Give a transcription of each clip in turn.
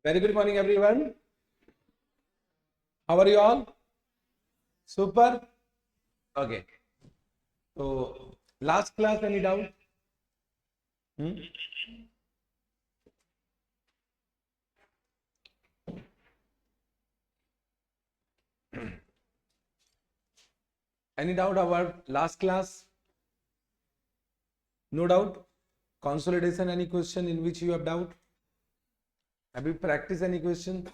Very good morning, everyone. How are you all? Super. Okay. So, last class, any doubt? Hmm? Any doubt about last class? No doubt. Consolidation, any question in which you have doubt? Have you practiced any question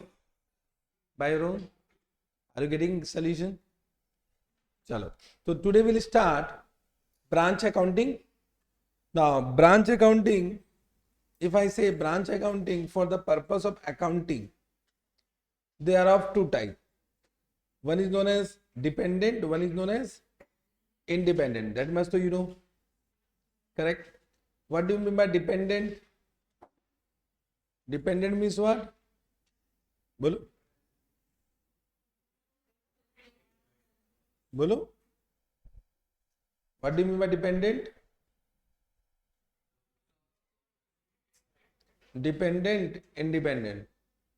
by your own? Are you getting solution? Chalo. So, today we'll start branch accounting. Now, branch accounting, if I say branch accounting for the purpose of accounting, they are of two types. One is known as dependent, one is known as independent. That must you know. Correct? What do you mean by dependent? Dependent means what? Bolo. Bolo. What do you mean by dependent? Dependent, independent.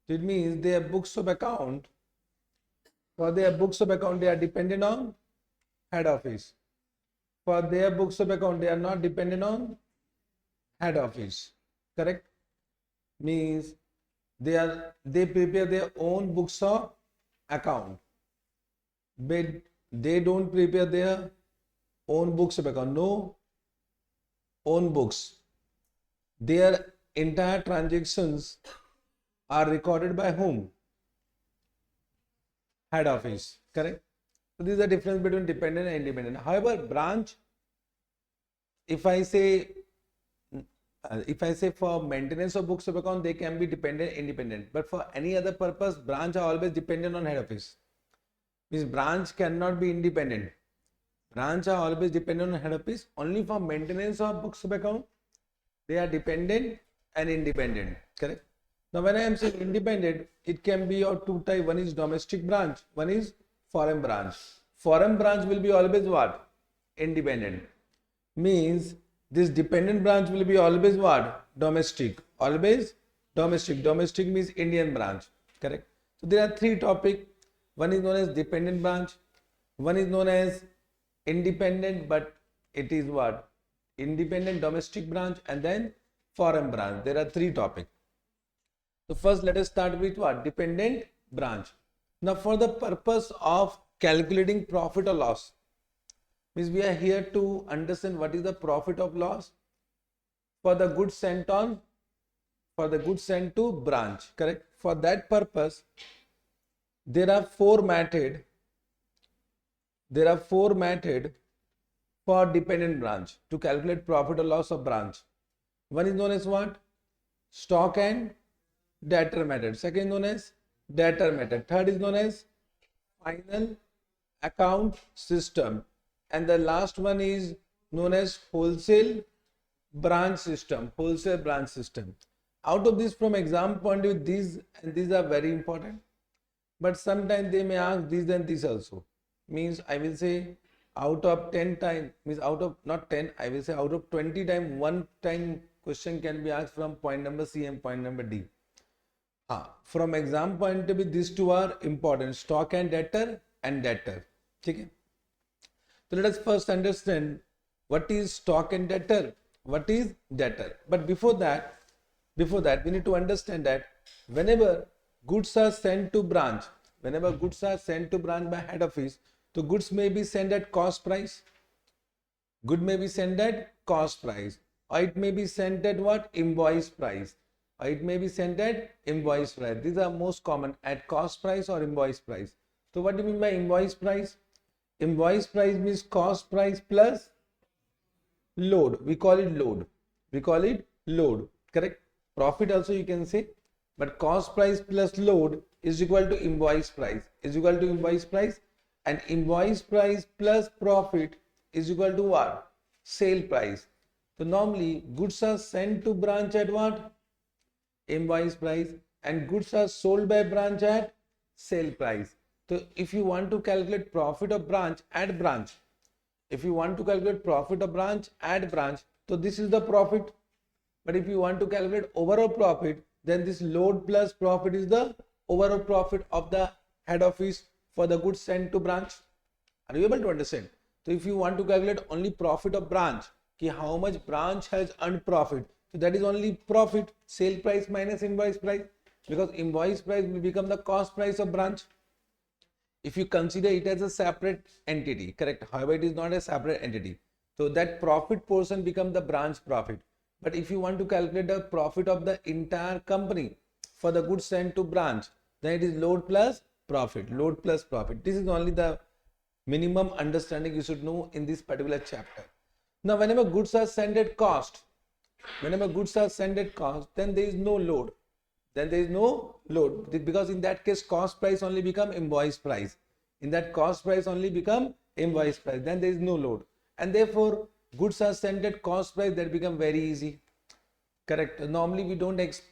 It means their books of account. For their books of account, they are dependent on head office. For their books of account, they are not dependent on head office. Correct? Means they prepare their own books of account. But they don't prepare their own books of account. No own books. Their entire transactions are recorded by whom? Head office. Correct? So this is the difference between dependent and independent. However, branch, if I say for maintenance of books of account, they can be dependent, independent. But for any other purpose, branch are always dependent on head office. Means branch cannot be independent. Branch are always dependent on head office. Only for maintenance of books of account, they are dependent and independent. Correct? Now, when I am saying independent, it can be of two types. One is domestic branch, one is foreign branch. Foreign branch will be always what? Independent. Means this dependent branch will be always what? Domestic. Always domestic. Domestic means Indian branch. Correct? So there are three topics. One is known as dependent branch. One is known as independent, but it is what? Independent domestic branch, and then foreign branch. There are three topics. So first let us start with what? Dependent branch. Now for the purpose of calculating profit or loss, means we are here to understand what is the profit of loss for the goods sent to branch. Correct? For that purpose, there are four methods for dependent branch to calculate profit or loss of branch. One is known as what? Stock and debtor method. Second is known as debtor method. Third is known as final account system. And the last one is known as wholesale branch system. Wholesale branch system. Out of this, from exam point of view, these are very important. But sometimes they may ask these and this also. Means I will say out of 10 times, means out of not 10, I will say out of 20 times, one time question can be asked from point number C and point number D. From exam point of view, these two are important, stock and debtor and debtor. Okay? So let us first understand what is stock and debtor, what is debtor. But before that, we need to understand that whenever goods are sent to branch, by head office, so goods may be sent at cost price. Good may be sent at cost price, or it may be sent at what? Invoice price. Or it may be sent at invoice price. These are most common, at cost price or invoice price. So what do you mean by invoice price? Invoice price means cost price plus load. We call it load. Correct? Profit also you can say, but cost price plus load is equal to invoice price. And invoice price plus profit is equal to what? Sale price. So normally goods are sent to branch at what? Invoice price, and goods are sold by branch at sale price. So if you want to calculate profit of branch, add branch. So this is the profit. But if you want to calculate overall profit, then this load plus profit is the overall profit of the head office for the goods sent to branch. Are you able to understand? So if you want to calculate only profit of branch, ki how much branch has earned profit, so that is only profit, sale price minus invoice price, because invoice price will become the cost price of branch. If you consider it as a separate entity, correct? However, it is not a separate entity. So that profit portion becomes the branch profit. But if you want to calculate the profit of the entire company for the goods sent to branch, then it is load plus profit, load plus profit. This is only the minimum understanding you should know in this particular chapter. Now, whenever goods are sent at cost, then there is no load. Because in that case, cost price only become invoice price. Then there is no load. And therefore, goods are sent at cost price, that become very easy. Correct. Normally, we don't expect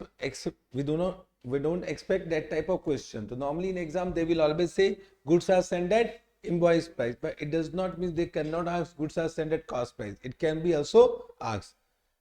that type of question. So normally in exam, they will always say goods are sent at invoice price, but it does not mean they cannot ask goods are sent at cost price. It can be also asked.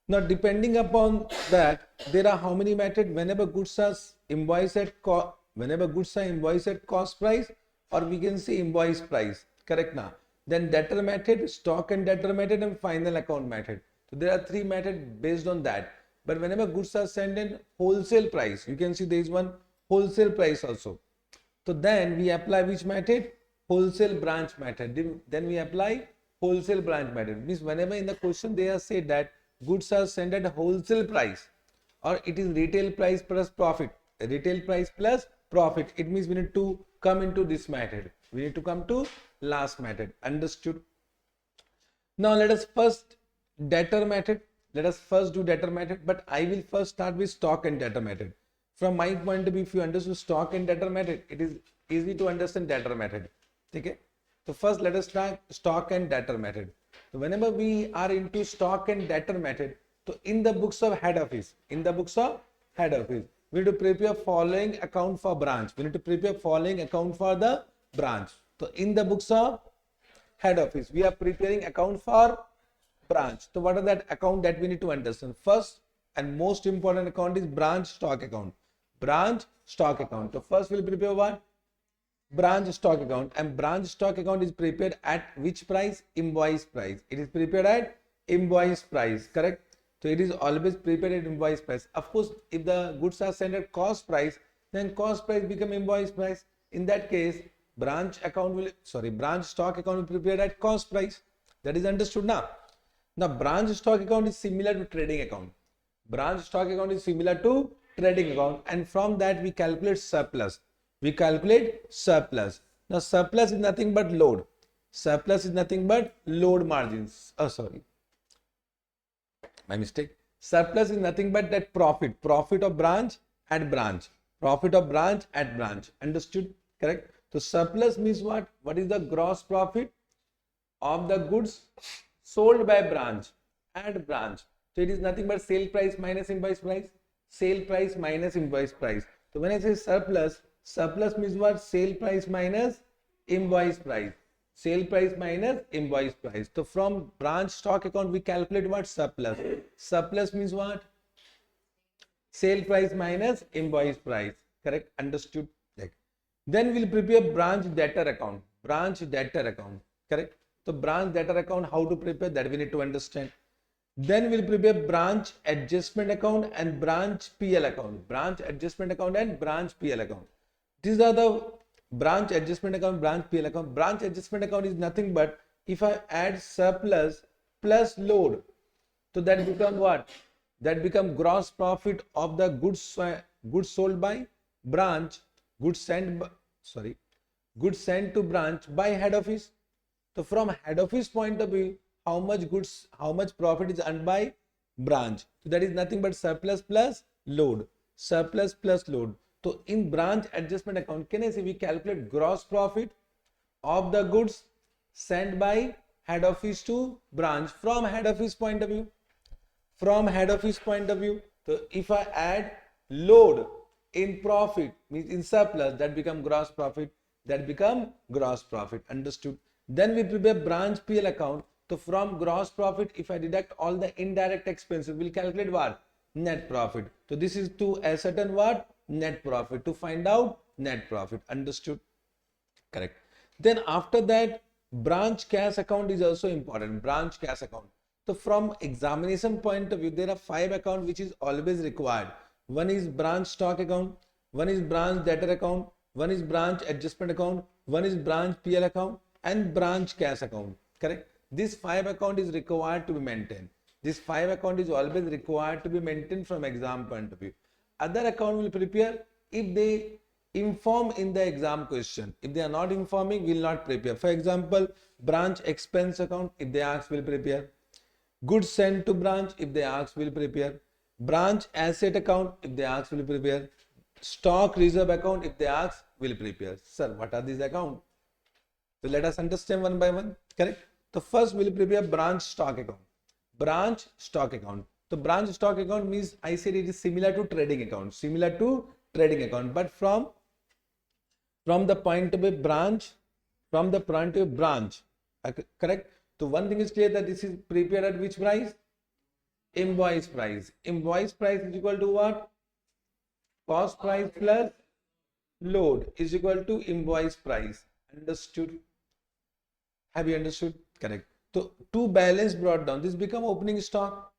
Now, depending upon that, there are how many methods? Whenever goods are invoiced at cost price, or we can say invoice price. Correct now. Then debtor method, stock and debtor method, and final account method. So there are three methods based on that. But whenever goods are sent in wholesale price, you can see there is one wholesale price also. So then we apply which method? Wholesale branch method. Then we apply wholesale branch method. Means whenever in the question they are said that goods are sent at wholesale price, or it is retail price plus profit. Retail price plus profit. It means we need to come into this method. We need to come to last method. Understood? Now let us first debtor method. Let us first do debtor method, but I will first start with stock and debtor method. From my point of view, if you understand stock and debtor method, it is easy to understand debtor method. Okay? So first let us start stock and debtor method. So whenever we are into stock and debtor method, so in the books of head office, we need to prepare following account for branch. We need to prepare following account for the branch. So in the books of head office, we are preparing account for branch. So what are that account that we need to understand? First and most important account is branch stock account. So first we'll prepare what? Branch stock account, and branch stock account is prepared at which price? Invoice price. It is prepared at invoice price, correct? So it is always prepared at invoice price. Of course, if the goods are sent at cost price, then cost price become invoice price. In that case, branch stock account will be prepared at cost price. That is understood now. Now, branch stock account is similar to trading account. And from that we calculate surplus. Now, surplus is nothing but load. Margins. Oh, sorry. My mistake. Surplus is nothing but that profit of branch at branch. Understood? Correct? So surplus means what? What is the gross profit of the goods sold by branch at branch? So it is nothing but sale price minus invoice price. So when I say surplus means what? Sale price minus invoice price. So from branch stock account we calculate what? Surplus. Surplus means what? Sale price minus invoice price. Correct? Understood? Then we'll prepare branch debtor account. Correct? So branch debtor account, how to prepare, that we need to understand. Then we'll prepare branch adjustment account and branch PL account. These are the branch adjustment account, branch PL account. Branch adjustment account is nothing but if I add surplus plus load, so that become what? That become gross profit of the goods sold by branch, goods sent to branch by head office. So from head office point of view, how much profit is earned by branch? So that is nothing but surplus plus load. So in branch adjustment account, can I say we calculate gross profit of the goods sent by head office to branch from head office point of view. So if I add load in profit, means in surplus, that become gross profit. Understood? Then we prepare branch PL account. So from gross profit, if I deduct all the indirect expenses, we'll calculate what? net profit. So this is to ascertain what? Net profit, to find out net profit. Understood? Correct. Then after that, branch cash account is also important. Branch cash account. So from examination point of view, there are 5 accounts which is always required. One is branch stock account, one is branch debtor account, one is branch adjustment account, one is branch PL account, and branch cash account. Correct. This 5 account is required to be maintained. This 5 account is always required to be maintained from exam point of view. Other account will prepare if they inform in the exam question. If they are not informing, will not prepare. For example, branch expense account, if they ask, will prepare. Goods sent to branch, if they ask, will prepare. Branch asset account, if they ask, will prepare. Stock reserve account, if they ask, will prepare. Sir, what are these accounts? So let us understand one by one. Correct. So first we will prepare branch stock account. Branch stock account. So branch stock account means I said it is similar to trading account. Similar to trading account, but from the point of a branch, from the point of a branch. Correct. So one thing is clear that this is prepared at which price? Invoice price. Invoice price is equal to what? Cost price plus load is equal to invoice price. Understood? Have you understood? Correct. So to balance brought down, this become opening stock.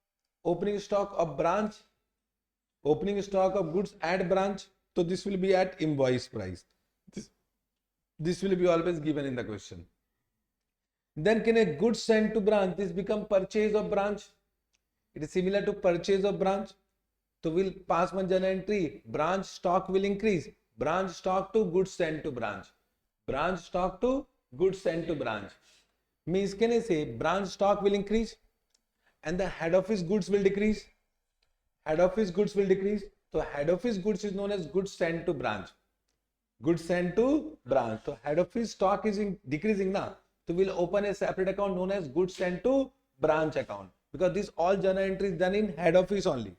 Opening stock of branch. Opening stock of goods at branch. So this will be at invoice price. This will be always given in the question. Then can a goods sent to branch, this become purchase of branch. It is similar to purchase of branch. So we'll pass one journal entry. Branch stock will increase. Branch stock to goods sent to branch. Branch stock to goods sent to branch. Means can I say branch stock will increase and the head office goods will decrease. Head office goods will decrease. So head office goods is known as goods sent to branch. Goods sent to branch. So head office stock is decreasing now. So we'll open a separate account known as goods sent to branch account, because this all journal entry is done in head office only.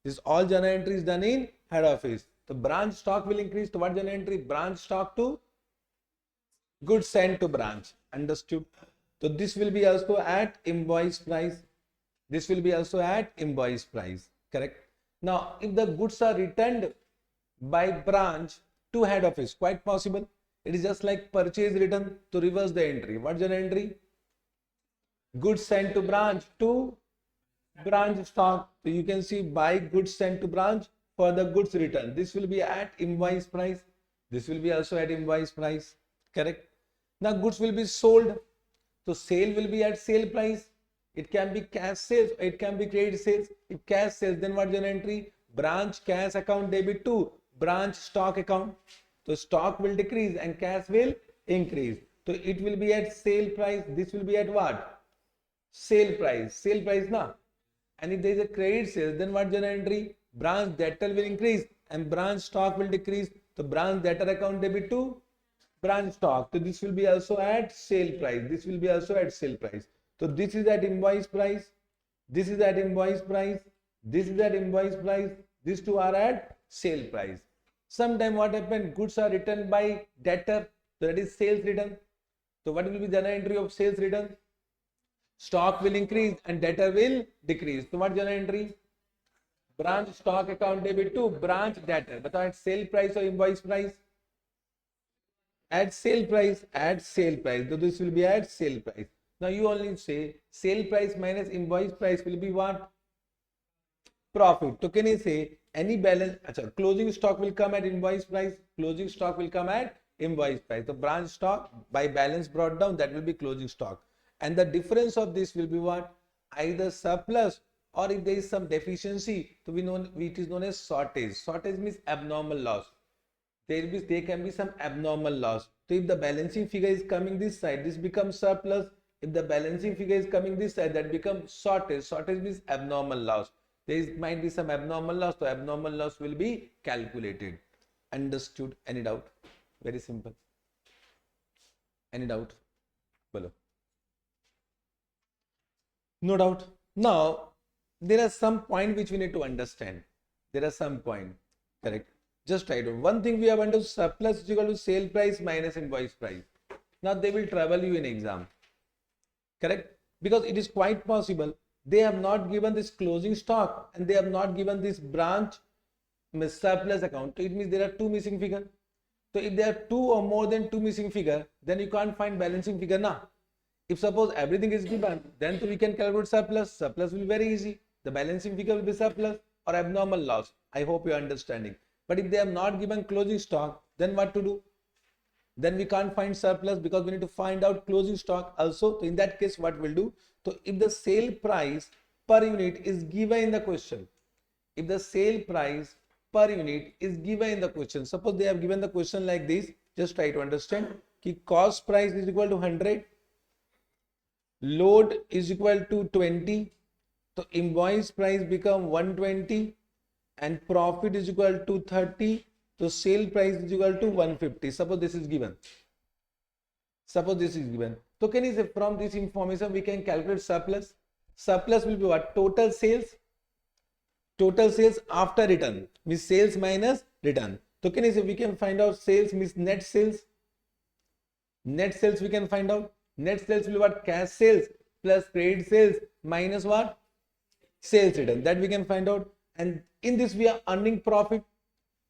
This all journal entry is done in head office. So branch stock will increase to what journal entry? Branch stock to goods sent to branch. Understood? So this will be also at invoice price. This will be also at invoice price. Correct? Now, if the goods are returned by branch to head office, quite possible. It is just like purchase return, to reverse the entry. What journal entry? Goods sent to branch to branch stock. So you can see buy goods sent to branch for the goods return. This will be at invoice price. This will be also at invoice price. Correct? Now goods will be sold. So sale will be at sale price. It can be cash sales, it can be credit sales. If cash sales, then what journal entry? Branch cash account debit to branch stock account. So stock will decrease and cash will increase. So it will be at sale price. This will be at what? Sale price. Sale price now. And if there is a credit sales, then what journal entry? Branch debtor will increase and branch stock will decrease. So branch debtor account debit to branch stock. So this will be also at sale price. This will be also at sale price. So this is at invoice price. This is at invoice price. This is at invoice price. These two are at sale price. Sometime what happened? Goods are returned by debtor. So that is sales return. So what will be the journal entry of sales return? Stock will increase and debtor will decrease. So what journal entry? Branch stock account debit to branch debtor. But at sale price or invoice price? At sale price. At sale price. So this will be at sale price. Now you only say sale price minus invoice price will be what? Profit. So can you say any balance? Closing stock will come at invoice price. Closing stock will come at invoice price. The branch stock by balance brought down, that will be closing stock. And the difference of this will be what? Either surplus or if there is some deficiency, so it is known as shortage. Shortage means abnormal loss. There can be some abnormal loss. So if the balancing figure is coming this side, this becomes surplus. If the balancing figure is coming this side, that becomes shortage. Shortage means abnormal loss. There might be some abnormal loss, so abnormal loss will be calculated. Understood? Any doubt? Very simple. Any doubt? Below. No doubt. Now, there are some point which we need to understand. There are some point. Correct? Just write down. One thing we have understood, surplus is equal to sale price minus invoice price. Now, they will trouble you in exam. Correct? Because it is quite possible they have not given this closing stock and they have not given this branch surplus account. So it means there are two missing figure. So if there are two or more than two missing figure, then you can't find balancing figure now. If suppose everything is given, then we can calculate surplus. Surplus will be very easy. The balancing figure will be surplus or abnormal loss. I hope you are understanding. But if they have not given closing stock, then what to do? Then we can't find surplus because we need to find out closing stock also. So in that case, what we'll do? So if the sale price per unit is given in the question, if the sale price per unit is given in the question, suppose they have given the question like this, just try to understand. Ki cost price is equal to 100, load is equal to 20, so invoice price become 120 and profit is equal to 30, so sale price is equal to 150. Suppose this is given. Suppose this is given. So can you say from this information we can calculate surplus? Surplus will be what? Total sales. Total sales after return means sales minus return. So can you say we can find out sales means net sales. Net sales we can find out. Net sales will be what? Cash sales plus credit sales minus what? Sales return. That we can find out. And in this we are earning profit.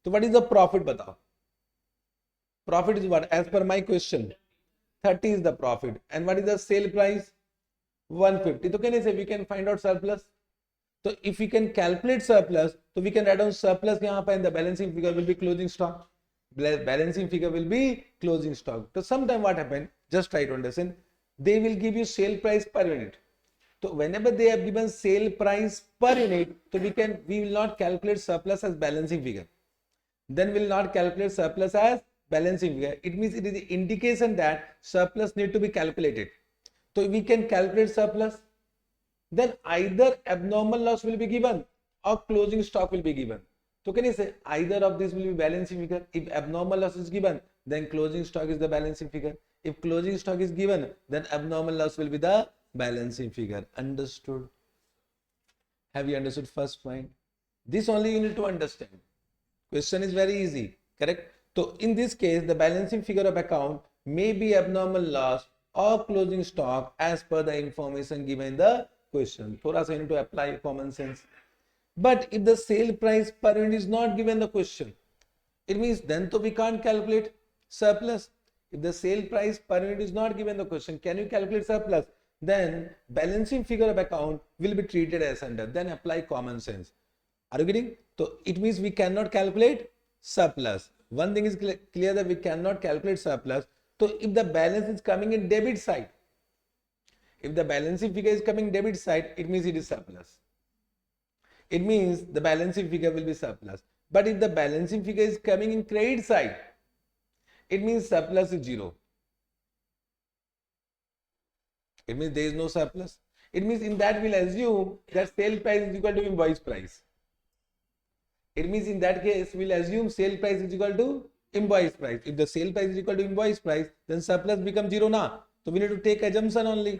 So what is the profit? Batao. Profit is what? As per my question, 30 is the profit. And what is the sale price? 150. So can you say we can find out surplus? So if we can calculate surplus, so we can write down surplus यहाँ पे and the balancing figure will be closing stock. Balancing figure will be closing stock. So sometime what happened? Just try to understand. They will give you sale price per unit. So whenever they have given sale price per unit, so we will not calculate surplus as balancing figure. Then we will not calculate surplus as balancing figure. It means it is the indication that surplus need to be calculated. So we can calculate surplus. Then either abnormal loss will be given or closing stock will be given. So can you say either of these will be balancing figure? If abnormal loss is given, then closing stock is the balancing figure. If closing stock is given, then abnormal loss will be the balancing figure. Understood? Have you understood first point? This only you need to understand. Question is very easy, correct? So in this case, the balancing figure of account may be abnormal loss or closing stock as per the information given in the question. Thoda sa you need to apply common sense. But if the sale price per unit is not given the question, it means then we can't calculate surplus. If the sale price per unit is not given the question, can you calculate surplus? Then balancing figure of account will be treated as under. Then apply common sense. Are you getting? So it means we cannot calculate surplus. One thing is clear that we cannot calculate surplus. So if the balance is coming in debit side, if the balancing figure is coming debit side, it means it is surplus. It means the balancing figure will be surplus. But if the balancing figure is coming in credit side, it means surplus is zero. It means there is no surplus. It means in that we'll assume that sale price is equal to invoice price. It means in that case we'll assume sale price is equal to invoice price. If the sale price is equal to invoice price, then surplus becomes zero now. So we need to take assumption only.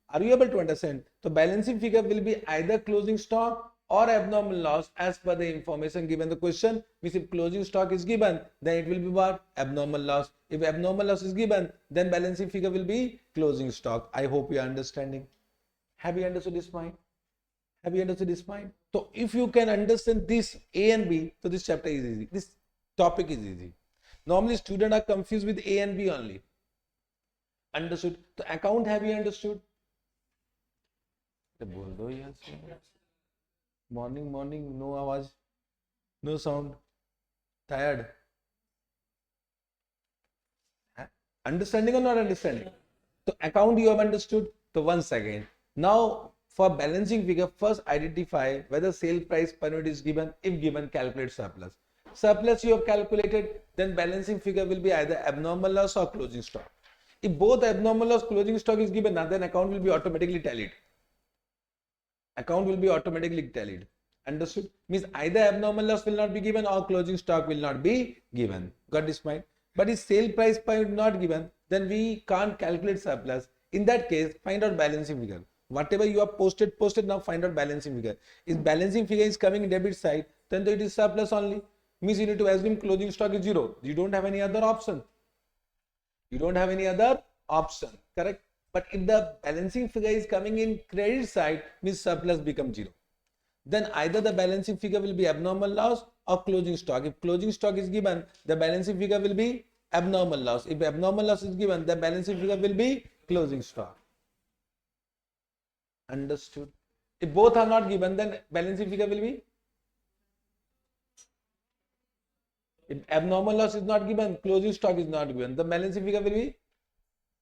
Are you able to understand? So balancing figure will be either closing stock or abnormal loss as per the information given the question. Means if closing stock is given, then it will be what? Abnormal loss. If abnormal loss is given, then balancing figure will be closing stock. I hope you are understanding. Have you understood this point? Have you understood this point? So if you can understand this A and B, so this chapter is easy. This topic is easy. Normally students are confused with A and B only. Understood? The account have you understood? Morning, no आवाज, no sound, tired. Understanding or not understanding? So account you have understood. So once again, now for balancing figure, first identify whether sale price per unit is given. If given, calculate surplus. Surplus you have calculated, then balancing figure will be either abnormal loss or closing stock. If both abnormal loss closing stock is given, then account will be automatically tallied. Account will be automatically tallied. Understood? Means either abnormal loss will not be given or closing stock will not be given. Got this point? But if sale price per unit not given, then we can't calculate surplus. In that case, find out balancing figure. Whatever you have posted, now find out balancing figure. If balancing figure is coming in debit side, then it is surplus only. Means you need to assume closing stock is zero. You don't have any other option. You don't have any other option. Correct? But if the balancing figure is coming in credit side, means surplus becomes 0. Then either the balancing figure will be abnormal loss or closing stock. If closing stock is given, the balancing figure will be abnormal loss. If abnormal loss is given, the balancing figure will be closing stock. Understood? If both are not given, then balancing figure will be, if abnormal loss is not given, closing stock is not given, the balancing figure will be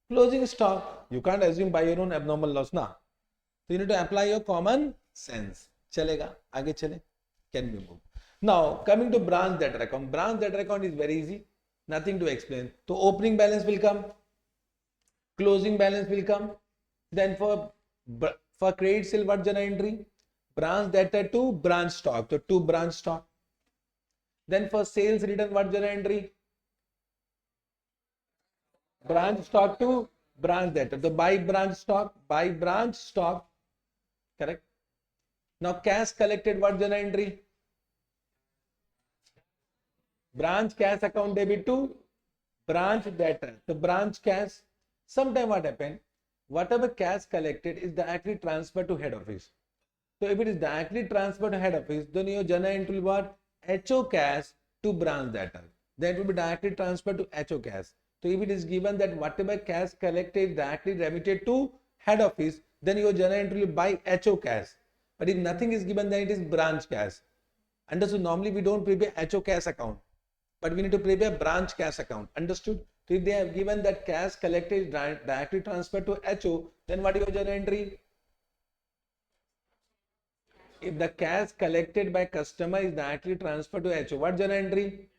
closing stock. You can't assume by your own abnormal loss na. So you need to apply your common sense. Chalega, आगे चले. Can we move? Now coming to branch debtor account. Branch debtor account is very easy. Nothing to explain. So opening balance will come, closing balance will come. Then for credit sale, what journal entry? Branch debtor to branch stock. So to branch stock. Then for sales return, what journal entry? Branch stock to branch debtor. So by branch stock, correct? Now cash collected, what journal entry? Branch cash account debit to branch debtor. So branch cash. Sometime what happened? Whatever cash collected is directly transferred to head office. So if it is directly transferred to head office, then your journal entry will what? HO cash to branch debtor. Then it will be directly transferred to HO cash. So if it is given that whatever cash collected is directly remitted to head office, then your journal entry will by HO cash. But if nothing is given, then it is branch cash. Understood? Normally we don't prepare HO cash account, but we need to prepare branch cash account. Understood? So if they have given that cash collected is directly transferred to HO, then what is your journal entry? If the cash collected by customer is directly transferred to HO, what journal entry?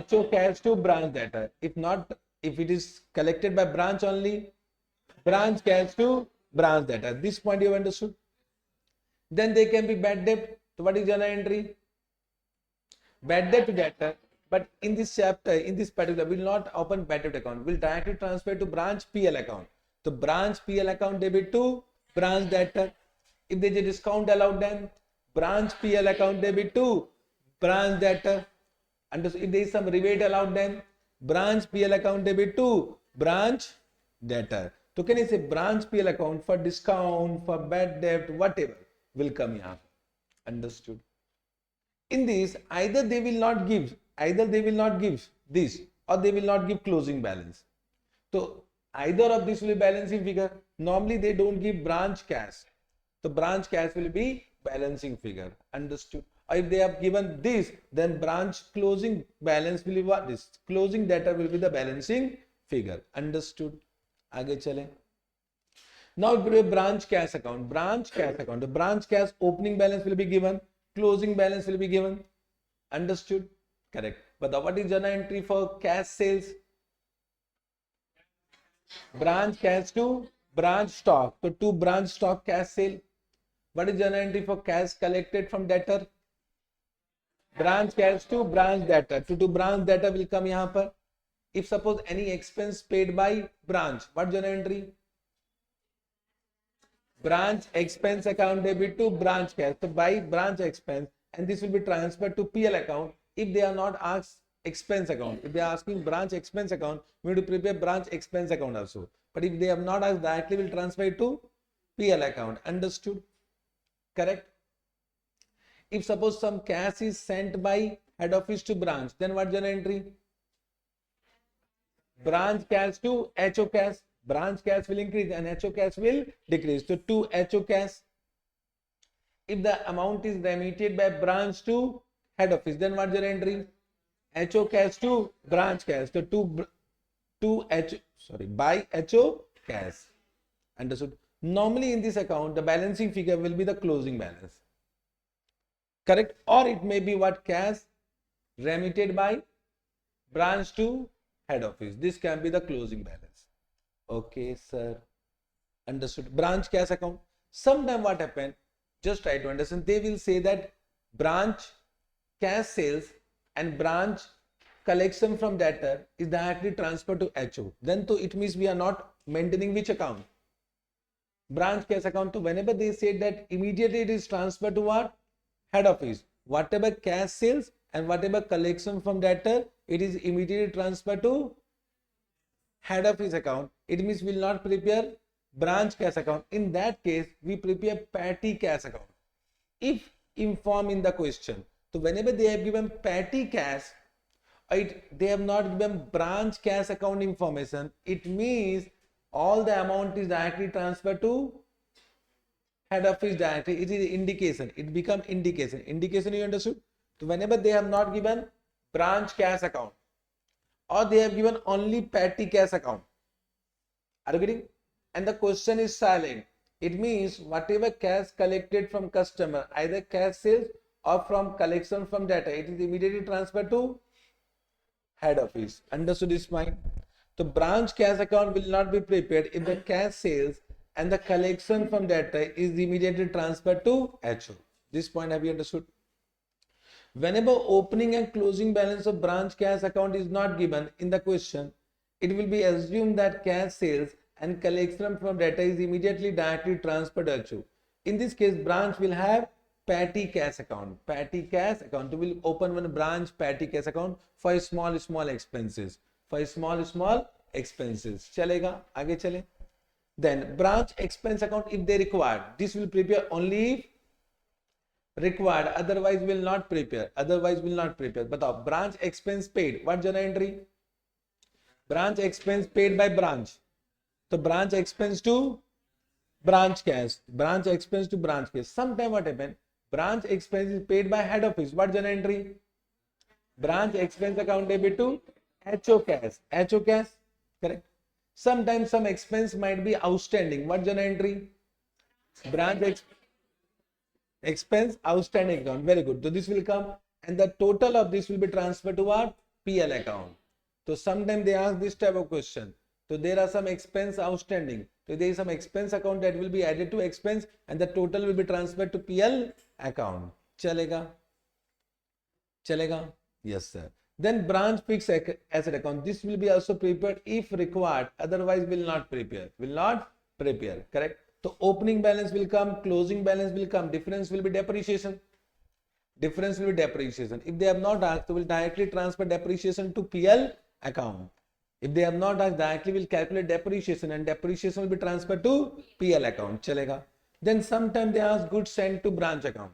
HO cash to branch debtor. If not, if it is collected by branch only, branch cash to branch debtor. This point you have understood? Then they can be bad debt. So what is journal entry? Bad debt to debtor. But in this chapter, in this particular, we will not open bad debt account. We will directly transfer to branch PL account. So branch PL account debit to branch debtor. If there is a discount allowed, then branch PL account debit to branch debtor. And if there is some rebate allowed, then branch PL account debit to branch debtor. So can you say branch PL account for discount, for bad debt, whatever will come here. Understood? In this, either they will not give this, or they will not give closing balance. So either of this will be balancing figure. Normally they don't give branch cash. The branch cash will be balancing figure. Understood? Or if they have given this, then branch closing balance will be what? This closing debtor will be the balancing figure. Understood? आगे चलें. Now if we have branch cash account, the branch cash opening balance will be given, closing balance will be given. Understood? Correct. But what is journal entry for cash sales? Branch cash to branch stock. So to branch stock cash sale. What is journal entry for cash collected from debtor? Branch cash to branch debtor. To branch debtor will come यहाँ पर. If suppose any expense paid by branch, what journal entry? Branch expense account debit to branch cash. So by branch expense, and this will be transferred to PL account. If they are not asked expense account, if they are asking branch expense account, we need to prepare branch expense account also. But if they have not asked, directly will transfer it to PL account. Understood? Correct? If suppose some cash is sent by head office to branch, then what journal entry? Branch cash to HO cash. Branch cash will increase and HO cash will decrease. So to HO cash. If the amount is remitted by branch to head office, then what journal entry? HO cash to branch cash. So by HO cash. Understood? Normally in this account, the balancing figure will be the closing balance. Correct? Or it may be what? Cash remitted by branch to head office. This can be the closing balance. Okay, sir. Understood? Branch cash account. Sometime what happened? Just try to understand. They will say that branch cash sales and branch collection from debtor is directly transferred to HO. Then to it means we are not maintaining which account? Branch cash account. So whenever they say that immediately it is transferred to what? Head office. Whatever cash sales and whatever collection from debtor, it is immediately transferred to head office account. It means we will not prepare branch cash account. In that case, we prepare petty cash account. If informed in the question, so whenever they have given petty cash, they have not given branch cash account information, it means all the amount is directly transferred to head office directly. It is indication. It becomes indication. Indication, you understood? So whenever they have not given branch cash account, or they have given only petty cash account, are you getting? And the question is silent. It means whatever cash collected from customer, either cash sales or from collection from data, it is immediately transferred to head office. Understood this point? So branch cash account will not be prepared if the cash sales and the collection from data is immediately transferred to HO. This point have you understood? Whenever opening and closing balance of branch cash account is not given in the question, it will be assumed that cash sales and collection from data is immediately directly transferred to HO. In this case, branch will have petty cash account. Petty cash account. We will open one branch petty cash account for small expenses. For small expenses. Chalega? Aage chale? Then branch expense account if they require. This will prepare only if required, otherwise will not prepare. But branch expense paid. What journal entry? Branch expense paid by branch. So branch expense to branch cash. Branch expense to branch cash. Sometime what happen? Branch expense is paid by head office. What journal entry? Branch expense account debit to HO cash. HO cash. Correct. Sometimes some expense might be outstanding. What journal entry? Branch expense outstanding account. Very good. So this will come and the total of this will be transferred to our PL account. So sometimes they ask this type of question. So there are some expense outstanding. So there is some expense account that will be added to expense and the total will be transferred to PL account. Chalega? Chalega? Yes, sir. Then branch fixed asset account. This will be also prepared if required. Otherwise will not prepare. Will not prepare. Correct? So opening balance will come, closing balance will come. Difference will be depreciation. Difference will be depreciation. If they have not asked, they will directly transfer depreciation to PL account. If they have not asked, directly will calculate depreciation and depreciation will be transferred to PL account. Chalega. Then sometime they ask goods sent to branch account.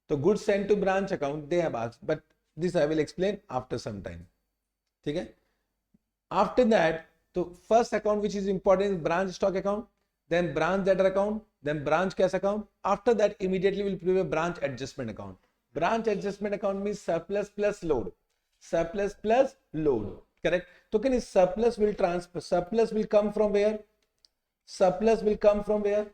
So goods sent to branch account they have asked, but this I will explain after some time. Okay? After that, so first account which is important is branch stock account, then branch debtor account, then branch cash account. After that, immediately we will prepare branch adjustment account. Branch adjustment account means surplus plus load. Surplus plus load. Correct? So can surplus will transfer? Surplus will come from where? Surplus will come from where?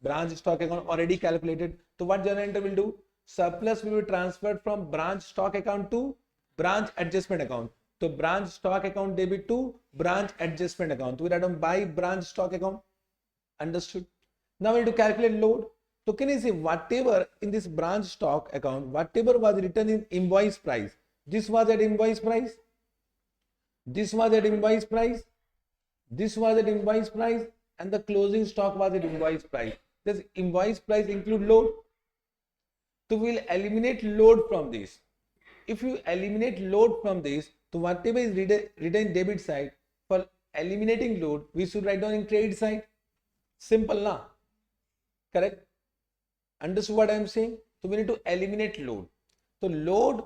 Branch stock account already calculated. So what journal entry will do? Surplus will be transferred from branch stock account to branch adjustment account. So branch stock account debit to branch adjustment account. So we write down by branch stock account. Understood? Now we need to calculate load. So can you see whatever in this branch stock account, whatever was written in invoice price, this was at invoice price, this was at invoice price, this was at invoice price, and the closing stock was at invoice price. Does invoice price include load? So we will eliminate load from this. If you eliminate load from this, so whatever is written in debit side, for eliminating load, we should write down in credit side. Simple, na? Correct? Understood what I am saying? So we need to eliminate load. So load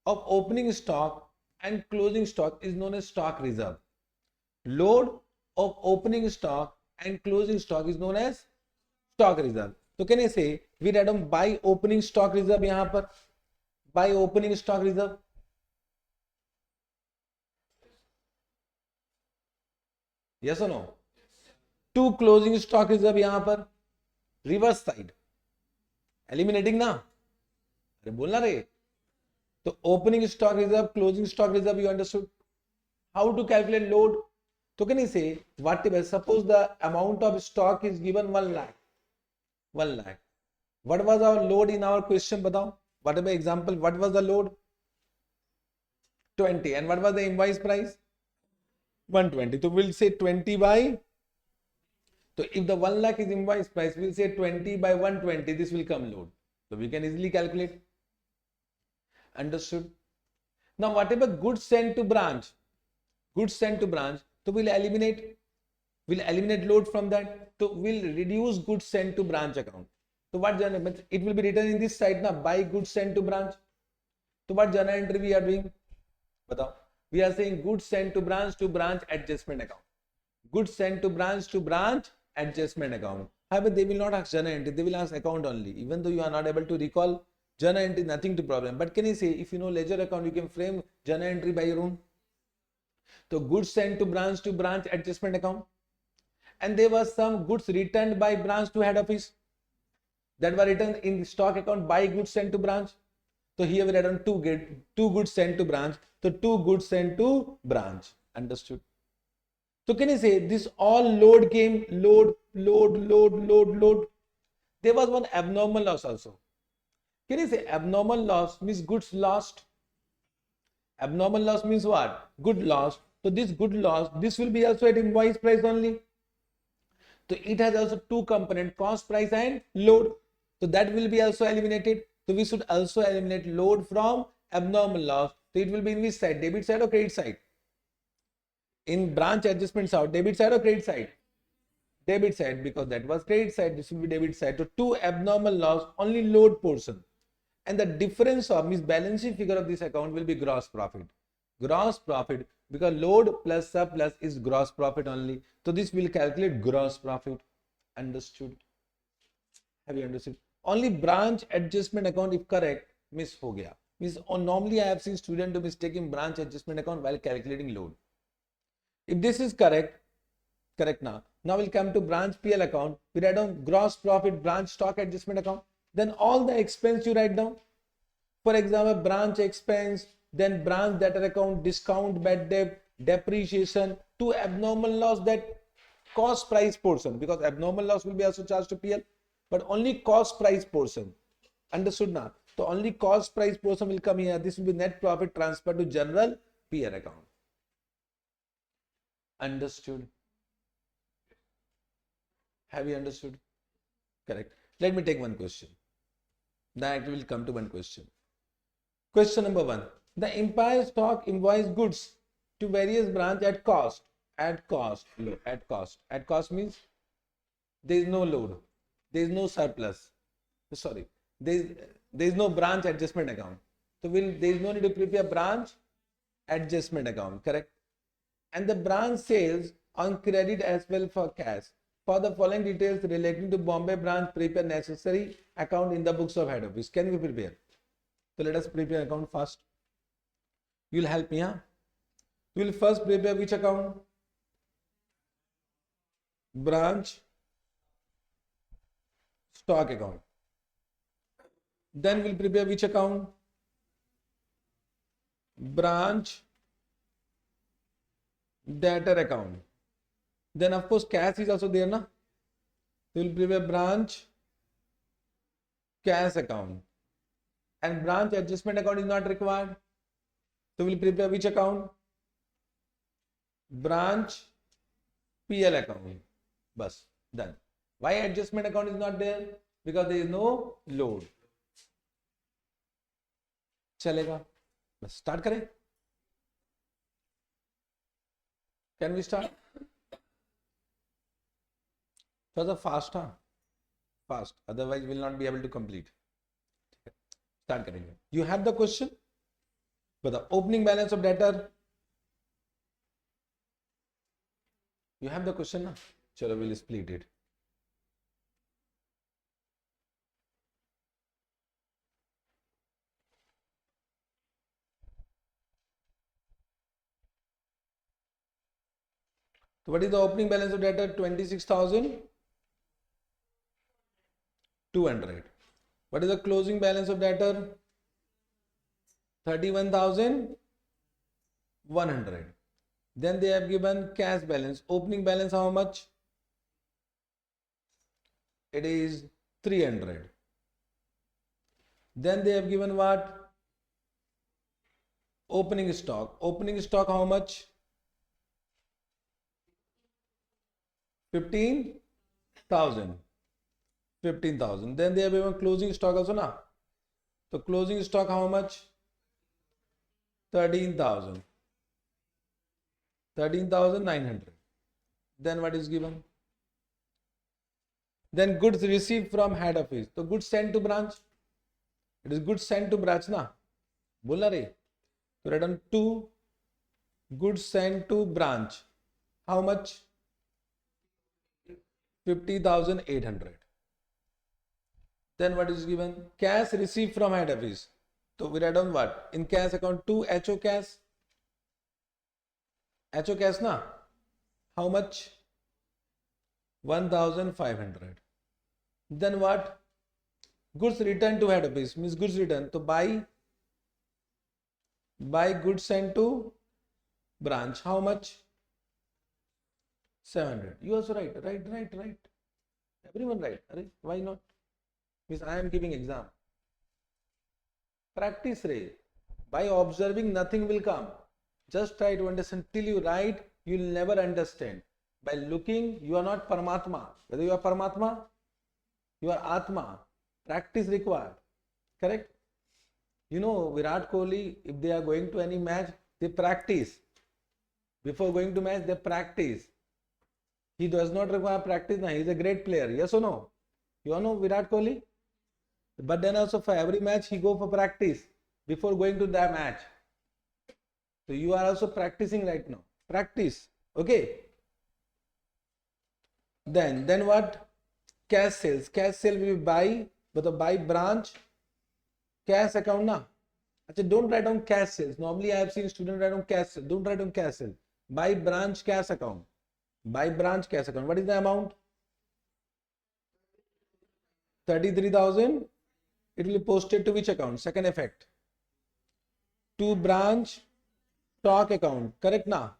of opening stock and closing stock is known as stock reserve. Load of opening stock and closing stock is known as stock reserve. So can I say we write down by opening stock reserve yahan par? By opening stock reserve. Yes or no? To closing stock reserve yahan par. Reverse side. Eliminating na? अरे बोलना रे. So opening stock reserve, closing stock reserve, you understood? How to calculate load? So can you say whatever, suppose the amount of stock is given 1 lakh. 1 lakh. What was our load in our question? Batao. Whatever example, what was the load? 20. And what was the invoice price? 120. So we'll say 20 by. So if the 1 lakh is invoice price, we'll say 20 by 120. This will come load. So we can easily calculate. Understood? Now whatever goods sent to branch, So we'll eliminate load from that. So we'll reduce goods sent to branch account. So what journal? It will be written in this side now, buy goods sent to branch. So what journal entry we are doing? Batao. We are saying goods sent to branch adjustment account. Goods sent to branch adjustment account. However, they will not ask journal entry, they will ask account only. Even though you are not able to recall journal entry, nothing to problem. But can you say, if you know ledger account, you can frame journal entry by your own. So goods sent to branch adjustment account. And there was some goods returned by branch to head office that were written in the stock account by goods sent to branch. So here we write on two goods sent to branch. So two goods sent to branch. Understood? So can you say this all load came, load. There was one abnormal loss also. Can you say abnormal loss means goods lost? Abnormal loss means what? Good loss. So this good loss, this will be also at invoice price only. So it has also two components, cost price and load. So that will be also eliminated. So we should also eliminate load from abnormal loss. So it will be in which side? Debit side or credit side? In branch adjustment side, debit side or credit side? Debit side, because that was credit side, this will be debit side. So two abnormal loss, only load portion. And the difference of means balance sheet figure of this account will be gross profit. Gross profit, because load plus surplus is gross profit only. So this will calculate gross profit. Understood? Have you understood? Only branch adjustment account if correct, miss ho gaya. Means normally I have seen student to mistaking branch adjustment account while calculating load. If this is correct now. Now we'll come to branch PL account. We write down gross profit branch stock adjustment account. Then all the expense you write down. For example, branch expense, then branch debtor account, discount, bad debt, depreciation, two abnormal loss, that cost price portion, because abnormal loss will be also charged to PL, but only cost price portion. Understood now? So only cost price portion will come here. This will be net profit transferred to general PL account. Understood? Have you understood? Correct. Let me take one question. Then I will come to one question. Question number 1. The Empire stock invoice goods to various branch at cost. At cost means there is no load, there is no surplus. Sorry, there is no branch adjustment account. So there is no need to prepare branch adjustment account. Correct. And the branch sales on credit as well for cash. For the following details relating to Bombay branch, prepare necessary account in the books of head office. Can we prepare? So let us prepare account first. You will help me, huh? You will first prepare which account? Branch stock account. Then we'll prepare which account? Branch debtor account. Then of course cash is also there, na? We will prepare branch cash account. And branch adjustment account is not required. So we'll prepare which account? Branch PL account. Bas, done. Why adjustment account is not there? Because there is no load. Chalega. Bas, start kare. Can we start? So fast, huh? Fast. Otherwise, we will not be able to complete. Start करेंगे. You have the question? But the opening balance of debtor. You have the question, na? Chalo, we'll split it. So what is the opening balance of debtor? 26,200. What is the closing balance of debtor? 31,100. Then they have given cash balance. Opening balance how much? It is 300. Then they have given what? Opening stock. Opening stock how much? 15,000. 15,000. Then they have given closing stock also, na? So closing stock how much? 13,000. 13,900. Then what is given? Then goods received from head office. So goods sent to branch. It is goods sent to branch na. बोला रे. So write down 2 goods sent to branch. How much? 50,800. Then what is given? Cash received from head office. So we write down what? In cash account 2 HO cash. HO cash na. How much? 1,500. Then what? Goods returned to head office means goods returned. So buy goods sent to branch. How much? 700. You also right. Everyone right. Why not? Means I am giving exam. Practice ray. By observing, nothing will come. Just try to understand. Till you write, you will never understand. By looking, you are not Paramatma. Whether you are Paramatma, you are Atma. Practice required. Correct? You know, Virat Kohli, if they are going to any match, they practice. Before going to match, they practice. He does not require practice now. He is a great player. Yes or no? You all know Virat Kohli? But then also for every match, he go for practice before going to that match. So you are also practicing right now. Practice. Okay? Then what? Cash sales. Cash sale will be buy, but buy branch, cash account na. Achha, don't write down cash sales. Normally I have seen students write down cash sales. Don't write down cash sales. Buy branch cash account. Buy branch cash account. What is the amount? 33,000. It will be posted to which account? Second effect. To branch stock account. Correct na?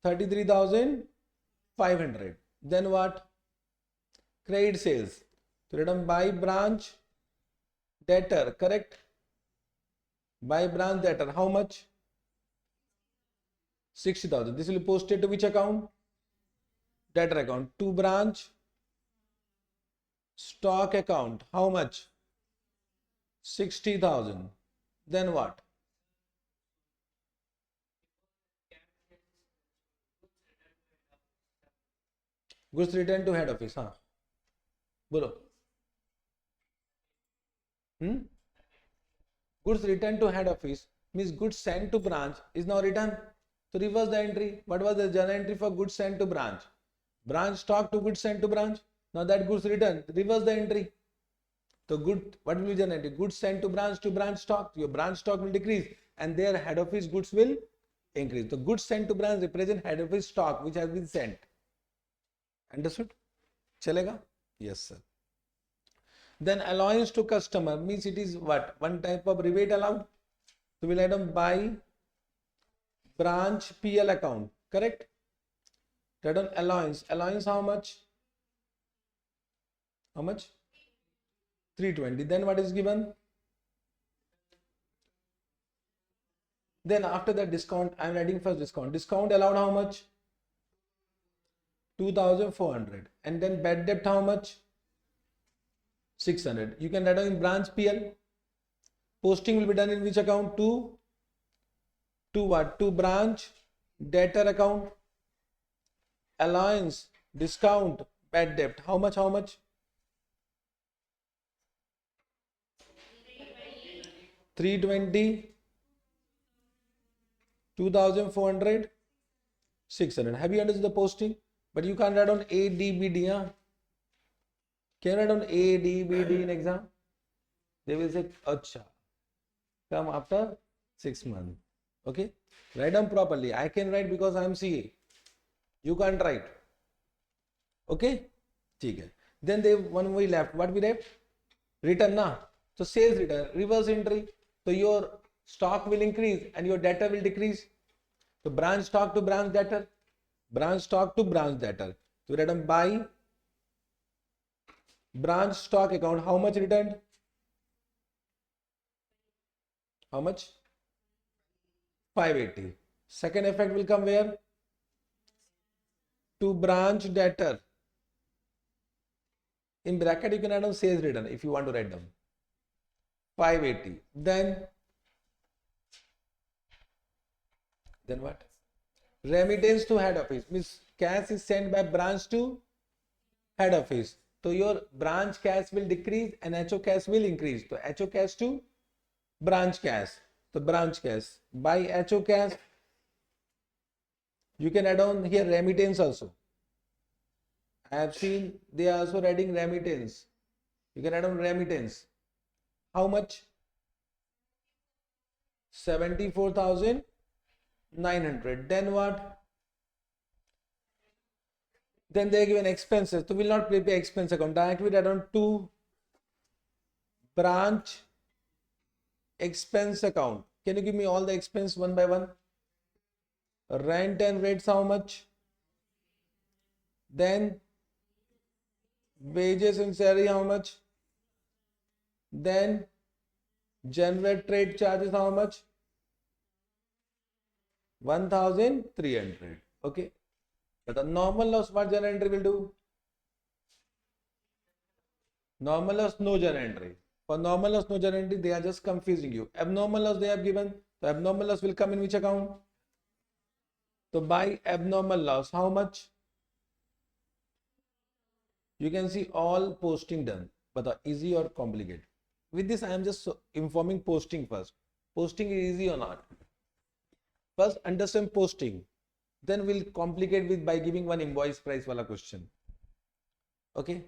33,500. Then what? Credit sales. So written buy branch debtor. Correct? Buy branch debtor. How much? 60,000. This will be posted to which account? Debtor account. To branch stock account. How much? 60,000. Then what? Goods returned to head office. हाँ बोलो. Goods returned to head office means goods sent to branch is now returned. So reverse the entry. What was the journal entry for goods sent to branch? Branch stock to goods sent to branch. Now that goods returned. Reverse the entry. So good, what will be journal entry? Goods sent to branch stock. Your branch stock will decrease and their head office goods will increase. The goods sent to branch represent head office stock which has been sent. Understood? Chalega? Yes, sir. Then allowance to customer means it is what? One type of rebate allowed. So we'll add on buy branch PL account. Correct? Add on allowance. Allowance how much? How much? 320. Then what is given? Then after that discount, I am writing first discount. Discount allowed how much? 2,400. And then bad debt how much? 600. You can write down in branch PL. Posting will be done in which account? To what? To branch debtor account. Allowance, discount, bad debt. How much? 320, 2,400, 600. Have you understood the posting? But you can't write down A, D, B, D. Huh? Can you write down A, D, B, D in exam? They will say, Acha. Come after 6 months. Okay? Write down properly. I can write because I am CA. You can't write. Okay? Okay. Then they one we left. What we left? Return na. So sales return, reverse entry. So your stock will increase and your debtor will decrease. So branch stock to branch debtor. Branch stock to branch debtor. So write down buy branch stock account. How much returned? How much? 580. Second effect will come where? To branch debtor. In bracket you can write down sales return if you want to write down. 580. Then what? Remittance to head office means cash is sent by branch to head office. So your branch cash will decrease and HO cash will increase. So HO cash to branch cash. So branch cash by HO cash. You can add on here remittance also. I have seen they are also adding remittance. You can add on remittance. How much? 74,900. Then what? Then they are given expenses. So we will not prepare expense account. Directly add on to branch expense account. Can you give me all the expense one by one? Rent and rates how much? Then wages and salary how much? Then general trade charges how much? 1,300. Okay. But the normal loss what journal entry will do? Normal loss no journal entry. For normal loss no journal entry they are just confusing you. Abnormal loss they have given. So abnormal loss will come in which account? So by abnormal loss how much? You can see all posting done. But easy or complicated? With this I am just informing posting first. Posting is easy or not? First understand posting. Then we'll complicate with by giving one invoice price wala question. Okay?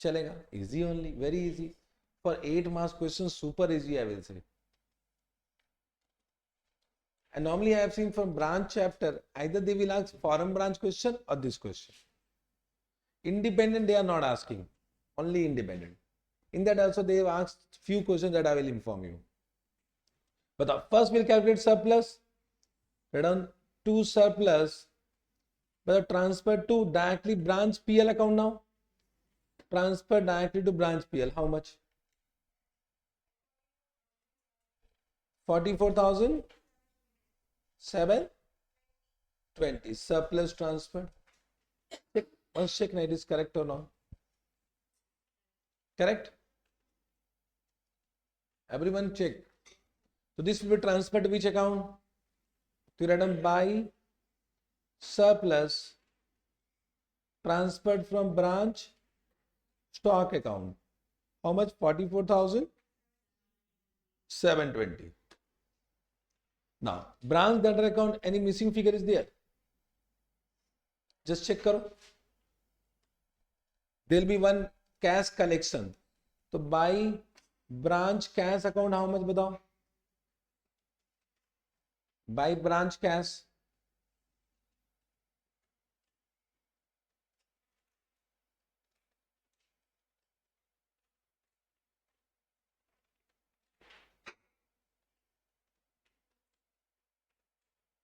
Chalega? Easy only, very easy. For 8 marks questions, super easy I will say. And normally I have seen from branch chapter, either they will ask foreign branch question or this question. Independent they are not asking, only independent. In that also they have asked few questions that I will inform you. But first we'll calculate surplus. Write down to surplus, but transfer to directly branch PL account now. Transfer directly to branch PL. How much? 44,720. Surplus transfer. Check. Once check it is correct or not. Correct? Everyone check. So this will be transferred to which account? To write down by surplus transferred from branch stock account. How much? 44,720. Now, branch debtor account, any missing figure is there? Just check karo. There will be one cash collection. So by branch cash account, how much batao? By branch cash.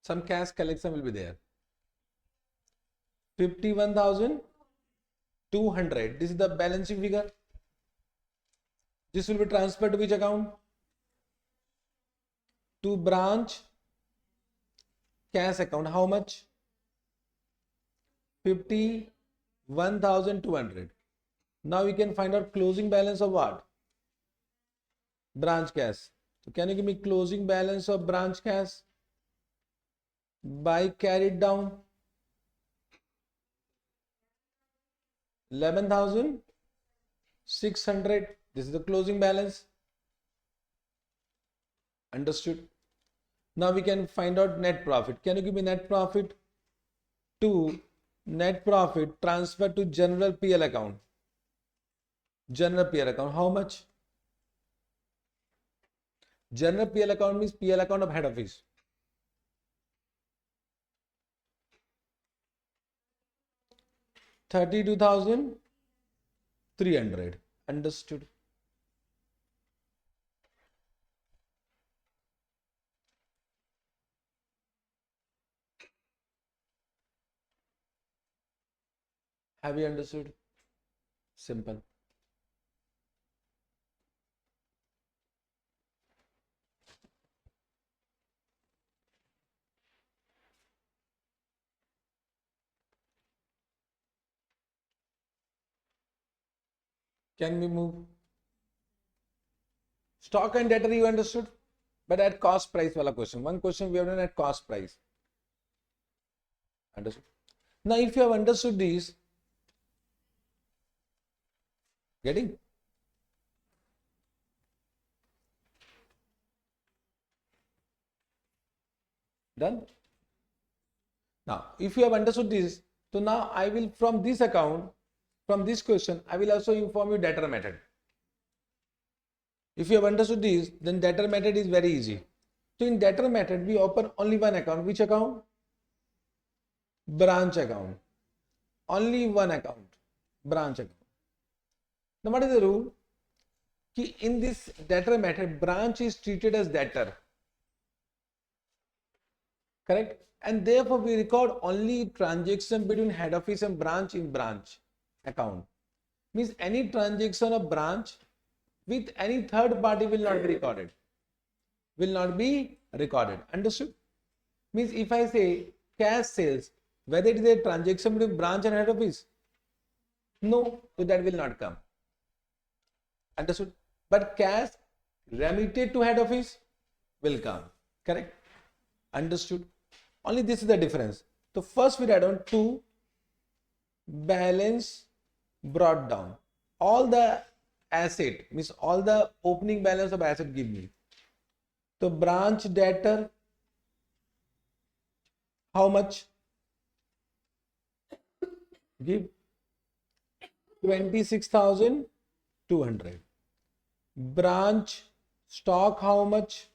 Some cash collection will be there. 51,200. This is the balancing figure. This will be transferred to which account? To branch cash account. How much? 51,200. Now we can find out closing balance of what? Branch cash. So can you give me closing balance of branch cash? By carried down 11,600. This is the closing balance. Understood? Now we can find out net profit. Can you give me net profit? To net profit transfer to general PL account. General PL account. How much? General PL account means PL account of head office. 32,300. Understood? Have you understood? Simple. Can we move? Stock and debtor you understood? But at cost price wala question. One question we have done at cost price. Understood? Now, if you have understood this, getting? Done? Now, if you have understood this, so now I will, from this account, from this question, I will also inform you debtor method. If you have understood this, then debtor method is very easy. So in debtor method, we open only one account. Which account? Branch account. Only one account. Branch account. Now what is the rule? Ki in this debtor method, branch is treated as debtor. Correct? And therefore we record only transaction between head office and branch in branch account. Means any transaction of branch with any third party will not be recorded. Will not be recorded. Understood? Means if I say cash sales, whether it is a transaction between branch and head office, no, so that will not come. Understood? But cash remitted to head office will come. Correct? Understood? Only this is the difference. So first we write down to balance brought down. All the asset, means all the opening balance of asset give me. So branch debtor, how much? Give 26,200. Branch stock, how much?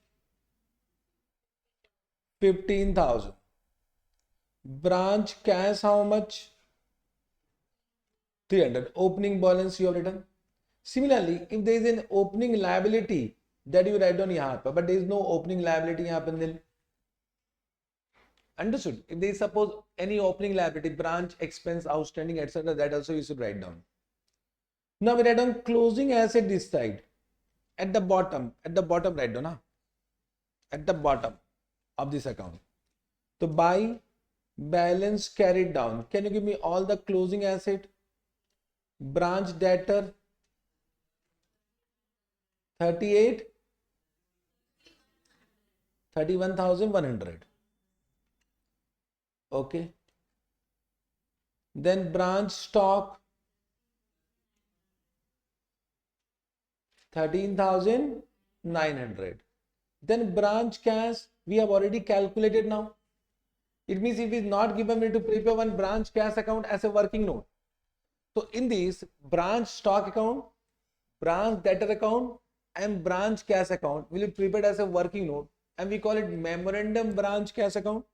15,000. Branch cash, how much? 300. Opening balance you have written. Similarly, if there is an opening liability, that you write down यहाँ पर, but there is no opening liability यहाँ पर nil. Understood? If there is suppose any opening liability, branch expense, outstanding, etc., that also you should write down. Now we write down closing asset this side. At the bottom write down, huh? At the bottom of this account. So by balance carried down, can you give me all the closing asset? Branch debtor 31,100. Okay. Then branch stock 13,900. Then branch cash we have already calculated now. It means if it is not given me to prepare one branch cash account as a working note. So in this branch stock account, branch debtor account and branch cash account will be prepared as a working note, and we call it memorandum branch cash account,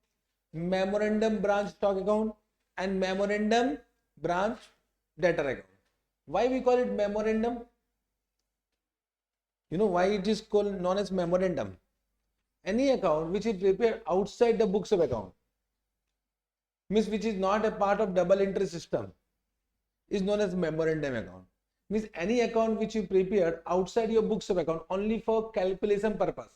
memorandum branch stock account, and memorandum branch debtor account. Why we call it memorandum? You know why it is called known as memorandum? Any account which is prepared outside the books of account, means which is not a part of double entry system, is known as memorandum account. Means any account which you prepared outside your books of account only for calculation purpose,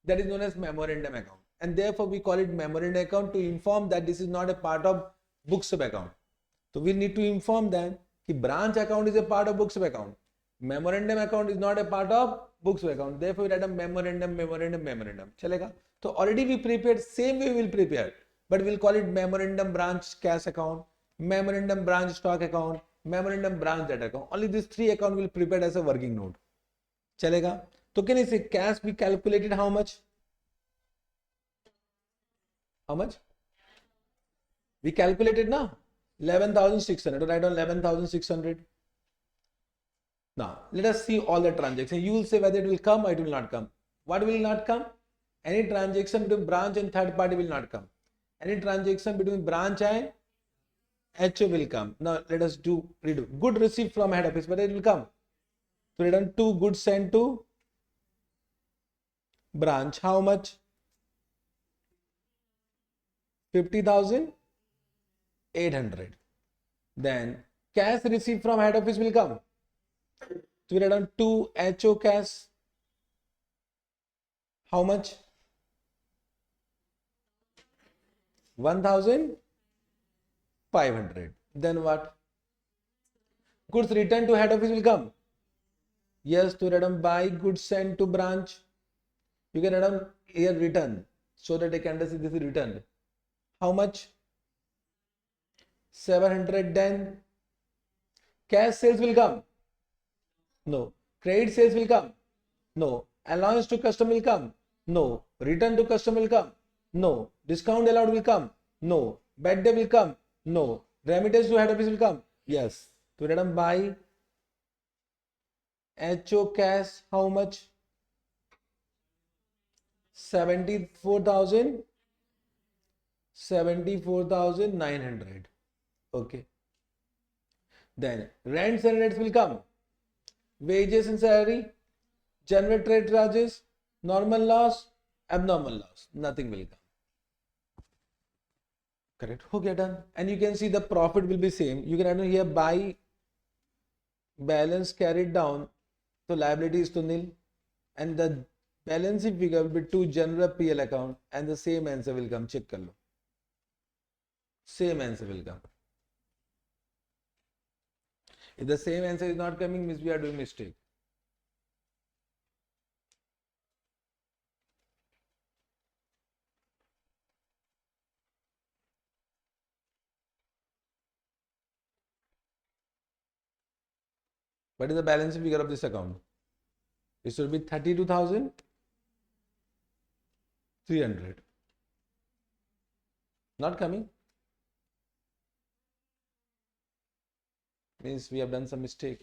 that is known as memorandum account, and therefore we call it memorandum account to inform that this is not a part of books of account. So we need to inform them that branch account is a part of books of account, memorandum account is not a part of books of account, therefore we write a memorandum. Chalega? So already we prepared, same way we will prepare, but we will call it memorandum branch cash account, memorandum branch stock account, memorandum branch debt account. Only these three accounts will be prepared as a working note. Chalega? So can you say cash we calculated how much? How much? We calculated now 11,600. Write down 11,600. Now let us see all the transactions. You will say whether it will come or it will not come. What will not come? Any transaction between branch and third party will not come. Any transaction between branch and HO will come. Now let us redo. Good received from head office, but it will come. So return 2 goods sent to branch. How much? 50,800. Then cash received from head office will come. So we write down 2 HO cash. How much? 1,500. Then what? Goods returned to head office will come. Yes, to write down buy goods sent to branch. You can write down here return so that I can understand this is returned. How much? 700, then cash sales will come. No. Credit sales will come. No. Allowance to customer will come. No. Return to customer will come. No. Discount allowed will come. No. Bad debt will come. No. Remittance to head office will come. Yes. So let them buy HO cash. How much? 74,000. 74,900. Okay. Then rents and rates will come. Wages and salary, general trade charges, normal loss, abnormal loss. Nothing will come. Correct. Okay, done. And you can see the profit will be same. You can add here by balance carried down. So liability is to nil. And the balancing figure will be to general PL account. And the same answer will come. Check kar lo. Same answer will come. If the same answer is not coming, means we are doing mistake. What is the balancing figure of this account? It should be 32,300. Not coming. Means we have done some mistake.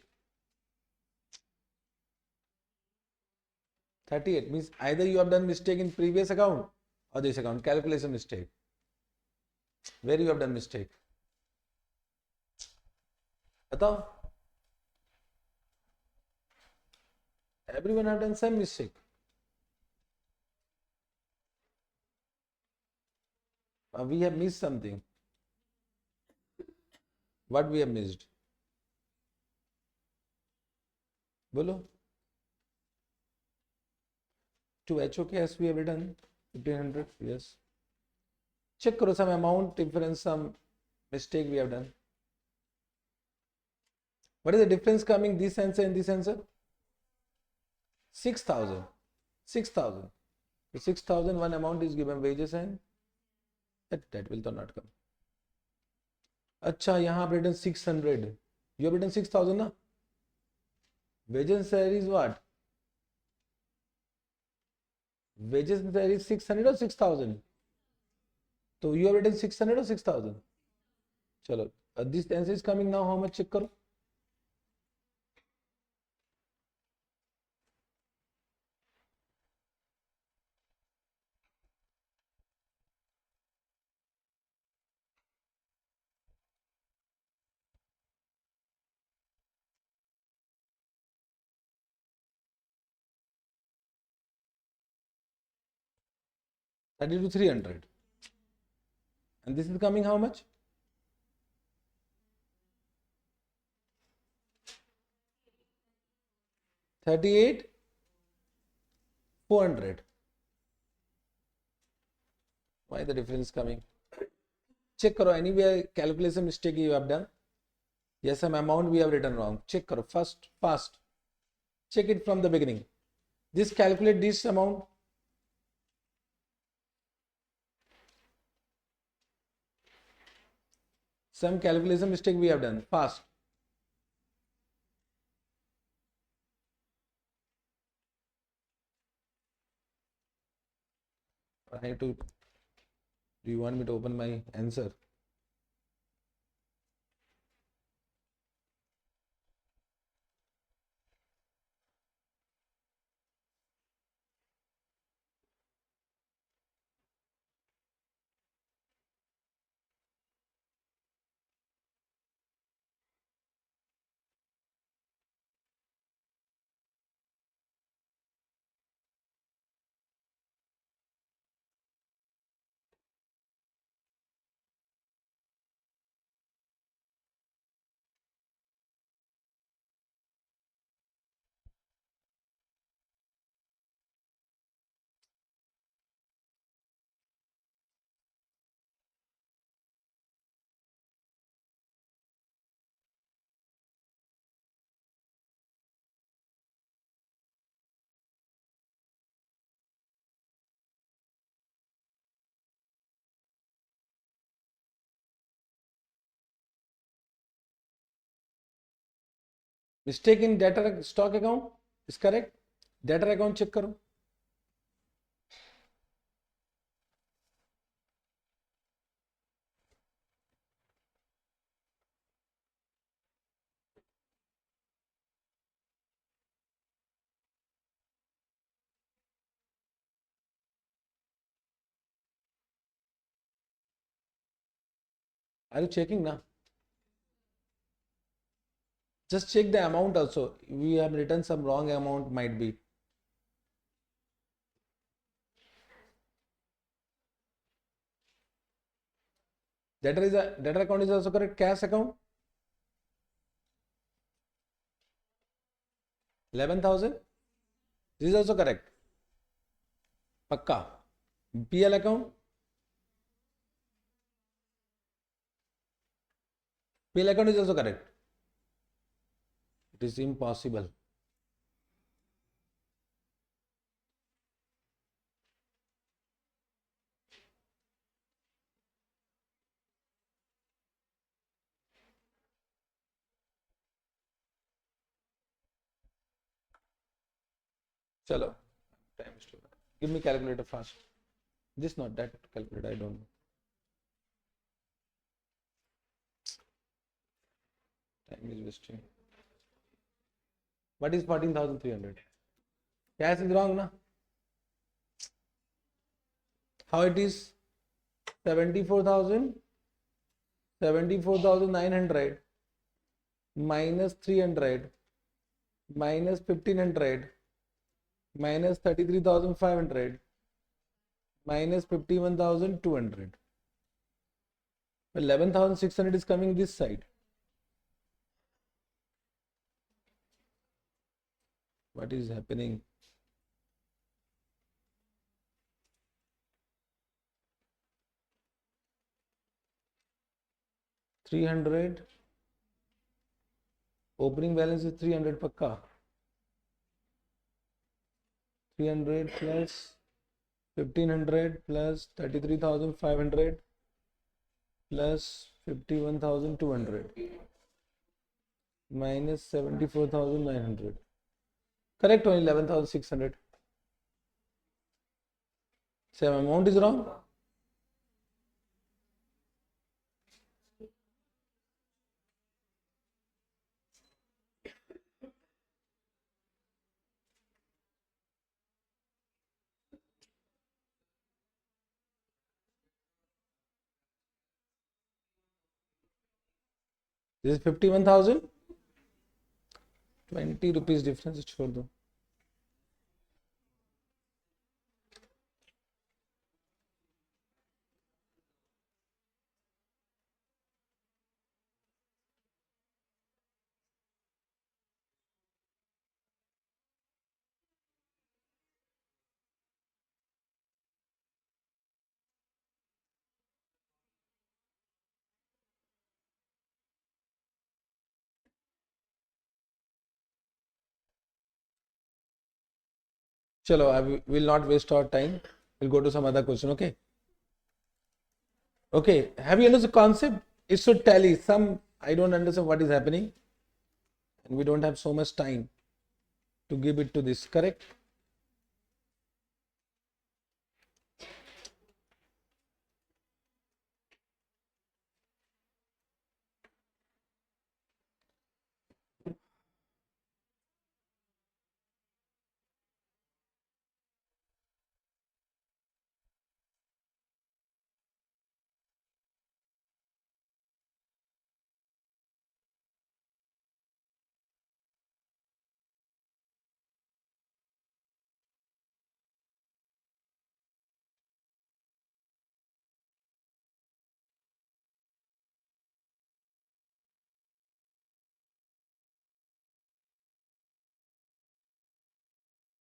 38 means either you have done mistake in previous account or this account. Calculation mistake. Where you have done mistake? Batao. Everyone have done some mistake. We have missed something. What we have missed? Bolo. To HOKS we have written 1500. Yes. Check karo some amount difference, some mistake we have done. What is the difference coming this answer and this answer? 6,000. 6,000. So 6,000 one amount is given wages and that will not come. Acha, यहाँ written 600. You have written 6,000 na? Wages and salary is what? Wages and salary is 600 or 6,000? So you have written 600 or 6,000? Chalo. This answer is coming now. How much check karo? That is to 300. And this is coming how much? 38,400. Why the difference coming? Check karo, anywhere calculation mistake you have done. Yes, some amount we have written wrong. Check karo first, fast. Check it from the beginning. This calculate this amount. Some calculation mistake we have done. Fast. I have to. Do you want me to open my answer? Mistake in debtor stock account is correct. Debtor account check करो. Are you checking now? Just check the amount also. We have written some wrong amount might be. Debtor account is also correct. Cash account 11,000. This is also correct. Pakka. PL account. PL account is also correct. It is impossible. Chalo. Time is too bad. Give me calculator fast. This not that calculator. I don't know. Time is wasting. What is 14,300? Cash is wrong, na? How it is? 74,900 minus 300 minus 1,500 minus 33,500 minus 51,200. 11,600 is coming this side. What is happening? $300. Opening balance is 300 pakka. 300 plus 1,500 plus 33,500 plus 51,200 minus 74,900. Correct, only 11,600. Same amount is wrong. This is 51,000. 20 rupees difference छोड़ दो. Chalo, will not waste our time. We'll go to some other question, okay? Okay, have you understood the concept? It should tally some, I don't understand what is happening. And we don't have so much time to give it to this, correct?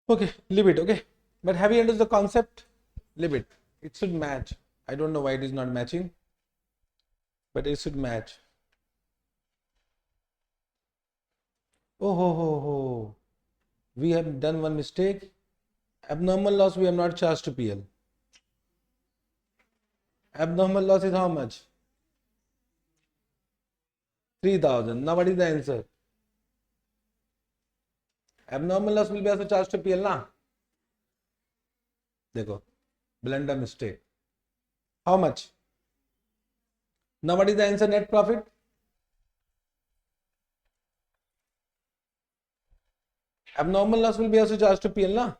Okay, leave it, okay? But have you understood the concept? Leave it. It should match. I don't know why it is not matching, but it should match. Oh, ho, ho, ho. We have done one mistake. Abnormal loss we have not charged to PL. Abnormal loss is how much? 3,000. Now what is the answer? abnormal loss will be also charged to PL ना. देखो, blunder mistake. How much? Now what is the answer? Net profit. Abnormal loss will be also charged to PL ना.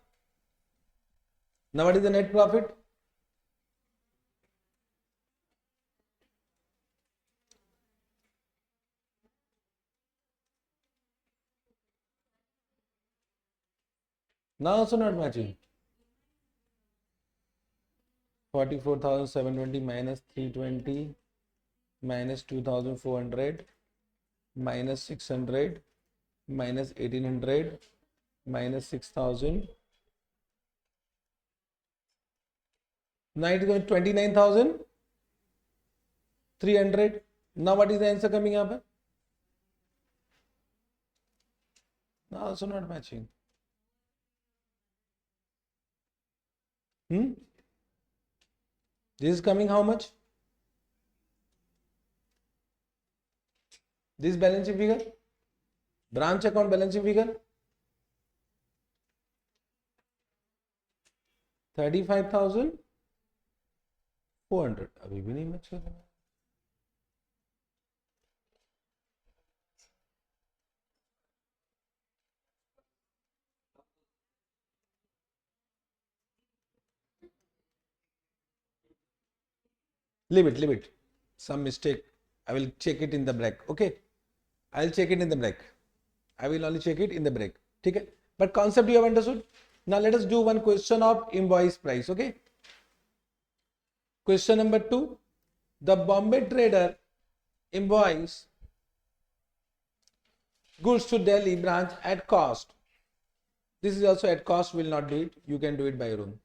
Now what is the net profit? Now also not matching. 44,720 minus 320 minus 2,400 minus 600 minus 1,800 minus 6,000. Now it is going 29,300. Now what is the answer coming up? Now also not matching. This is coming how much? This balancing figure, branch account balancing figure, 35,400. अभी भी नहीं match कर रहा. Leave it. Some mistake. I will check it in the break. Okay. I'll check it in the break. I will only check it in the break. Okay. But concept you have understood. Now let us do one question of invoice price. Okay. Question number 2. The Bombay trader invoice goods to Delhi branch at cost. This is also at cost. Will not do it. You can do it by your own.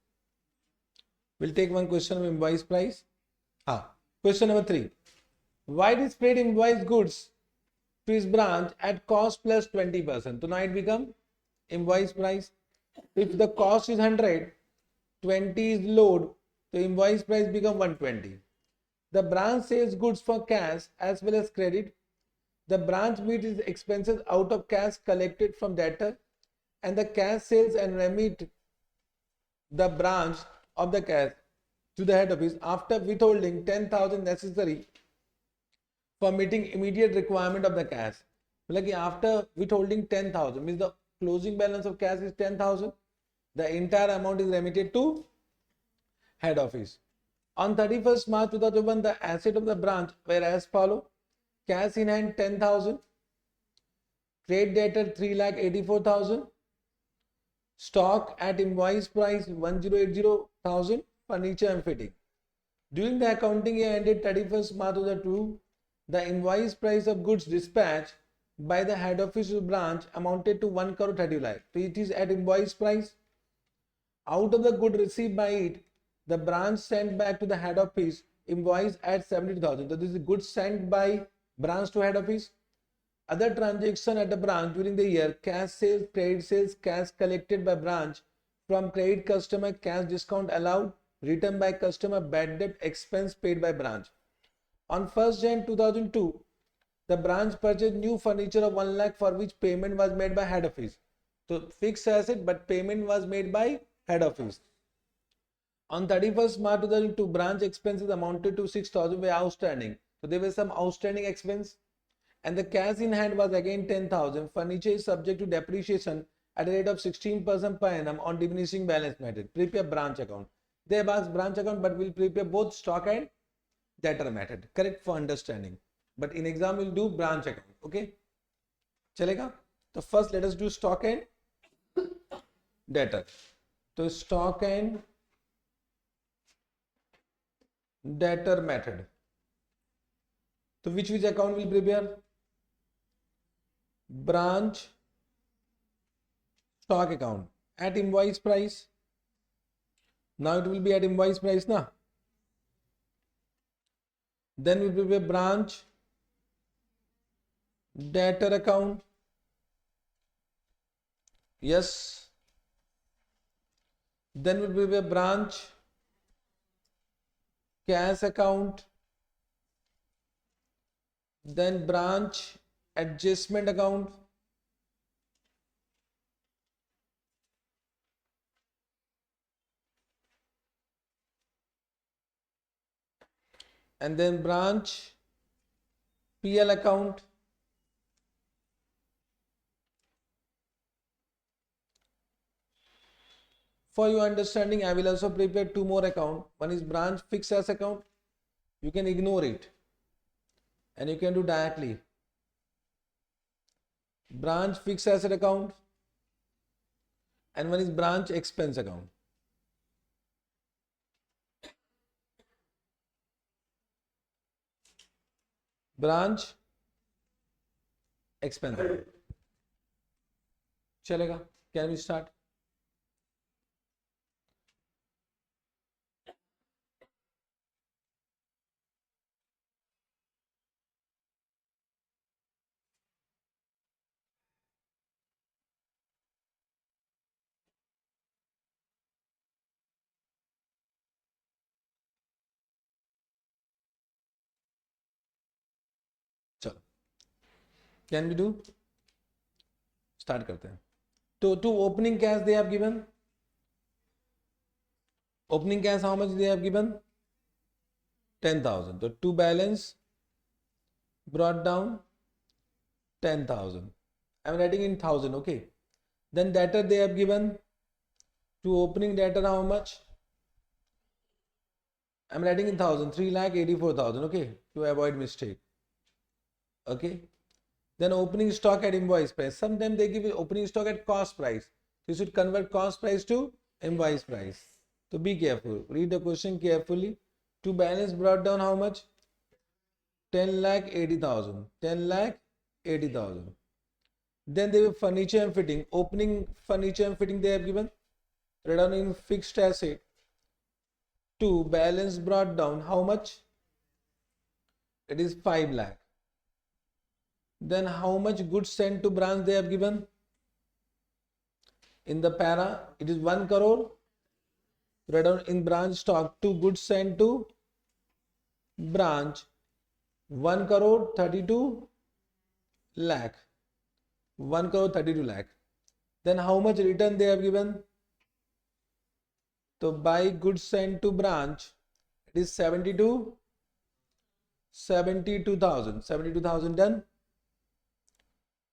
We'll take one question of invoice price. Question number 3. Why displayed invoice goods to his branch at cost plus 20%? So now it become invoice price. If the cost is 100, 20 is load, so invoice price become 120. The branch sells goods for cash as well as credit. The branch meets its expenses out of cash collected from debtor, and the cash sales and remit the branch of the cash to the head office after withholding 10,000 necessary for meeting immediate requirement of the cash. Like after withholding 10,000 means the closing balance of cash is 10,000. The entire amount is remitted to head office. On 31st March 2001, the asset of the branch were as follow: cash in hand 10,000, trade debtor 3,84,000, stock at invoice price 1,080,000, furniture and fitting. During the accounting year ended 31st March 2002, the invoice price of goods dispatched by the head office branch amounted to 1 crore 30 lakh. So it is at invoice price. Out of the good received by it, the branch sent back to the head office invoice at 70,000. So this is goods sent by branch to head office. Other transaction at the branch during the year: cash sales, credit sales, cash collected by branch from credit customer, cash discount allowed, return by customer, bad debt expense paid by branch. On 1st Jan 2002, the branch purchased new furniture of 1 lakh for which payment was made by head office. So fixed asset, but payment was made by head office. On 31st March 2002, branch expenses amounted to 6,000 were outstanding. So there was some outstanding expense, and the cash in hand was again 10,000. Furniture is subject to depreciation at a rate of 16% per annum on diminishing balance method. Prepare branch account. They have asked branch account, but we'll prepare both stock and debtor method. Correct for understanding. But in exam we'll do branch account. Okay. Chalega? So first let us do stock and debtor. So stock and debtor method. So which account will prepare? Branch stock account at invoice price. Now it will be at invoice price, na? Then we prepare branch debtor account. Yes. Then we prepare branch cash account. Then branch adjustment account. and then branch PL account. For your understanding, I will also prepare two more accounts. One is branch fixed asset account. You can ignore it and you can do directly. Branch fixed asset account, and one is branch expense account. Branch expense account. चलेगा? Can we start? चलो, can we do? Start करते हैं. तो to opening cash they have given. Opening cash how much they have given? 10,000. तो to balance brought down 10,000. I am writing in 1,000. Okay. Then debtor they have given. To opening debtor how much? I am writing in 1,000. 3,84,000. Okay. To avoid mistake. Okay. Then opening stock at invoice price. Sometimes they give you opening stock at cost price. You should convert cost price to invoice price. So be careful. Read the question carefully. To balance brought down how much? 10,80,000. 10,80,000. Then they have furniture and fitting. Opening furniture and fitting they have given. Write down in fixed asset. To balance brought down how much? It is 5 lakh. Then how much goods sent to branch they have given? In the para, it is 1 crore. Write down in branch stock, 2 goods sent to branch, 1 crore 32 lakh. 1 crore 32 lakh. Then how much return they have given? So buy goods sent to branch, it is 72,000. 72,000 done.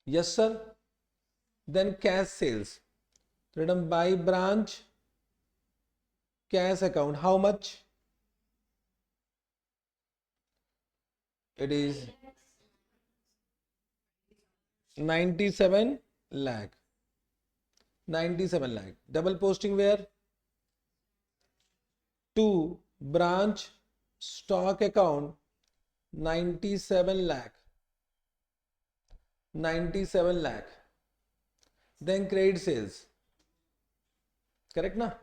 Yes, sir. Then cash sales. Written by branch cash account. How much? It is 97 lakh. 97 lakh. Double posting where? To branch stock account 97 lakh. 97 lakh. Then credit sales. Correct ना?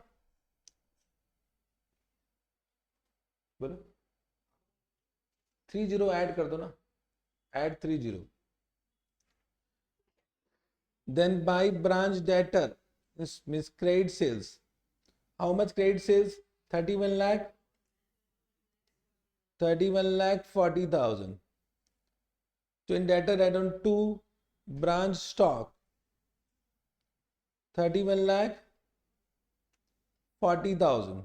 बोलो. 30 add कर दो ना. Add 30. Then buy branch debtor means credit sales. How much credit sales? 31 lakh. 31 lakh 40,000. So in debtor add on 2 branch stock 31 lakh 40,000.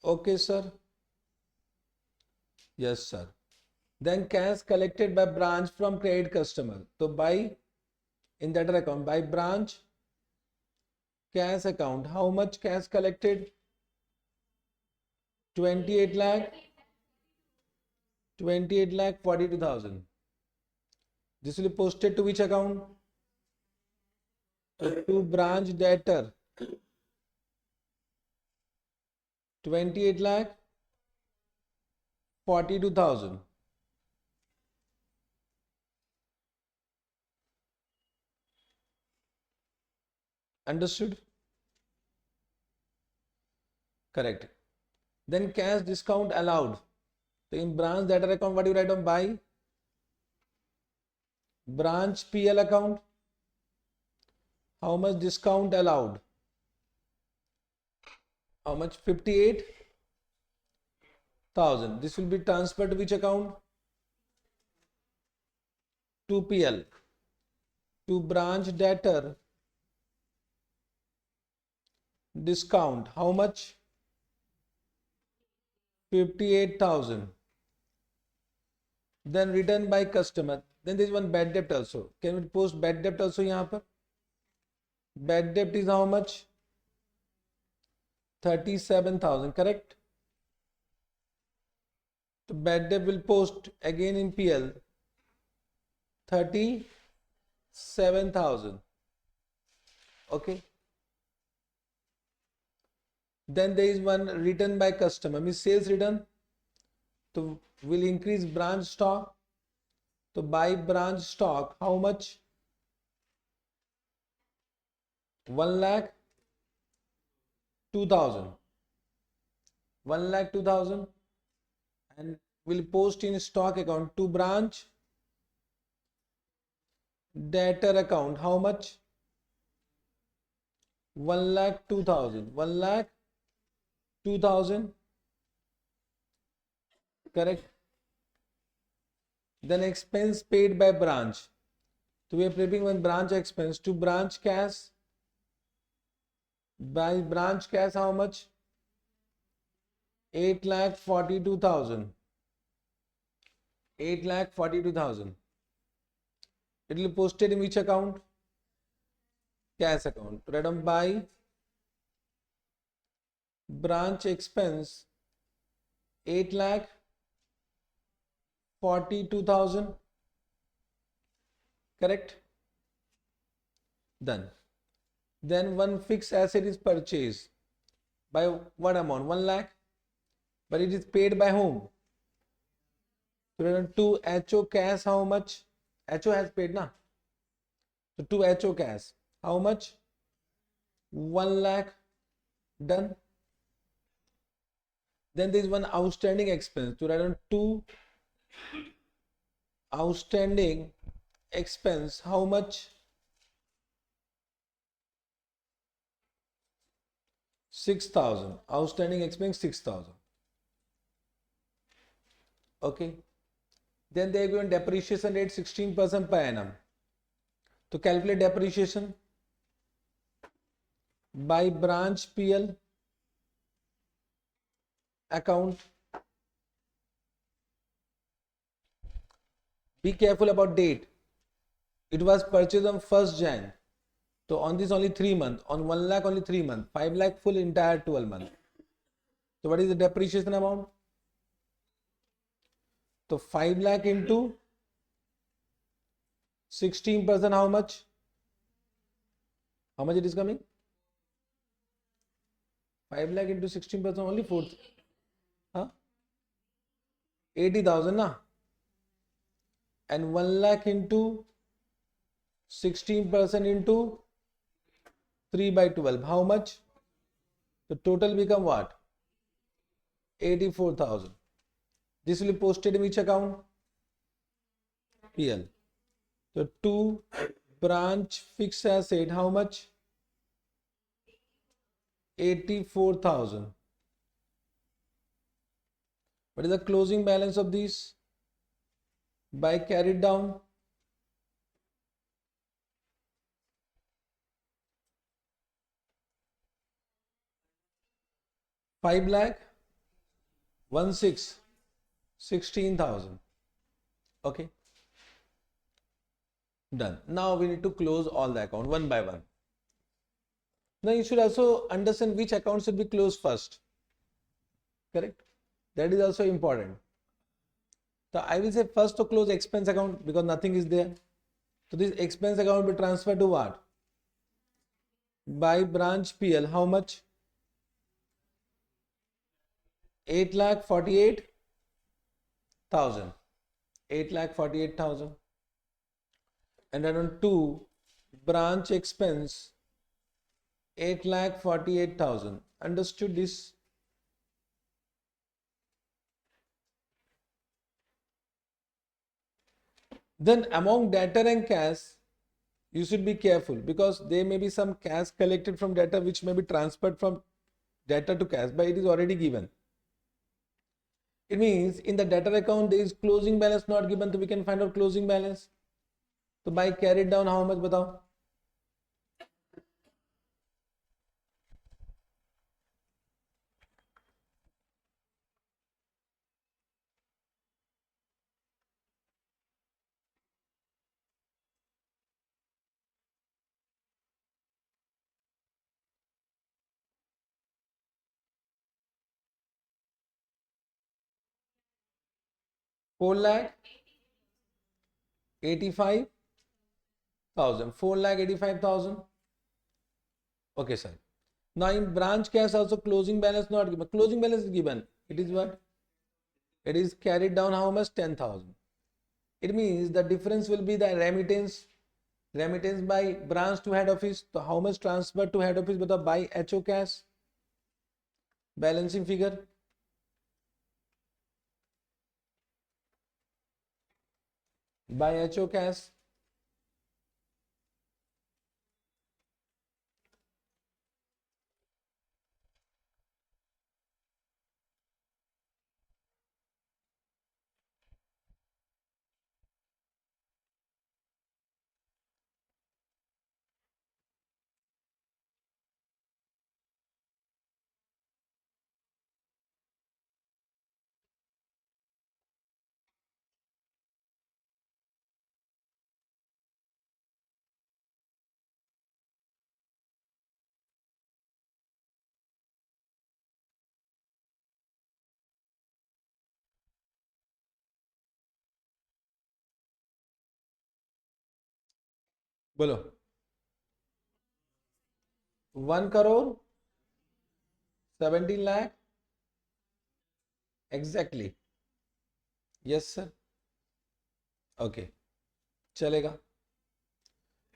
Okay, sir. Yes, sir. Then cash collected by branch from credit customer. So by in that account, by branch cash account, how much cash collected? 28 lakh 42,000. This will be posted to which account? To branch debtor 28 lakh 42,000. Understood? Correct. Then cash discount allowed. So in branch debtor account, what do you write on? By branch PL account, how much discount allowed? How much? 58,000. This will be transferred to which account? To PL. To branch debtor discount. How much? 58,000. Then returned by customer. Then there is one bad debt also. Can we post bad debt also यहाँ पर? Bad debt is how much? 37,000, correct? So bad debt will post again in PL 37,000. Okay. Then there is one return by customer, means sales return. So will increase branch stock. So by branch stock, how much? 1,02,000. 1,02,000. And will post in stock account to branch debtor account. How much? 1,02,000. 1,02,000. Correct. Then expense paid by branch. So we are preparing one branch expense to branch cash. By branch cash, how much? 8,42,000. 8,42,000. It will be posted in which account? Cash account. Write down by branch expense 8,42,000. Correct? Done. Then one fixed asset is purchased by what amount? 1 lakh. But it is paid by whom? So to HO cash, how much? HO has paid, na? So to HO cash, how much? 1 lakh. Done. Then there is one outstanding expense. To write down to outstanding expense, how much? 6,000. Outstanding expense 6,000. Okay. Then they are given depreciation rate 16% per annum. To calculate depreciation by branch PL account. Be careful about date. It was purchased on 1st Jan. So on this only 3 months. On 1 lakh only 3 months. 5 lakh full entire 12 months. So what is the depreciation amount? So 5 lakh into 16%, how much? How much it is coming? 5 lakh into 16% only 4. Huh? 80,000, na? And 1 lakh into 16% into 3 by 12. How much? The total become what? 84,000. This will be posted in which account? PL. So to branch fixed asset, how much? 84,000. What is the closing balance of these? By carried down. Five lakh 16,000. Okay. Done. Now we need to close all the account one by one. Now you should also understand which account should be closed first. Correct? That is also important. So I will say first to close expense account because nothing is there. So this expense account will be transferred to what? By branch PL. How much? 8,48,000. 8,48,000. And then on 2 branch expense 8,48,000. Understood this? Then among debtor and cash, you should be careful because there may be some cash collected from debtor which may be transferred from debtor to cash, but it is already given. It means in the debtor account there is closing balance not given, so we can find out closing balance. So by carried down, how much batao? 4,85,000. 4,85,000. Okay, sir. Now in branch cash also closing balance not given. Closing balance is given. It is what? It is carried down how much? 10,000. It means the difference will be the remittance by branch to head office. So how much transfer to head office by HO cash? Balancing figure. By HO cash. बोलो 1,17,00,000 exactly. Yes, sir. Okay. चलेगा.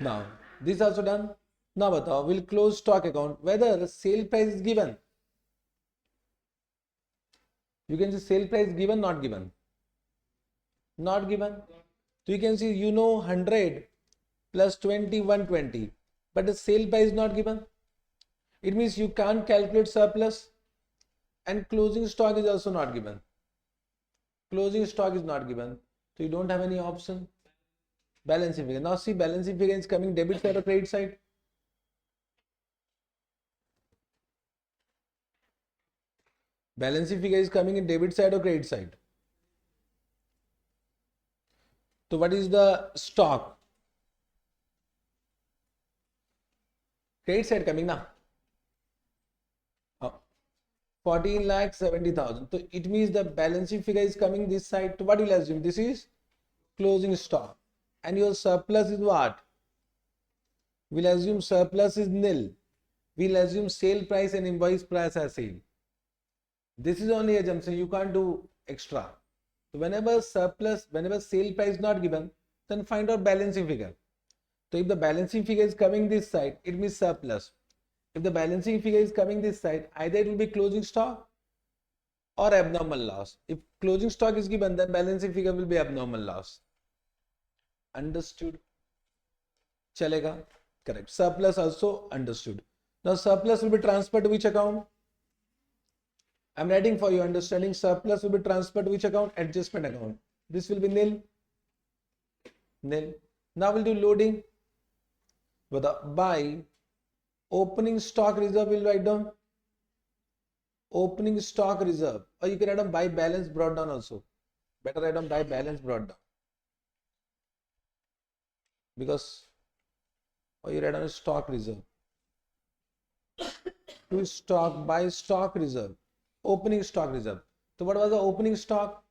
Now this also done. Now बताओ will close stock account whether sale price is given. You can see sale price given, not given. Not given. So you can see 100 plus 20, 120. But the sale price is not given. It means you can't calculate surplus, and closing stock is also not given. Closing stock is not given. So you don't have any option. Balancing figure. Now see, balancing figure is coming debit side or credit side. Balancing figure is coming in debit side or credit side. So what is the stock? Credit side coming now. 14,70,000. So it means the balancing figure is coming this side. So what will assume? This is closing stock. And your surplus is what? We'll assume surplus is nil. We'll assume sale price and invoice price are same. This is only assumption. You can't do extra. So whenever sale price is not given, then find out balancing figure. So if the balancing figure is coming this side, it means surplus. If the balancing figure is coming this side, either it will be closing stock or abnormal loss. If closing stock is given, then balancing figure will be abnormal loss. Understood? Chalega? Correct. Surplus also understood. Now surplus will be transferred to which account? I'm writing for your understanding. Surplus will be transferred to which account? Adjustment account. This will be nil. Nil. Now we'll do loading. By opening stock reserve, we'll write down opening stock reserve, or you can write down by balance brought down also. Better write down by balance brought down, because or you write down stock reserve to stock by stock reserve, opening stock reserve. So what was the opening stock?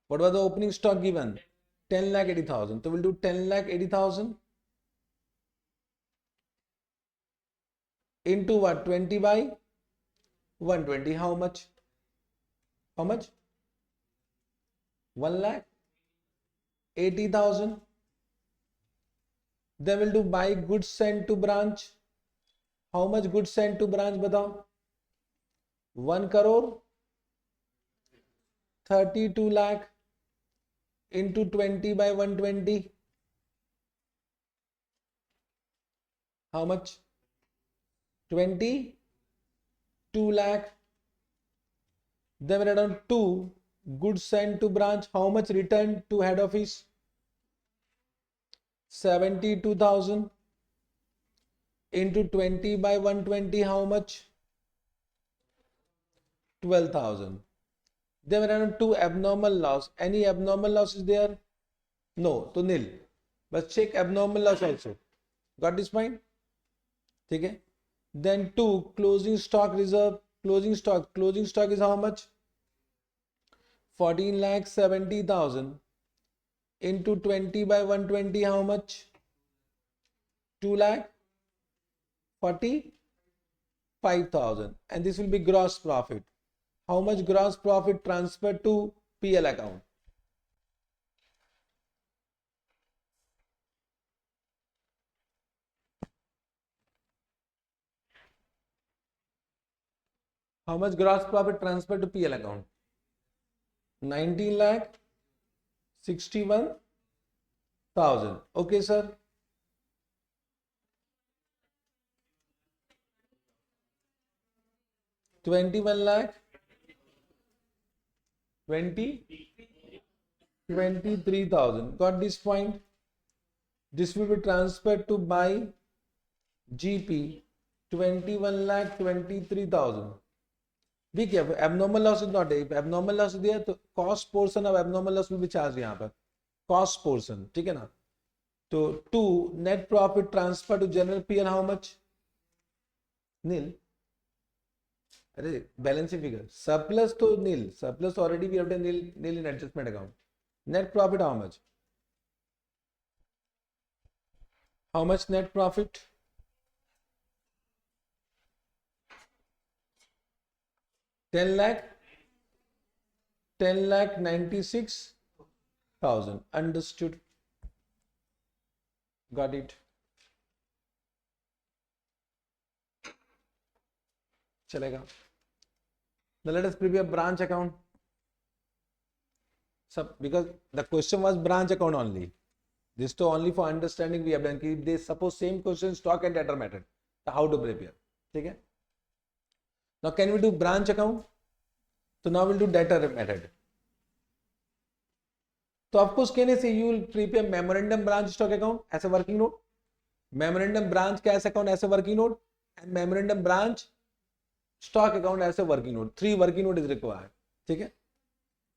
What was the opening stock given? 10,80,000. So we'll do 10,80,000 into what? 20 by 120. How much? How much? 1,80,000. Then we'll do by goods sent to branch. How much goods sent to branch? Batao. 1,32 lakh into 20 by 120. How much? 22 lakh. Then we write down 2 goods sent to branch. How much returned to head office? 72,000 into 20 by 120. How much? 12,000. Then we write down 2 abnormal loss. Any abnormal loss is there? No, so nil. But check abnormal loss also. Got this point? Okay. Then 2 closing stock reserve. Closing stock is how much? 14,70,000 into 20 by 120, how much? 2,45,000, and this will be gross profit. How much gross profit transferred to PL account? How much gross profit transferred to PL account? 19,61,000. Okay, sir. 21 lakh 23,000. Got this point? This will be transferred to by GP 21,23,000. Be careful. Abnormal loss is not there. If abnormal loss is there, तो cost portion of abnormal loss will be charged यहाँ पर. Cost portion, ठीक है ना? तो 2 net profit transfer to general PL how much? Nil. अरे balance figure surplus तो nil, surplus already we have done nil in adjustment account. Net profit how much net profit? 10,96,000. Understood? Got it? चलेगा. Now let us prepare branch account. Because the question was branch account only. This to only for understanding we have done. If they suppose same question stock and debtor method, so how to prepare? Okay. Now can we do branch account? So now we'll do debtor method. So of course कहने से you will prepare memorandum branch stock account as a working note, memorandum branch cash account as a working note, and memorandum branch stock account as a working note. 3 working note is required. Okay.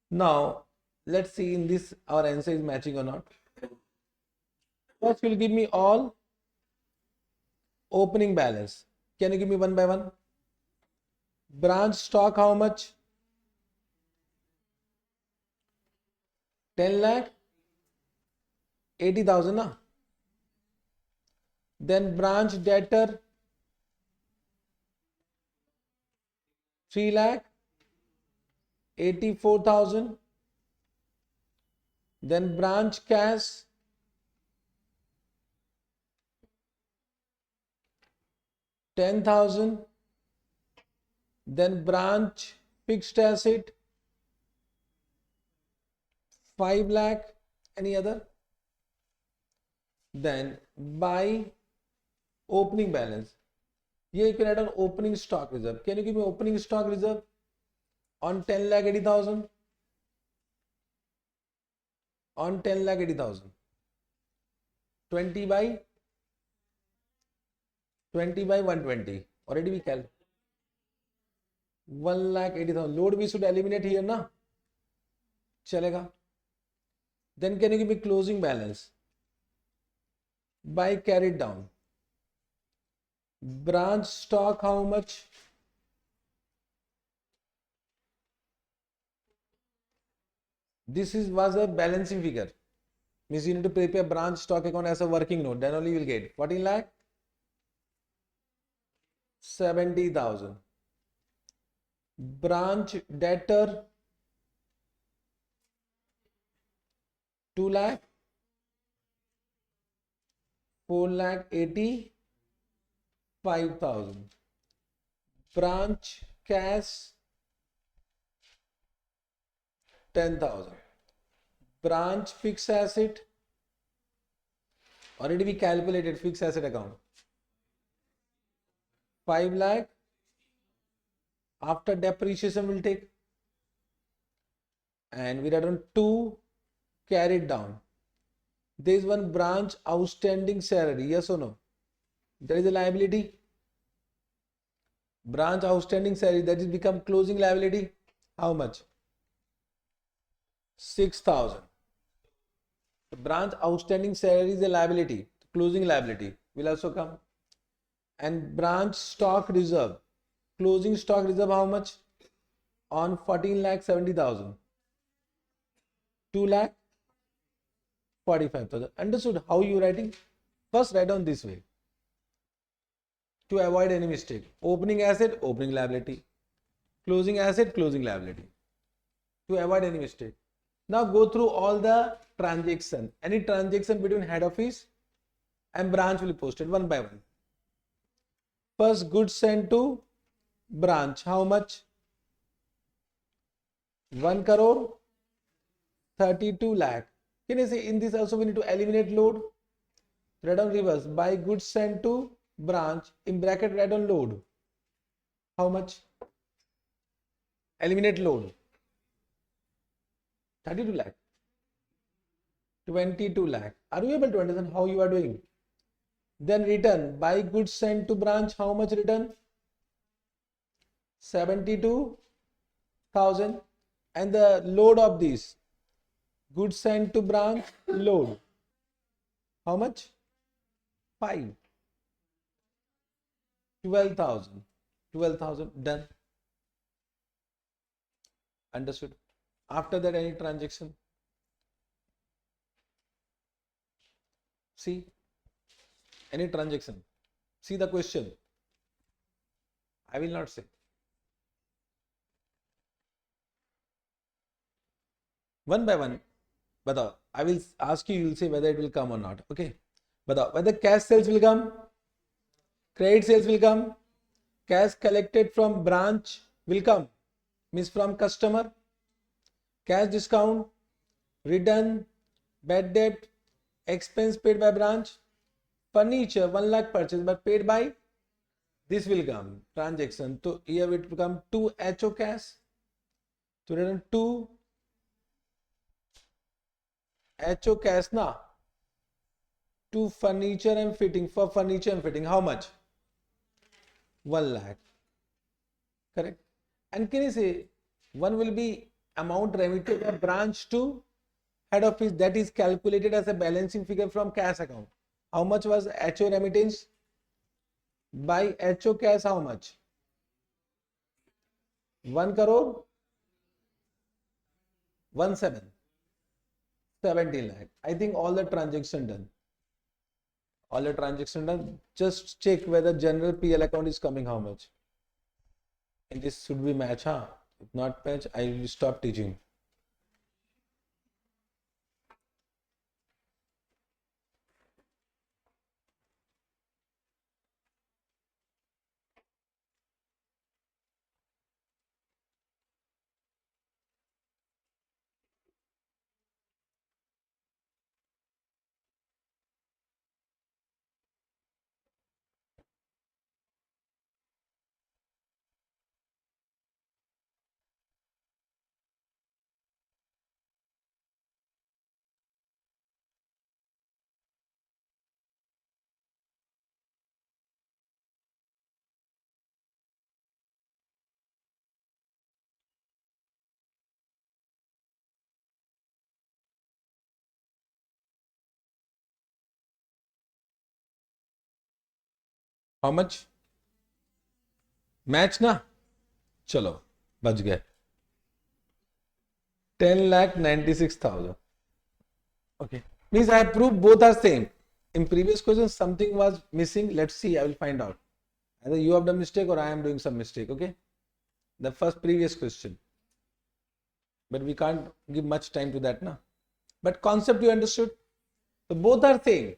Now let's see in this our answer is matching or not. First will give me all opening balance. Can you give me one by one? Branch stock how much? 10,80,000 na? Then branch debtor 3,84,000. Then branch cash 10,000. Then branch fixed asset 5 lakh. Any other? Then by opening balance, here you can add on opening stock reserve. Can you give me opening stock reserve on 10,80,000? On 10,80,000. 20 by 120. Already we calculate. 1,80,000. Load we should eliminate here na. Chalega. Then can you give me closing balance by carried down? Branch stock how much? This was a balancing figure. Means you need to prepare branch stock account as a working note. Then only you will get 14,70,000. Branch debtor 2 lakh, 4,85,000. Branch cash 10,000. Branch fixed asset, already we calculated fixed asset account 5 lakh. After depreciation will take, and we write on 2 carried down. There is one branch outstanding salary, yes or no? There is a liability. Branch outstanding salary, that is become closing liability. How much? 6,000. The branch outstanding salary is a liability. Closing liability will also come. And branch stock reserve, closing stock reserve how much? On 14,70,000. 2 lakh 45,000. Understood how you writing? First write down this way to avoid any mistake. Opening asset, opening liability. Closing asset, closing liability. To avoid any mistake. Now go through all the transaction. Any transaction between head office and branch will be posted one by one. First, goods sent to branch. How much? 1 crore 32 lakh. Can you say in this also we need to eliminate load? Write down reverse. Buy goods sent to branch. In bracket write down load. How much? Eliminate load. 32 lakh. 22 lakh. Are you able to understand how you are doing? Then return. Buy goods sent to branch. How much return? 72,000. And the load of this goods sent to branch load. How much? 5. 12,000. 12,000 done. Understood. After that, any transaction? See, any transaction. See the question. I will not say. One by one. But I will ask you, you will say whether it will come or not. Okay. But whether cash sales will come, credit sales will come, cash collected from branch will come, means from customer, cash discount, return, bad debt, expense paid by branch, furniture 1 lakh purchase but paid by, this will come transaction. So here it will come 2 HO cash. So return 2 HO cash na, to furniture and fitting. For furniture and fitting, how much? 1 lakh. Correct. And can you say one will be amount remitted by branch to head office, that is calculated as a balancing figure from cash account. How much was HO remittance? By HO cash, how much? 1 crore 17 lakh. I think all the transaction done. All the transaction done. Just check whether general PL account is coming how much. And this should be match, huh? If not match, I will stop teaching. How much? Match na? Chalo, bach gaya. 10,96,000. Okay. Means I have proved both are same. In previous question something was missing. Let's see. I will find out. Either you have done mistake or I am doing some mistake. Okay. The first previous question. But we can't give much time to that now. But concept you understood. So both are same.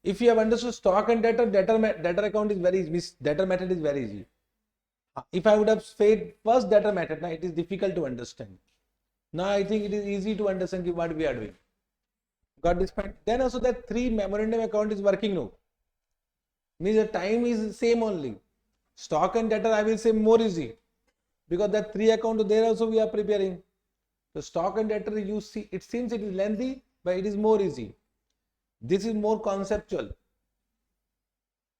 If you have understood stock and debtor account is very easy. Debtor method is very easy. If I would have said first debtor method, now it is difficult to understand. Now I think it is easy to understand what we are doing. Got this point? Then also that 3 memorandum account is working now. Means the time is same only. Stock and debtor I will say more easy. Because that 3 account there also we are preparing. The stock and debtor you see, it seems it is lengthy, but it is more easy. This is more conceptual.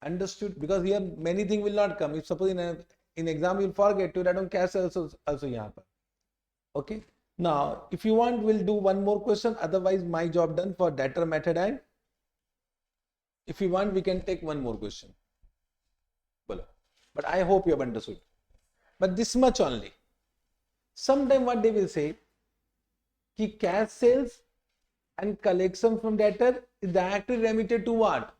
Understood? Because here many things will not come. If suppose in exam you forget to write on cash also here. Okay. Now, if you want, we'll do one more question. Otherwise, my job done for debtor method. And if you want, we can take one more question. But I hope you have understood. But this much only. Sometime what they will say, कि cash sales and collection from debtor is directly remitted to what?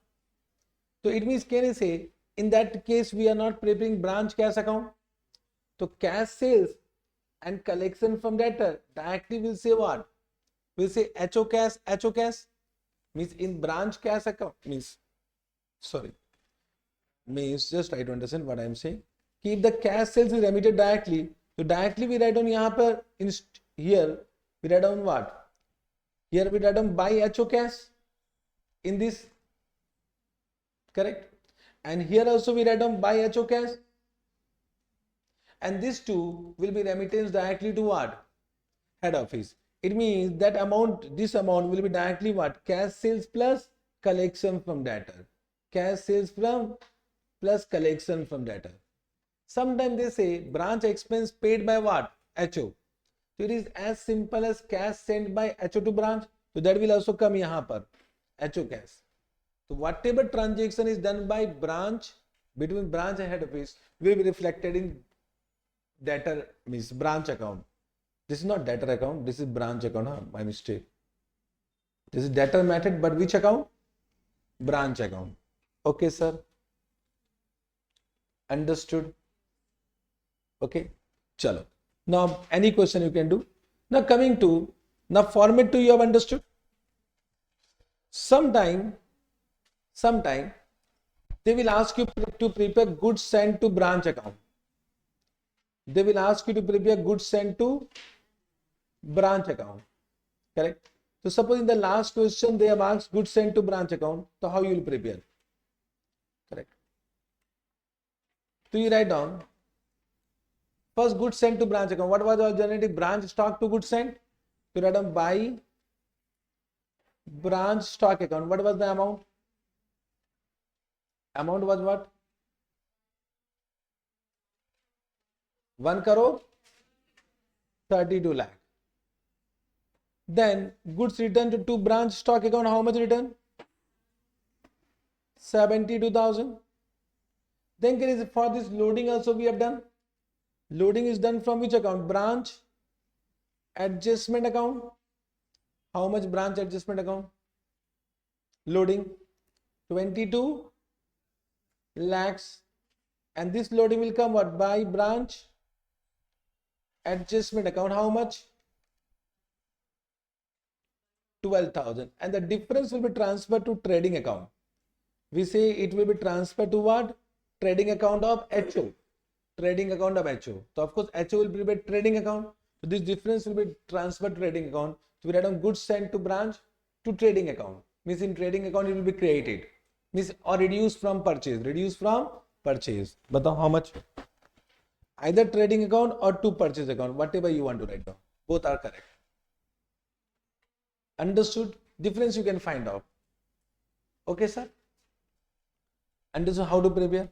So it means, can I say, in that case we are not preparing branch cash account. So cash sales and collection from debtor directly will say what? Will say HO cash, HO cash. Means in branch cash account means, sorry, means just try to understand what I am saying. कि if the cash sales is remitted directly, so directly we write down यहाँ पर in here we write down what? Here we write down buy HO cash in this, correct? And here also we write down buy HO cash, and these two will be remittance directly to what? Head office. It means that amount, this amount will be directly what? Cash sales plus collection from debtor. Cash sales from plus collection from debtor. Sometimes they say branch expense paid by what? HO. So it is as simple as cash sent by HO to branch. So that will also come यहाँ पर HO cash. So whatever transaction is done by branch, between branch and head office, will be reflected in debtor, means branch account. This is not debtor account, this is branch account, my mistake. This is debtor method, but which account? Branch account. Okay, sir. Understood? Okay, chalo. Now, any question you can do. Now, coming to, now format 2 you have understood. Sometime they will ask you to prepare goods sent to branch account. They will ask you to prepare goods sent to branch account, correct? So suppose in the last question they have asked goods sent to branch account, so how you will prepare? Correct. So you write down first goods sent to branch account. What was the alternative? Branch stock to goods sent. So write down buy branch stock account. What was the amount? Amount was what? 1 crore 32 lakh. Then goods returned to branch stock account. How much return? 72,000. Then for this loading also we have done. Loading is done from which account? Branch adjustment account. How much branch adjustment account? Loading 22 lakhs. And this loading will come what? By branch adjustment account. How much? 12,000. And the difference will be transferred to trading account. We say it will be transferred to what? Trading account of HO. Trading account of HO. So of course HO will be trading account. So this difference will be transferred to trading account. So we write down goods sent to branch to trading account. Means in trading account it will be created. Means or reduced from purchase. Reduced from purchase. But how much? Either trading account or to purchase account. Whatever you want to write down. Both are correct. Understood? Difference you can find out. Okay, sir? Understood how to prepare?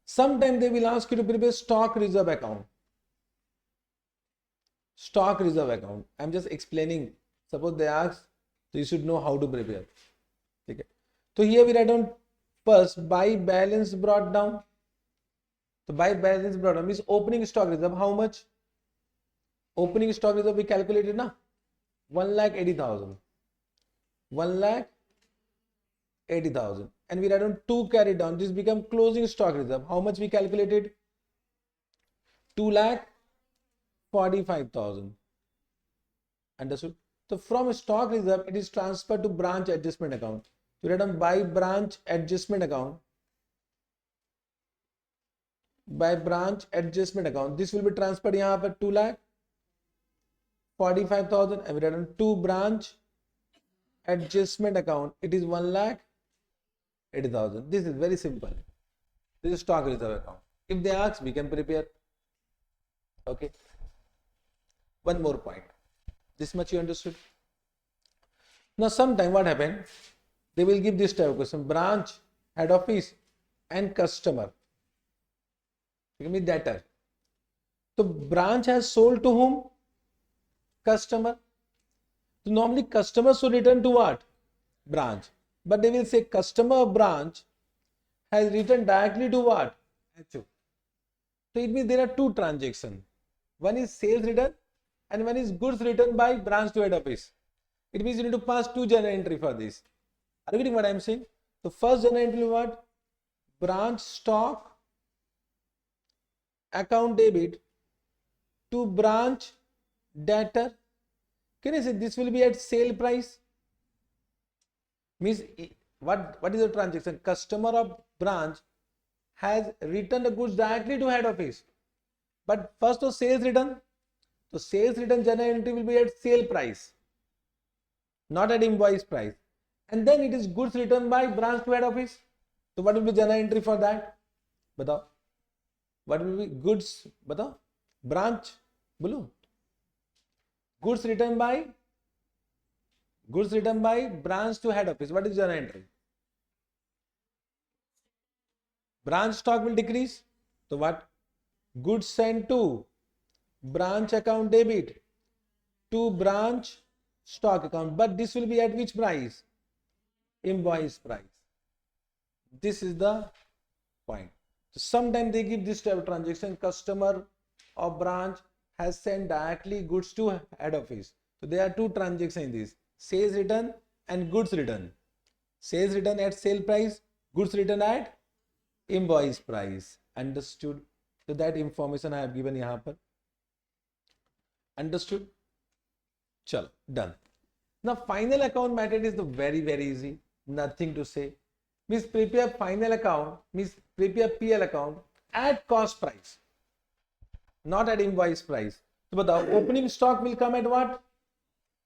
Sometimes they will ask you to prepare stock reserve account. Stock reserve account. I'm just explaining. Suppose they ask, so you should know how to prepare. Okay. So here we write down first buy balance brought down. So buy balance brought down means opening stock reserve. How much? Opening stock reserve we calculated na? 1,80,000. 1,80,000. And we write down 2 carry down. This become closing stock reserve. How much we calculated? 2,45,000. Understood? So from stock reserve, it is transferred to branch adjustment account. So write down by branch adjustment account. By branch adjustment account. This will be transferred here for 2,45,000. And we write down to branch adjustment account. It is 1,80,000. This is very simple. This is stock reserve account. If they ask, we can prepare. Okay. One more point. This much you understood? Now, sometime what happened? They will give this type of question: branch, head office, and customer. Give me debtor. So branch has sold to whom? Customer. So normally customers should return to what? Branch. But they will say customer of branch has returned directly to what? HO. So it means there are two transactions. One is sales return and one is goods returned by branch to head office. It means you need to pass two journal entry for this. Are you getting what I am saying? The first journal entry what? Branch stock account debit to branch debtor. Can I say this will be at sale price? Means what is the transaction? Customer of branch has returned the goods directly to head office. But first the sales return. So sales return journal entry will be at sale price, not at invoice price. And then it is goods returned by branch to head office. So what will be journal entry for that? Batao. What will be goods? Batao. Branch. Bolo. Goods returned by branch to head office. What is journal entry? Branch stock will decrease. So what? Goods sent to branch account debit to branch stock account. But this will be at which price? Invoice price. This is the point. So sometimes they give this type of transaction. Customer of branch has sent directly goods to head office. So there are two transactions in this: sales return and goods return. Sales return at sale price, goods return at invoice price. Understood? So that information I have given here. Understood? Chalo, done. Now final account method is the very easy. Nothing to say. Means prepare final account, means prepare PL account at cost price, not at invoice price. So but the opening stock will come at what?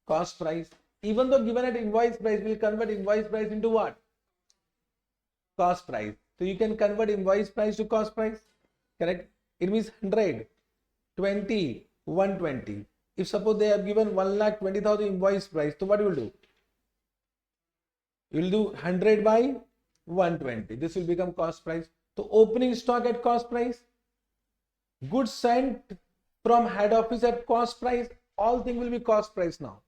Cost price. Even though given at invoice price, we'll convert invoice price into what? Cost price. So you can convert invoice price to cost price. Correct? It means 100, 20, 120. If suppose they have given 1,20,000 invoice price, so what you will do? You will do 100 by 120. This will become cost price. So opening stock at cost price, goods sent from head office at cost price, all things will be cost price now.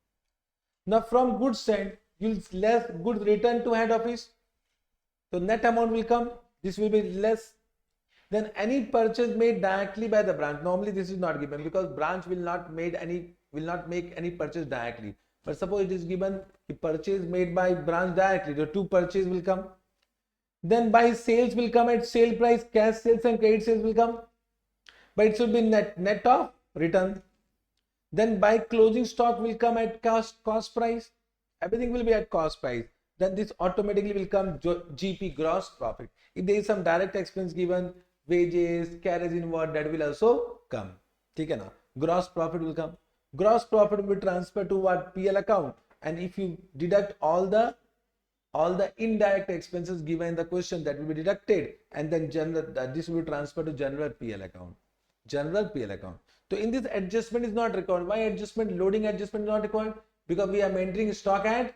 Now from goods sent, you'll less goods returned to head office. So net amount will come. This will be less than any purchase made directly by the branch. Normally this is not given because branch will not make any purchase directly. But suppose it is given the purchase made by branch directly, the two purchase will come. Then by sales will come at sale price, cash sales and credit sales will come. But it should be net of return. Then by closing stock will come at cost price. Everything will be at cost price. Then this automatically will come GP, gross profit. If there is some direct expense given, wages, carriage inward, that will also come. Okay, na? Gross profit will come. Gross profit will be transferred to what? PL account. And if you deduct all the indirect expenses given in the question, that will be deducted, and then this will be transferred to general PL account. General PL account. So in this, adjustment is not required. Why adjustment? Loading adjustment is not required because we are maintaining stock at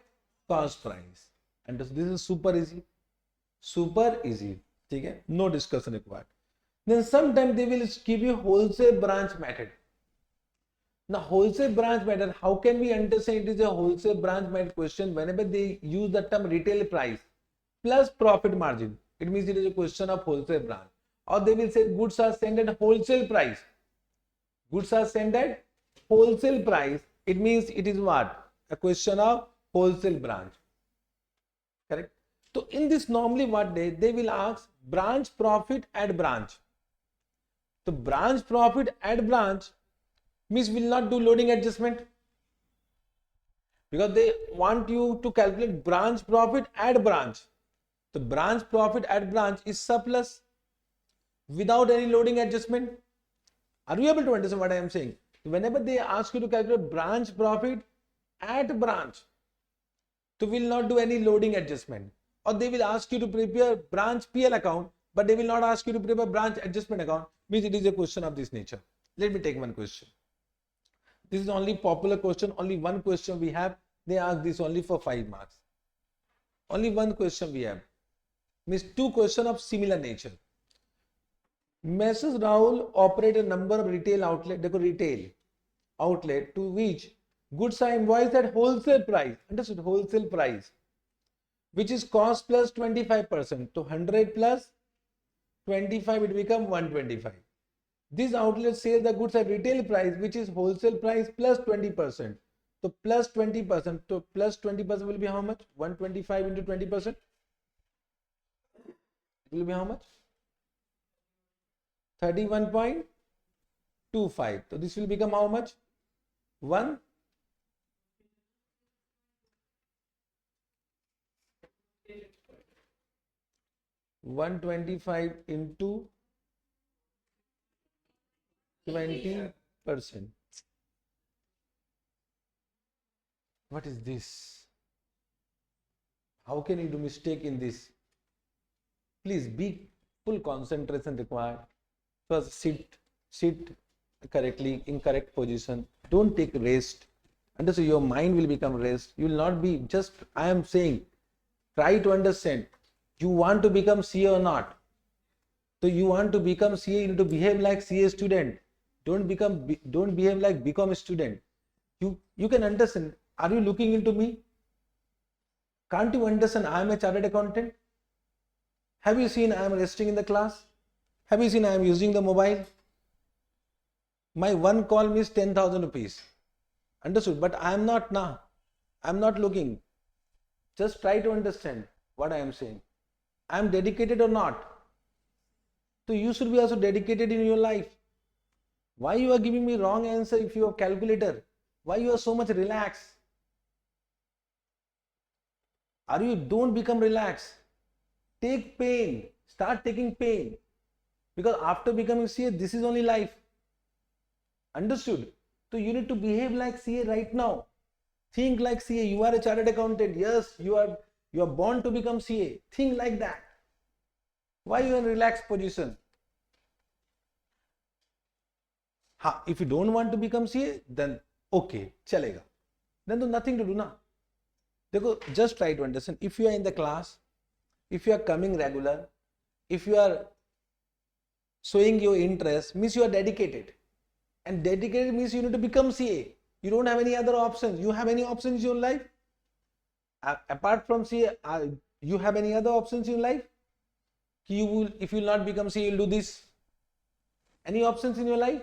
cost price. And this is super easy. Super easy. Okay? No discussion required. Then sometimes they will give you wholesale branch method. Now wholesale branch method, how can we understand it is a wholesale branch method question? Whenever they use the term retail price plus profit margin, it means it is a question of wholesale branch. Or they will say goods are sent at wholesale price. Goods are sent at wholesale price. It means it is what? A question of wholesale branch. Correct? So in this normally what they will ask branch profit at branch. So branch profit at branch means will not do loading adjustment because they want you to calculate branch profit at branch. So branch profit at branch is surplus without any loading adjustment. Are you able to understand what I am saying? Whenever they ask you to calculate branch profit at branch, so will not do any loading adjustment. Or they will ask you to prepare branch PL account, but they will not ask you to prepare branch adjustment account. Means it is a question of this nature. Let me take one question. This is only popular question. Only one question we have. They ask this only for 5 marks. Only one question we have. Means two questions of similar nature. Mrs. Rahul operate a number of retail outlet. Dekho, retail outlet to which goods are invoiced at wholesale price. Understood? Wholesale price, which is cost plus 25%. So 100 plus 25, it become 125. This outlet sells the goods at retail price, which is wholesale price plus 20%. So plus 20%. So plus 20% will be how much? 125 into 20%. It will be how much? 31.25. So this will become how much? 125 into 20%. What is this? How can you do mistake in this? Please be full concentration required. First sit correctly in correct position. Don't take rest. Understand, your mind will become rest. You will not be just, I am saying, try to understand. You want to become CA or not? So you want to become CA, you need to behave like CA student. Don't behave like BCom student. You can understand. Are you looking into me? Can't you understand I am a chartered accountant? Have you seen I am resting in the class? Have you seen I am using the mobile? My one call means 10,000 rupees. Understood? But I am not now. I am not looking. Just try to understand what I am saying. I am dedicated or not? So you should be also dedicated in your life. Why you are giving me wrong answer if you have calculator? Why you are so much relaxed? Don't become relaxed. Take pain. Start taking pain. Because after becoming CA, this is only life. Understood? So you need to behave like CA right now. Think like CA. You are a chartered accountant. Yes, you are born to become CA. Think like that. Why you are in relaxed position? If you don't want to become CA, then okay, chalega. Then there's nothing to do now. Just try to understand. If you are in the class, if you are coming regular, if you are showing your interest, means you are dedicated. And dedicated means you need to become CA. You don't have any other options. You have any options in your life? Apart from CA, you have any other options in life? If you will not become CA, you will do this. Any options in your life?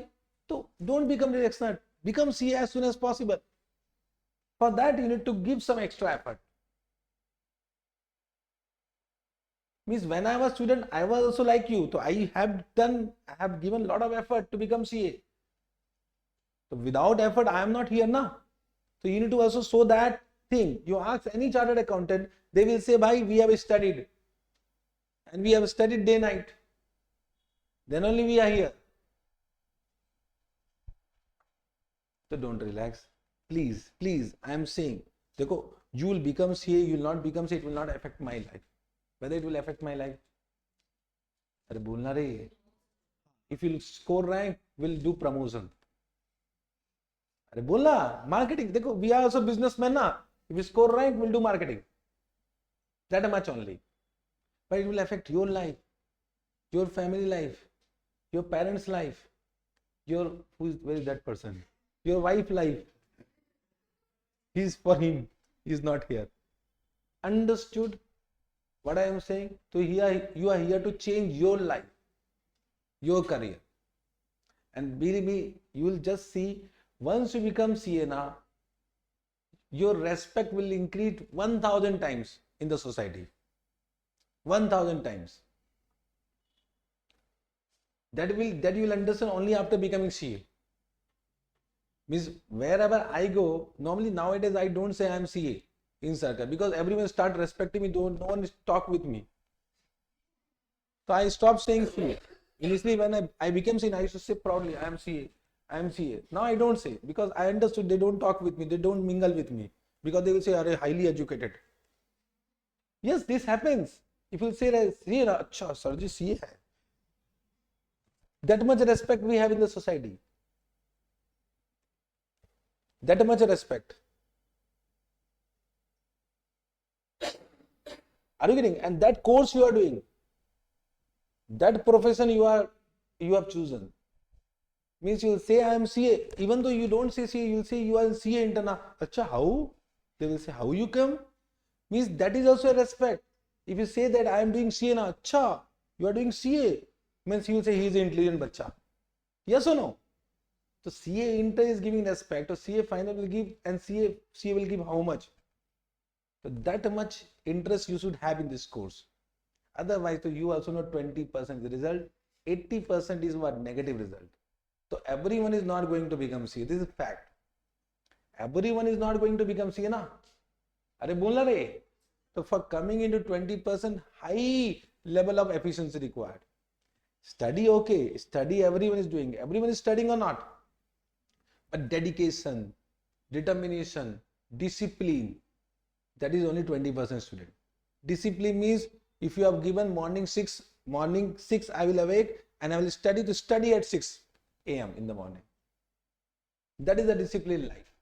So don't become the expert. Become CA as soon as possible. For that, you need to give some extra effort. Means when I was student, I was also like you. So I have given a lot of effort to become CA. So without effort, I am not here now. So you need to also show that thing. You ask any chartered accountant, they will say, bhai, we have studied. And we have studied day night. Then only we are here. So don't relax. Please, I am saying, you will become CA, you will not become CA, it will not affect my life. Whether it will affect my life? If you score rank, we'll do promotion. Marketing. We are also businessmen na. If you score rank, we'll do marketing. That much only. But it will affect your life, your family life, your parents' life, where is that person? Your wife life. For him, he's not here. Understood what I am saying? So here you are here to change your life, your career. And believe me, you will just see, once you become CA now, your respect will increase 1,000 times in the society. 1,000 times. That you will understand only after becoming CA. Means wherever I go, normally nowadays I don't say I am CA in circle because everyone start respecting me. No one talk with me. So I stopped saying CA. Initially when I became CA, I used to say proudly, I am CA. I am CA. Now I don't say because I understood they don't talk with me. They don't mingle with me because they will say, are highly educated. Yes, this happens. If you say, CA, acha, sir ji CA hai. That much respect we have in the society. That much respect. Are you getting? And that course you are doing, that profession you have chosen, means you will say I am CA. Even though you don't say CA, you will say you are CA internal. Acha, how? They will say how you come? Means that is also a respect. If you say that I am doing CA now, acha, you are doing CA, means he will say he is an intelligent bacha. Yes or no? So CA inter is giving respect, so CA final will give, and CA will give how much? So that much interest you should have in this course. Otherwise, so you also know 20% is the result, 80% is what? Negative result. So everyone is not going to become CA. This is fact. Everyone is not going to become CA na. Are bolna re? So for coming into 20%, high level of efficiency required. Study, okay. Study everyone is doing. Everyone is studying or not. But dedication, determination, discipline, that is only 20% student. Discipline means if you have given morning 6 I will awake and I will study at 6 a.m. in the morning. That is the disciplined life.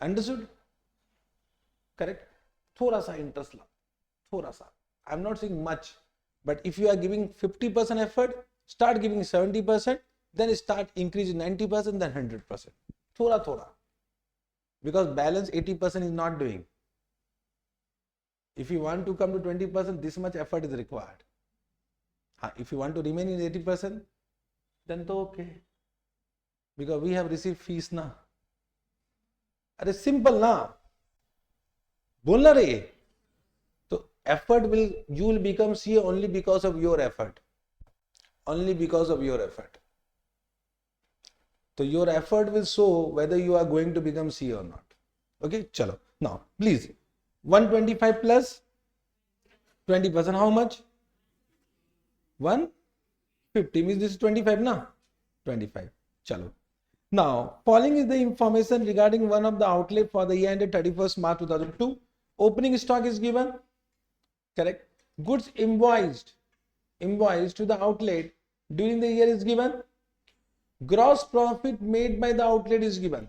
Understood? Correct? Thoda sa interest la. Thoda sa. I am not saying much, but if you are giving 50% effort, start giving 70%, then start increasing 90%, then 100%. Thoda. Because balance 80% is not doing. If you want to come to 20%, this much effort is required. If you want to remain in 80%, then to okay. Because we have received fees na. Are simple na. Bolna re. So you will become CA only because of your effort. Only because of your effort. So your effort will show whether you are going to become CA or not. Okay, chalo. Now, please, 125 plus 20%, how much? 150 means this is 25, na? 25. Chalo. Now, following is the information regarding one of the outlet for the year ended 31st March 2002. Opening stock is given. Correct. Goods invoiced to the outlet during the year is given. Gross profit made by the outlet is given.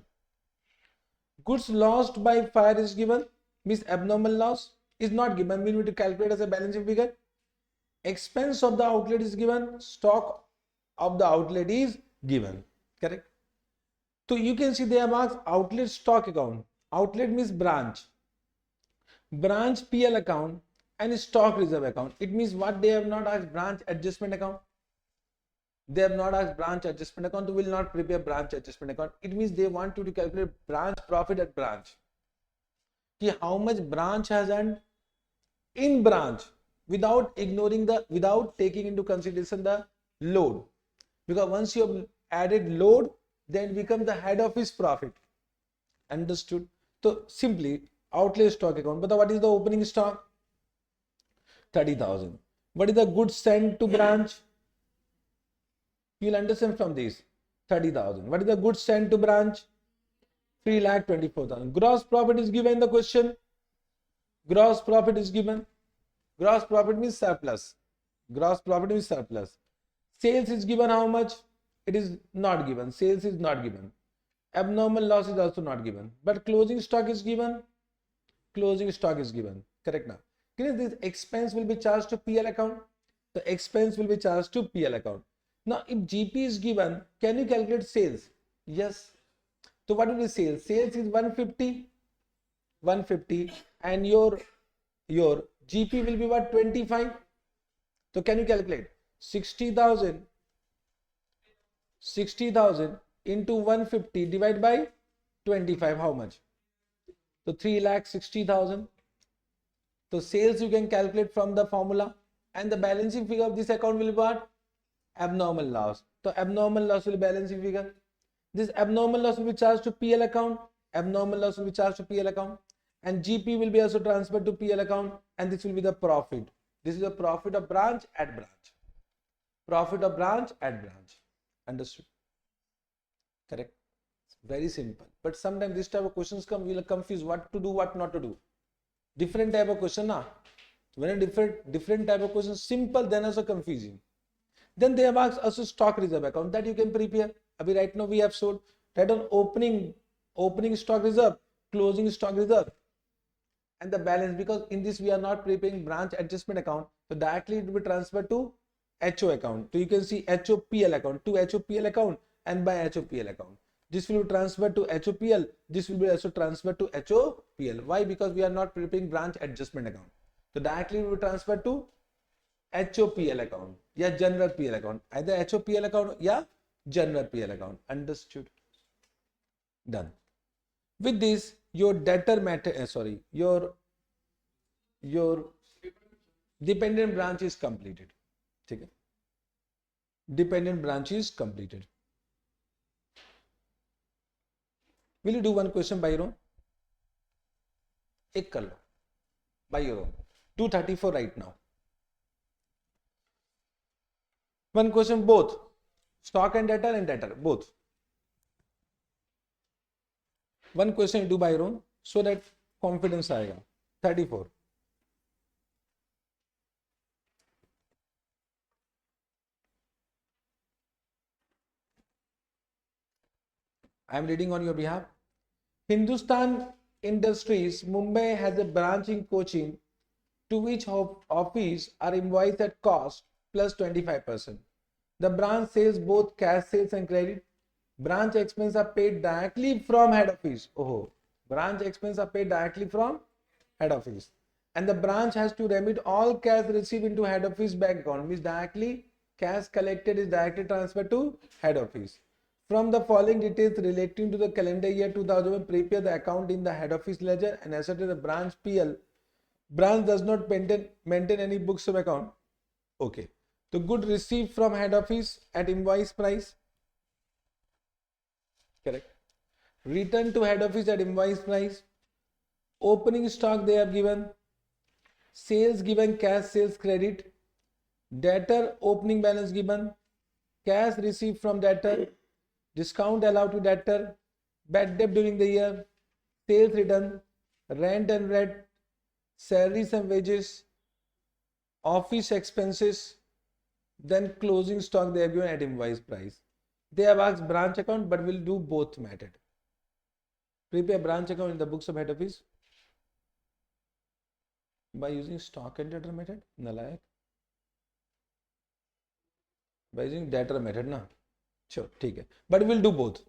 Goods lost by fire is given. Means abnormal loss is not given. We need to calculate as a balancing figure. Expense of the outlet is given. Stock of the outlet is given. Correct. So you can see they have asked outlet stock account. Outlet means branch. Branch PL account and stock reserve account. It means what they have not asked branch adjustment account. They have not asked branch adjustment account. They will not prepare branch adjustment account. It means they want you to calculate branch profit at branch. How much branch has earned in branch without taking into consideration the load. Because once you have added load, then it becomes the head office profit. Understood? So simply outlet stock account. But what is the opening stock? 30,000. What is the goods sent to branch? You will understand from this. 30,000. What is the goods sent to branch? 3,24,000. Gross profit is given in the question. Gross profit is given. Gross profit means surplus. Gross profit means surplus. Sales is given how much? It is not given. Sales is not given. Abnormal loss is also not given. But closing stock is given. Closing stock is given. Correct now. This expense will be charged to PL account. The expense will be charged to PL account. Now, if GP is given, can you calculate sales? Yes. So what will be sales? Sales is 150, and your GP will be what? 25. So can you calculate? 60,000 into 150 divided by 25. How much? So 3,60,000. So sales you can calculate from the formula, and the balancing figure of this account will be what? Abnormal loss. So abnormal loss will be balancing figure. This abnormal loss will be charged to PL account. Abnormal loss will be charged to PL account, and GP will be also transferred to PL account, and this will be the profit. This is the profit of branch at branch. Profit of branch at branch. Understood? Correct. It's very simple. But sometimes this type of questions come, we will confuse what to do, what not to do. Different type of question, na? When a different type of question, simple, then also confusing. Then they have asked us a stock reserve account that you can prepare. Right now we have showed right on opening stock reserve, closing stock reserve, and the balance. Because in this we are not preparing branch adjustment account, so directly it will be transferred to HO account. So you can see HOPL account, to HOPL account, and by HOPL account. This will be transferred to HOPL. This will be also transferred to HOPL. Why? Because we are not preparing branch adjustment account. So directly we will transfer to HOPL account या general PL account, either HOPL account या general PL account. Understood? Done. With this, your debtor matter, your dependent branch is completed. ठीक है? Dependent branch is completed. Will you do one question by your own? एक कर लो by your own. 234 right now. One question both stock and debtor both. One question you do by your own so that confidence आएगा. 34. I am reading on your behalf. Hindustan Industries Mumbai has a branch in Cochin to which office are invoiced at cost plus 25%. The branch sells both cash sales and credit. Branch expenses are paid directly from head office. Oh, branch expenses are paid directly from head office. And the branch has to remit all cash received into head office bank account. Means directly cash collected is directly transferred to head office. From the following details relating to the calendar year 2000, prepare the account in the head office ledger and assert the branch PL. Branch does not maintain any books of account. Okay. The good received from head office at invoice price. Correct. Return to head office at invoice price. Opening stock they have given. Sales given, cash sales credit. Debtor opening balance given. Cash received from debtor. Discount allowed to debtor. Bad debt during the year. Sales return. Rent and rent. Salaries and wages. Office expenses. Then closing stock they have given at invoice price. They have asked branch account, but will do both method. Prepare branch account in the books of head office by using stock and debtor method. Nalayak. By using debtor method, na. Sure, ठीक है. But we'll do both.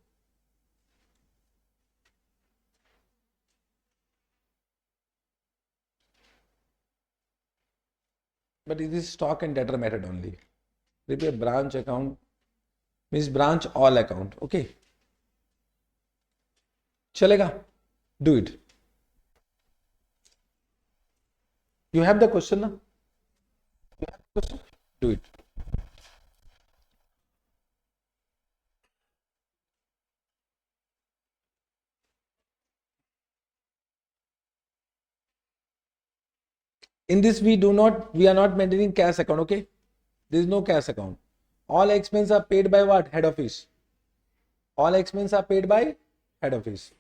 But it is stock and debtor method only. Prepare branch account means branch all account. Okay. चलेगा? Do it. You have the question, na? You have the question? Do it. In this we are not maintaining cash account. Okay. There is no cash account. All expenses are paid by what? Head office. All expenses are paid by head office.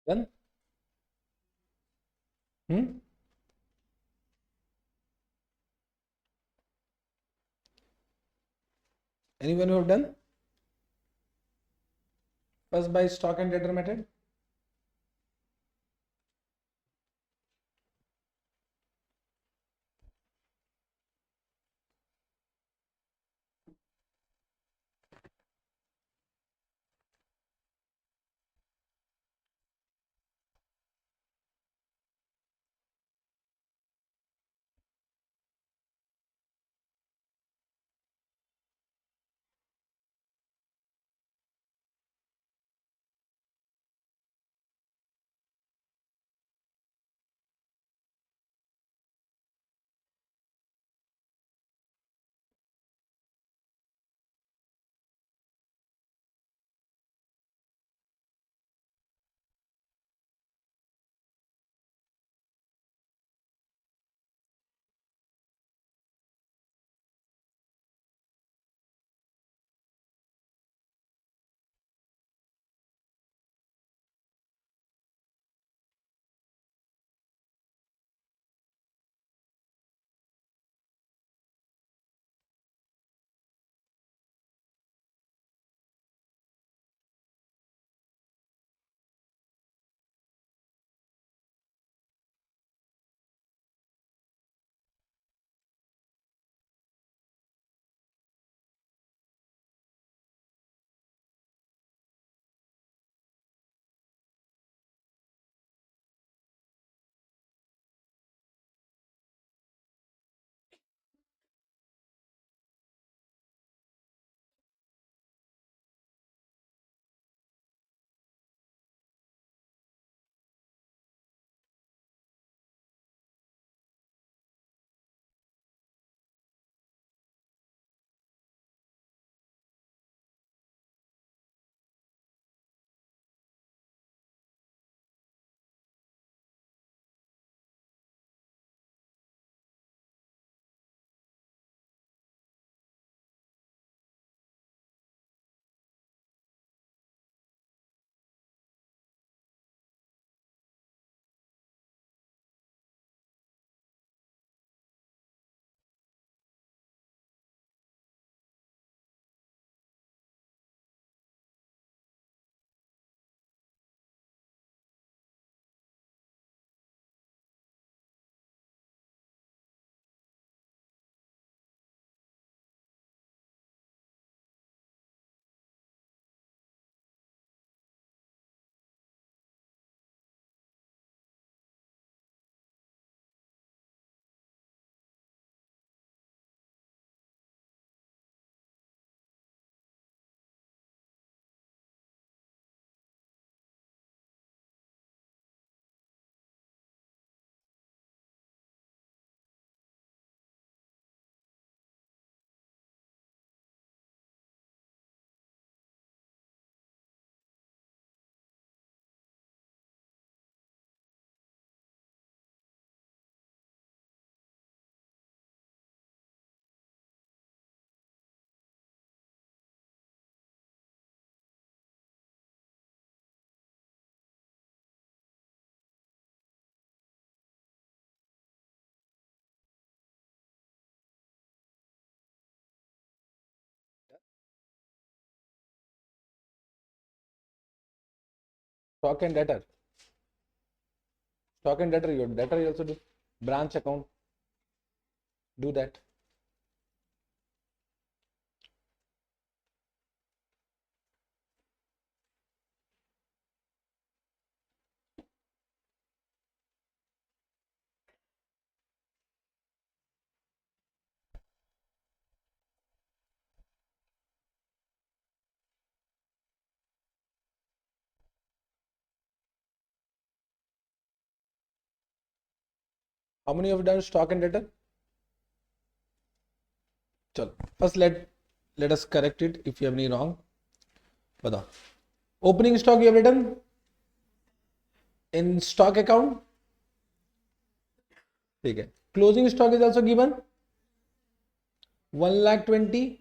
Done? Anyone who have done? First by stock and debtor method. Stock and debtor. Stock and debtor. Your debtor you also do. Branch account. Do that. How many have done stock and debtor? Chalo. First let us correct it if you have any wrong. Bata. Opening stock you have written in stock account. Okay. Closing stock is also given 1,20,000.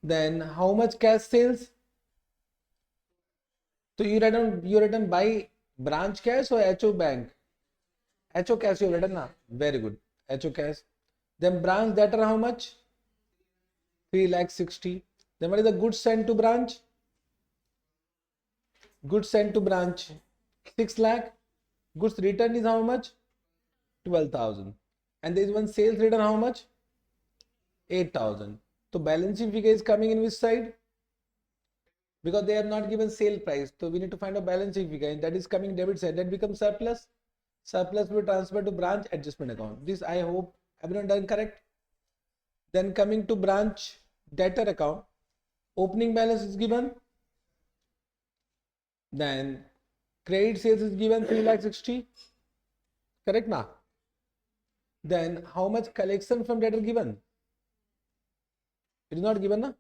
Then how much cash sales? So you written by Branch cash or HO bank? HO cash you have written na? Very good. HO cash. Then branch debtor how much? 3,60,000. Then what is the goods sent to branch? Goods sent to branch 6 lakh. Goods returned is how much? 12,000. And there is one sales return how much? 8,000. So balance sheet figure is coming in which side? Because they have not given sale price. So we need to find a balance sheet figure, and that is coming debit side. That becomes surplus. Surplus will transfer to branch adjustment account. This I hope everyone done correct. Then coming to branch debtor account, opening balance is given. Then credit sales is given 3,60,000. Correct now? Then how much collection from debtor given? It is not given, na?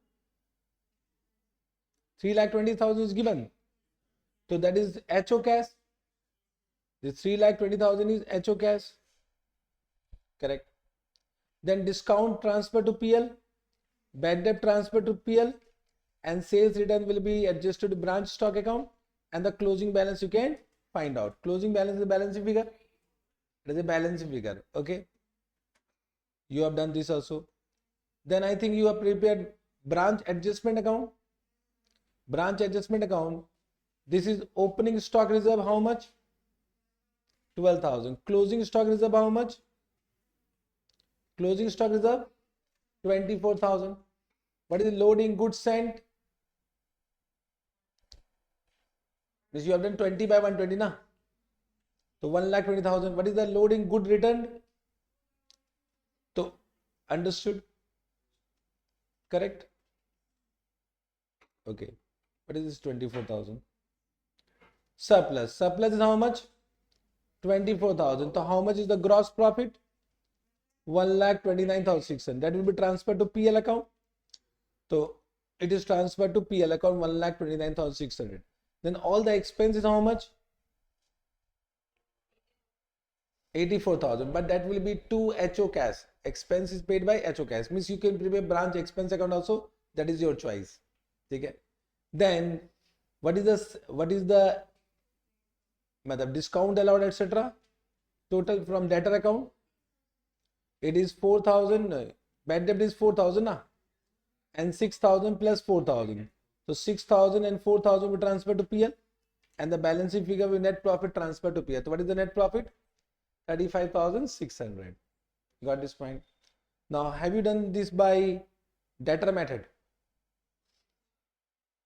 3,20,000 is given. So that is HO cash. This 3,20,000 is HO cash. Correct. Then discount transfer to PL, bad debt transfer to PL, and sales return will be adjusted to branch stock account, and the closing balance you can find out. Closing balance is a balance figure. It is a balance figure. Okay. You have done this also. Then I think you have prepared branch adjustment account. Branch adjustment account. This is opening stock reserve how much? 12,000. Closing stock reserve how much? Closing stock reserve 24,000. What is the loading goods sent? Means you have done 20 by 120 na. So 1,20,000. What is the loading good returned? So understood? Correct? Okay. What is this 24,000? Surplus. Surplus is how much? 24,000. So how much is the gross profit? 1,29,600. That will be transferred to PL account. So it is transferred to PL account 1,29,600. Then all the expenses how much? 84,000. But that will be to HO cash. Expense is paid by HO cash. Means you can prepare branch expense account also. That is your choice. Okay. Then what is the discount allowed, etc. Total from debtor account. It is 4,000. Bad debt is 4,000 na? And 6,000 plus 4,000. So 6,000 and 4,000 will transfer to PL, and the balance sheet figure will net profit transfer to PL. So what is the net profit? 35,600. Got this point? Now have you done this by debtor method?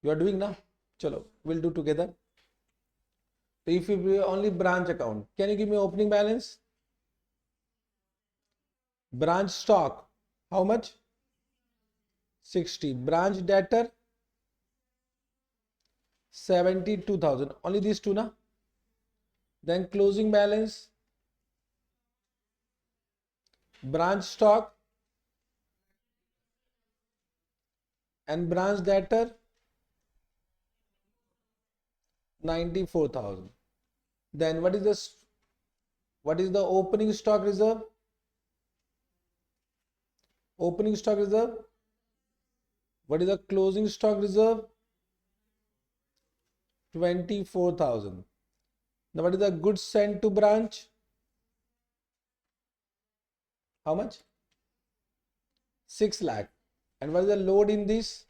You are doing now? Chalo, we'll do together. So if you be only branch account, can you give me opening balance? Branch stock, how much? 60. Branch debtor, 72,000. Only these two, na? Then closing balance, branch stock and branch debtor, 94,000. Then what is the opening stock reserve? Opening stock reserve. What is the closing stock reserve? 24,000. Now what is the goods sent to branch? How much? 6 lakh. And what is the load in this?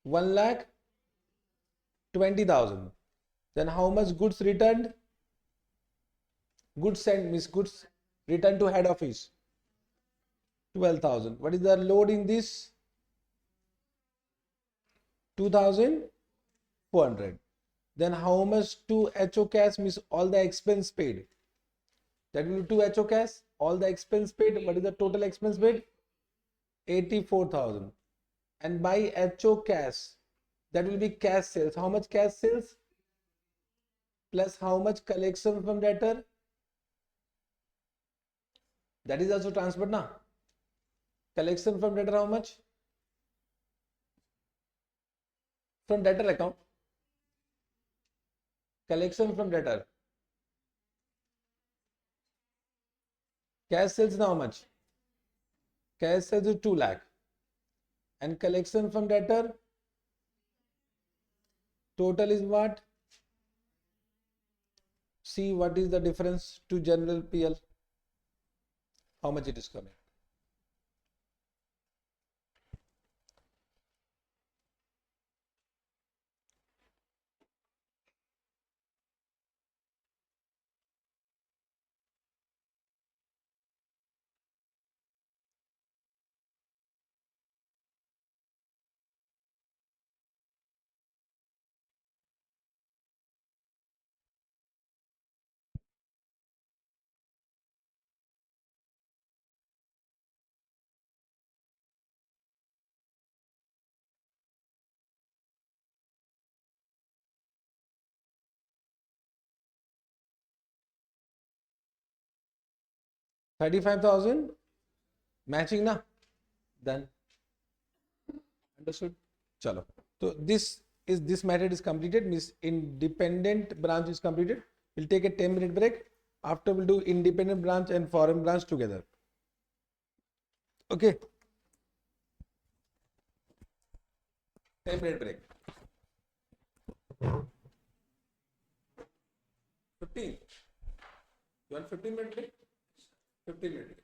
1,20,000. Then how much goods returned? Goods sent means goods returned to head office. 12,000. What is the load in this? 2,400. Then how much to HO cash means all the expense paid? That will be to HO cash, all the expense paid. What is the total expense paid? 84,000. And by HO cash, that will be cash sales. How much cash sales? Plus how much collection from debtor? That is also transferred now. Collection from debtor how much? From debtor account. Collection from debtor. Cash sales now how much? Cash sales is 2 lakh. And collection from debtor Total is what? See what is the difference to general PL? How much it is coming? $35,000 matching na? Done. Understood? Chalo. So this method is completed, means independent branch is completed. We'll take a 10-minute break. After we'll do independent branch and foreign branch together. Okay. 10-minute break. 15. You want 15-minute break? 15-minute break.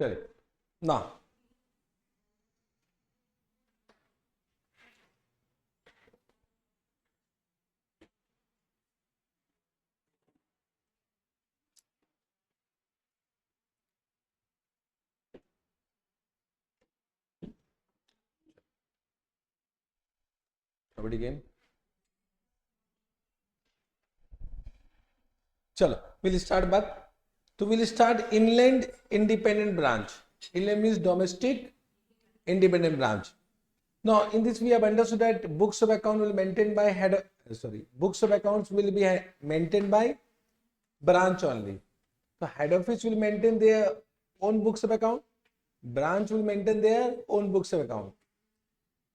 चलिए ना, kabaddi game, चलो will start बात. तो will start inland independent branch. Inland means domestic independent branch. Now in this we have understood that books of account will maintained by books of accounts will be maintained by branch only. So head office will maintain their own books of account, branch will maintain their own books of account.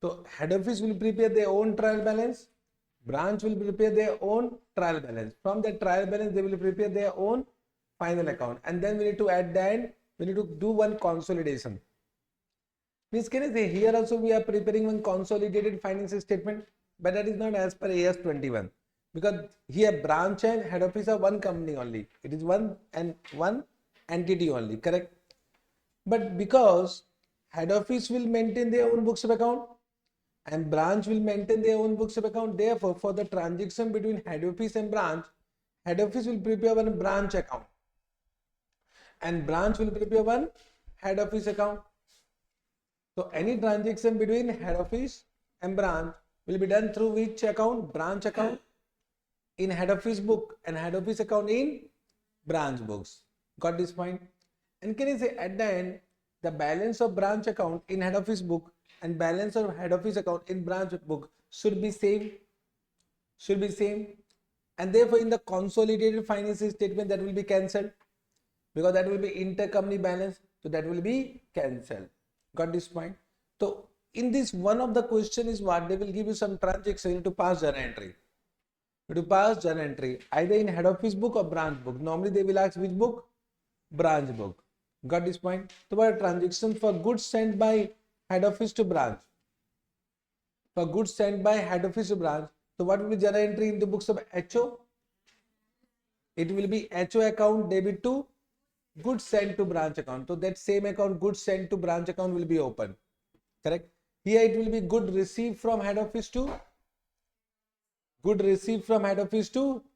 So head office will prepare their own trial balance, branch will prepare their own trial balance. From that trial balance they will prepare their own final account, and then we need to add that, we need to do one consolidation. Means can I say here also we are preparing one consolidated financial statement, but that is not as per AS 21, because here branch and head office are one company only. It is one and one entity only, correct? But because head office will maintain their own books of account and branch will maintain their own books of account, therefore for the transaction between head office and branch, head office will prepare one branch account and branch will prepare one head office account. So any transaction between head office and branch will be done through which account? Branch account in head office book and head office account in branch books. Got this point? And can you say at the end the balance of branch account in head office book and balance of head office account in branch book should be same, and therefore in the consolidated financial statement that will be cancelled, because that will be intercompany balance, so that will be cancelled. Got this point? So in this one of the question is what they will give you some transaction to pass journal entry. To pass journal entry either in head office book or branch book. Normally they will ask which book? Branch book. Got this point? So what transaction for goods sent by head office to branch? For goods sent by head office to branch. So what will be journal entry in the books of HO? It will be HO account debit to goods sent to branch account. So that same account goods sent to branch account will be open. Correct? Here it will be good received from head office to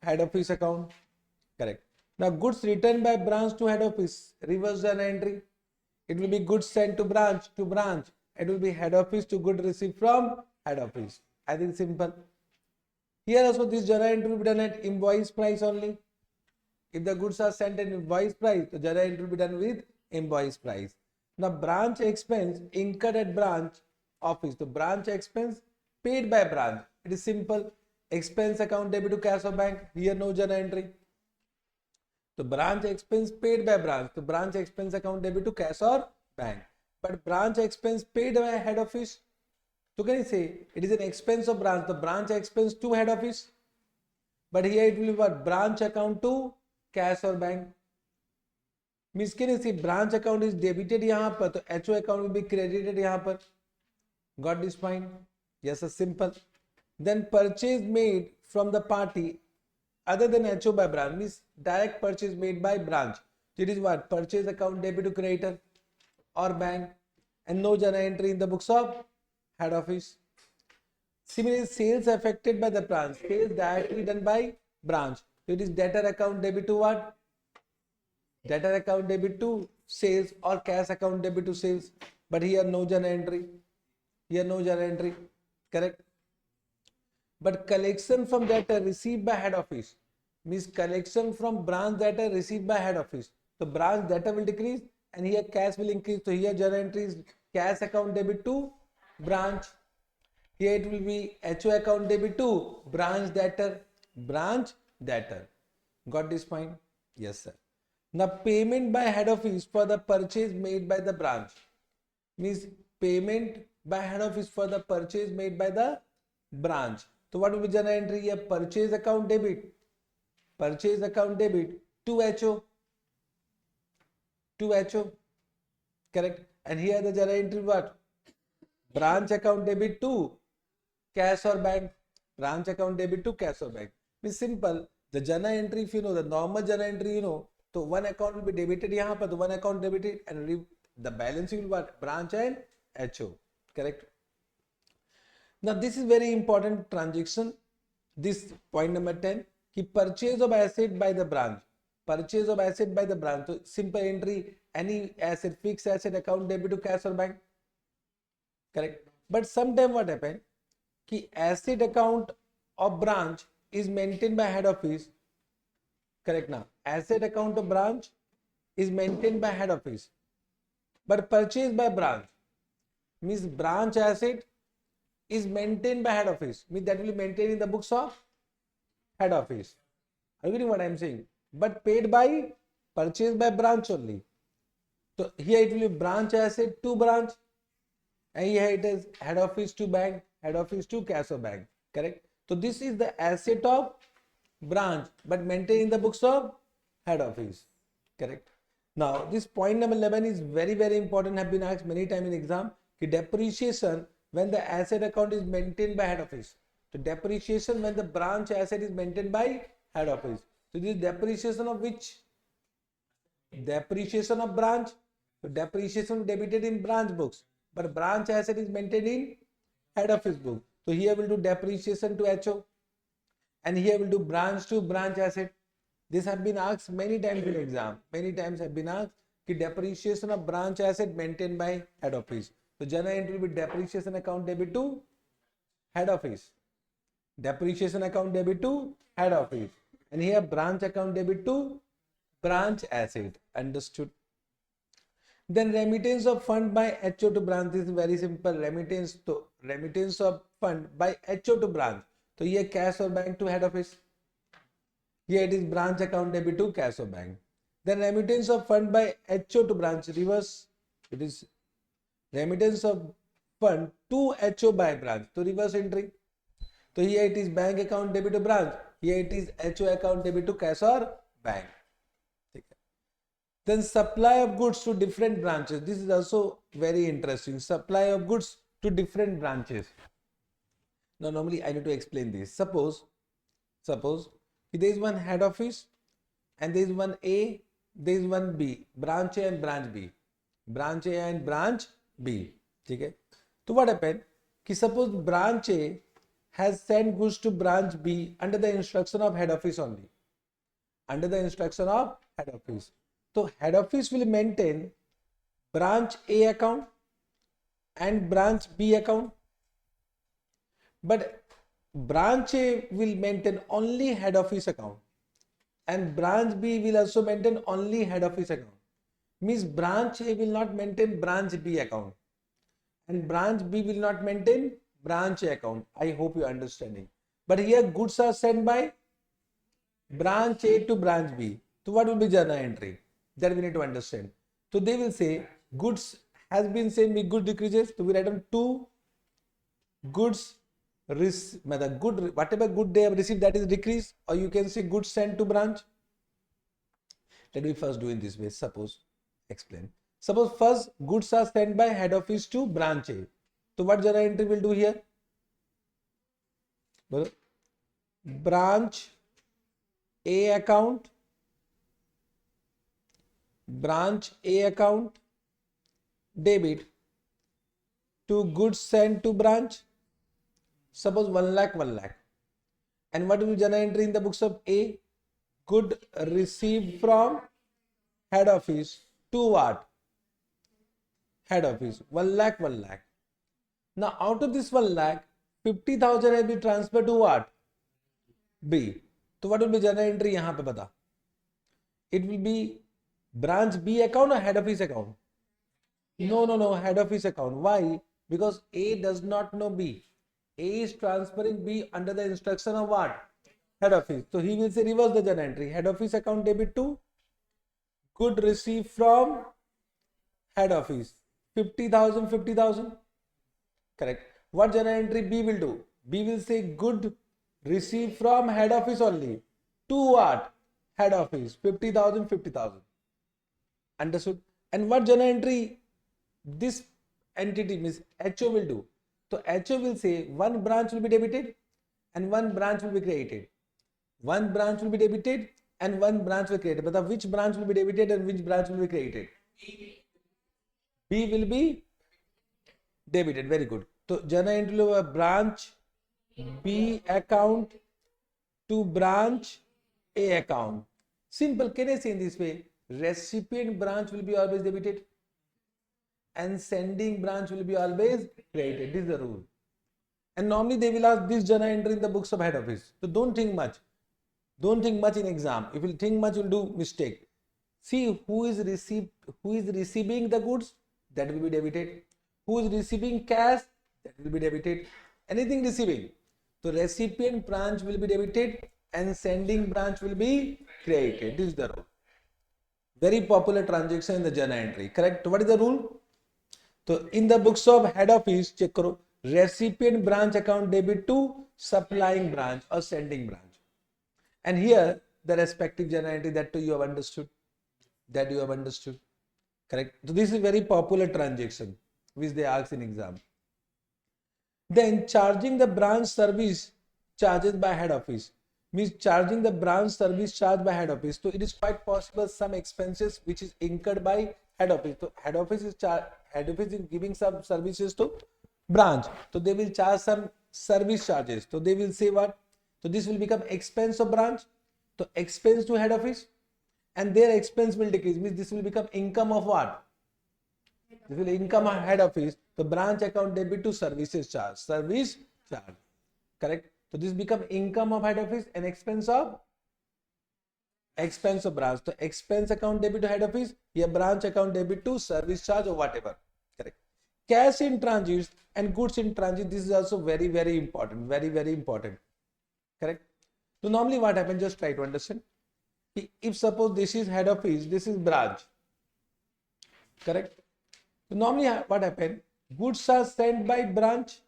head office account. Correct. Now goods returned by branch to head office, reverse journal entry. It will be goods sent to branch. It will be head office to good received from head office. I think simple. Here also this journal entry will be done at invoice price only. If the goods are sent at invoice price, the journal entry will be done with invoice price. Now branch expense incurred at branch office. The branch expense paid by branch. It is simple. Expense account debit to cash or bank. Here no journal entry. So branch expense paid by branch. The branch expense account debit to cash or bank. But branch expense paid by head office. So can you say it is an expense of branch? The branch expense to head office. But here it will be what? Branch account to cash or bank. Means can you see branch account is debited यहाँ पर, तो HO account will be credited यहाँ पर. Got this point? Yes, sir, simple. Then purchase made from the party other than HO by branch means direct purchase made by branch. So it is what? Purchase account debit to creditor or bank, and no journal entry in the books of head office. Similarly, sales affected by the branch, sales directly done by branch. So it is debtor account debit to what? Debtor account debit to sales or cash account debit to sales. But here no journal entry. Correct? But collection from debtor received by head office means collection from branch debtor received by head office. So branch debtor will decrease and here cash will increase. So here journal entry is cash account debit to branch. Here it will be HO account debit to branch debtor. Got this point? Yes, sir. Now payment by head office for the purchase made by the branch means payment by head office for the purchase made by the branch. So what will be journal entry here? Purchase account debit to HO. Correct? And here the journal entry what? Branch account debit to cash or bank. Means simple. The journal entry, if you know the normal journal entry, so one account will be debited यहाँ पर, तो one account debited and The balance will be what? Branch and HO. Correct. Now this is very important transaction. This point number 10. Ki purchase of asset by the branch. Purchase of asset by the branch. So simple entry, any asset, fixed asset account debit to cash or bank. Correct. But sometime what happen? Ki asset account of branch is maintained by head office. Correct now. Asset account of branch is maintained by head office. But purchase by branch means branch asset is maintained by head office. Means that will be maintained in the books of head office. Are you getting what I am saying? But paid by, purchased by branch only. So here it will be branch asset to branch. And here it is head office to bank, head office to cash or bank. Correct? So this is the asset of branch but maintained in the books of head office. Correct? Now this point number 11 is very important, have been asked many times in exam. Ki depreciation when the asset account is maintained by head office. So depreciation when the branch asset is maintained by head office. So this is depreciation of which? Depreciation of branch. So depreciation debited in branch books, but branch asset is maintained in head office book. So here we'll do depreciation to HO, and here we'll do branch to branch asset. This have been asked many times in exam. Many times have been asked ki depreciation of branch asset maintained by head office. So journal entry will be depreciation account debit to head office. Depreciation account debit to head office. And here branch account debit to branch asset. Understood? Then remittance of fund by HO to branch. This is very simple. Remittance of fund by HO to branch. So here cash or bank to head office. Here it is branch account debit to cash or bank. Then remittance of fund by HO to branch. Reverse. It is remittance of fund to HO by branch. So reverse entry. So here it is bank account debit to branch. Here it is HO account debit to cash or bank. Then supply of goods to different branches. This is also very interesting. Supply of goods to different branches. Now normally I need to explain this. Suppose there is one head office and there is one A, there is one B, branch A and branch B. Branch A and branch B. Okay? So what happened? Ki suppose branch A has sent goods to branch B under the instruction of head office only. Under the instruction of head office. So head office will maintain branch A account and branch B account. But branch A will maintain only head office account and branch B will also maintain only head office account. Means branch A will not maintain branch B account and branch B will not maintain branch A account. I hope you are understanding. But here goods are sent by branch A to branch B. So what will be journal entry? That we need to understand. So they will say goods has been sent with good decreases. So we write down 2 goods whatever good they have received that is decreased, or you can say goods sent to branch. Let me first do in this way. Suppose first goods are sent by head office to branch A. So what journal entry will do here? Branch A account debit to goods sent to branch. Suppose 1 lakh. And what will be journal entry in the books of A? Good received from head office to what? Head office. 1 lakh. Now out of this 1 lakh, 50,000 has been transferred to what? B. So what will be journal entry यहाँ पे बता? It will be branch B account or head office account? No, head office account. Why? Because A does not know B. A is transferring B under the instruction of what? Head office. So he will say reverse the journal entry. Head office account debit to good received from head office. 50,000. Correct. What journal entry B will do? B will say good received from head office only. To what? Head office. 50,000. Understood? And what journal entry this entity means HO will do? So HO will say one branch will be debited and one branch will be created. One branch will be debited and one branch will be created. But which branch will be debited and which branch will be created? B will be debited. Very good. So journal entry will be branch B account to branch A account. Simple. Can I say in this way? Recipient branch will be always debited and sending branch will be always credited. This is the rule. And normally they will ask this journal entry in the books of head office. So don't think much. Don't think much in exam. If you think much, you'll do mistake. See who is receiving the goods, that will be debited. Who is receiving cash, that will be debited. Anything receiving. So recipient branch will be debited and sending branch will be credited. This is the rule. Very popular transaction in the journal entry. Correct? What is the rule? So in the books of head office, check karo, recipient branch account debit to supplying branch or sending branch. And here the respective journal entry, that too you have understood. That you have understood. Correct? So this is very popular transaction which they ask in exam. Then charging the branch service charges by head office means charging the branch service charge by head office. So it is quite possible some expenses which is incurred by head office. So head office is giving some services to branch. So they will charge some service charges. So they will say what? So this will become expense of branch. So expense to head office and their expense will decrease. Means this will become income of what? This will income of head office. So branch account debit to services charge. Service charge. Correct? So this become income of head office and expense of branch. So expense account debit to head office, here branch account debit to service charge or whatever. Correct. Cash in transit and goods in transit. This is also very, very important. Very, very important. Correct. So normally what happens? Just try to understand. If suppose this is head office, this is branch. Correct. So normally what happens? Goods are sent by branch.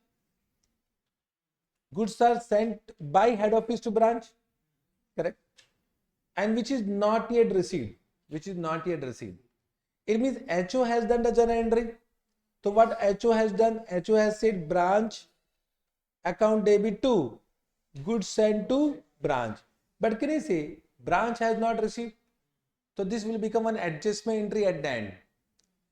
Goods are sent by head office to branch. Correct. And which is not yet received. Which is not yet received. It means HO has done the journal entry. So what HO has done? HO has said branch account debit to goods sent to branch. But can I say branch has not received? So this will become an adjustment entry at the end.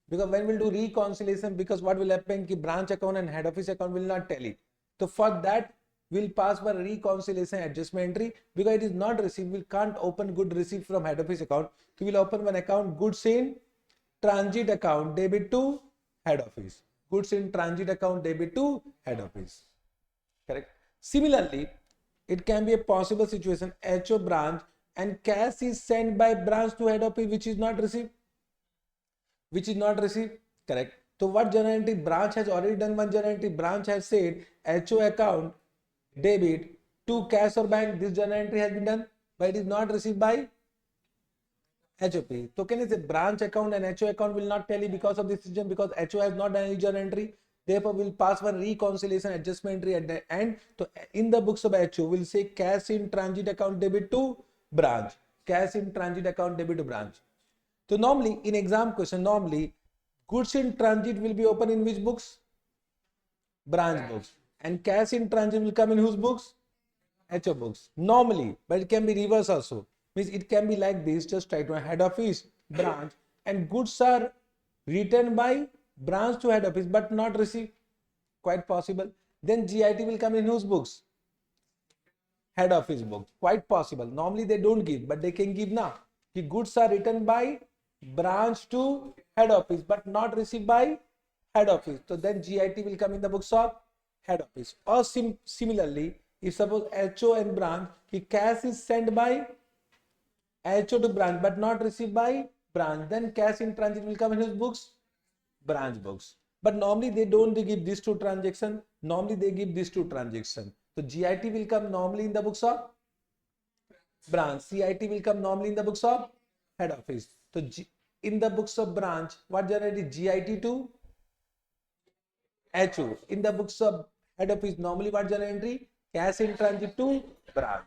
Because when we'll do reconciliation, because what will happen ki branch account and head office account will not tally. So for that we'll pass for reconciliation adjustment entry, because it is not received. We can't open good receipt from head office account. So we'll open one account goods in transit account debit to head office. Goods in transit account debit to head office. Correct. Similarly, it can be a possible situation HO branch and cash is sent by branch to head office which is not received. Which is not received. Correct. So what journal entry? Branch has already done one journal entry. Branch has said HO account debit to cash or bank. This journal entry has been done, but it is not received by HOP. So can you say branch account and HO account will not tally because of this decision, because HO has not done any journal entry. Therefore, we'll pass one reconciliation adjustment entry at the end. So in the books of HO, we'll say cash in transit account debit to branch. Cash in transit account debit to branch. So normally in exam question, normally goods in transit will be open in which books? Branch books. And cash in transit will come in whose books? HO books. Normally, but it can be reverse also. Means it can be like this. Just try to head office, branch, and goods are written by branch to head office but not received. Quite possible. Then GIT will come in whose books? Head office book. Quite possible. Normally they don't give, but they can give now. The goods are written by branch to head office but not received by head office. So then GIT will come in the books of head office. Or similarly, if suppose HO and branch, the cash is sent by HO to branch but not received by branch, then cash in transit will come in his books? Branch books. But normally they don't give these two transactions. Normally they give these two transactions. So GIT will come normally in the books of branch. CIT will come normally in the books of head office. So in the books of branch, what journal is GIT to HO? In the books of head office, normally what journal entry? Cash in transit to branch.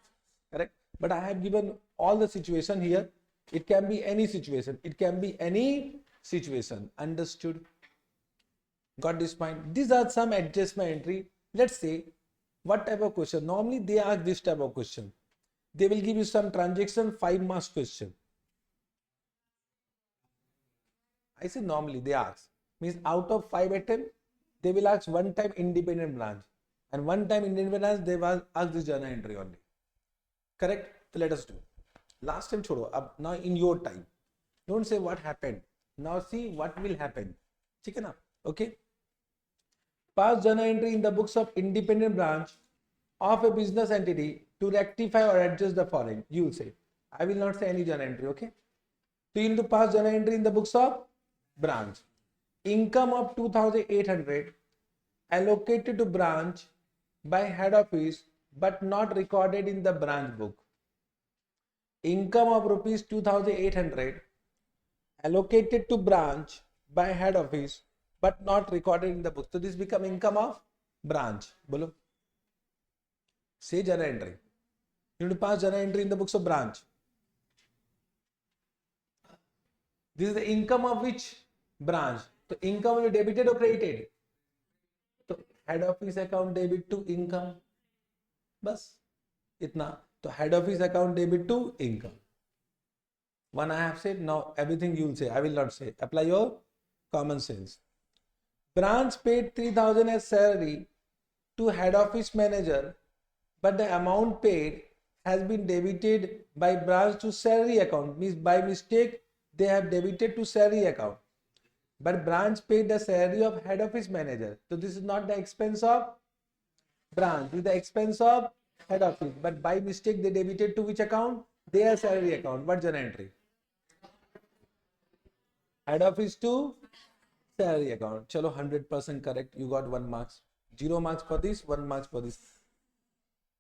Correct. But I have given all the situation here. It can be any situation. It can be any situation. Understood? Got this point? These are some adjustment entry. Let's say what type of question? Normally they ask this type of question. They will give you some transaction 5 marks question. I say normally they ask. Means out of 5 items, they will ask one time independent branch, and one time independent branch they will ask this journal entry only. Correct? So let us do. Last time chodo. Now in your time. Don't say what happened. Now see what will happen. ठीक है ना? Okay. Pass journal entry in the books of independent branch of a business entity to rectify or adjust the following. You will say. I will not say any journal entry. Okay. So you need to pass journal entry in the books of branch. Income of 2,800 allocated to branch by head office but not recorded in the branch book. Income of rupees 2,800 allocated to branch by head office but not recorded in the book. So this become income of branch. Bolo. Say journal entry. You need to pass journal entry in the books of branch. This is the income of which branch? So income will be debited or credited? So head office account debit to income. Bas. Itna. So head office account debit to income. One I have said, now everything you will say. I will not say. Apply your common sense. Branch paid 3,000 as salary to head office manager, but the amount paid has been debited by branch to salary account. Means by mistake they have debited to salary account. But branch paid the salary of head office manager. So this is not the expense of branch. This is the expense of head office. But by mistake they debited to which account? Their salary account. What journal entry? Head office to salary account. Chalo, 100% correct. You got 1 marks. 0 marks for this, 1 marks for this.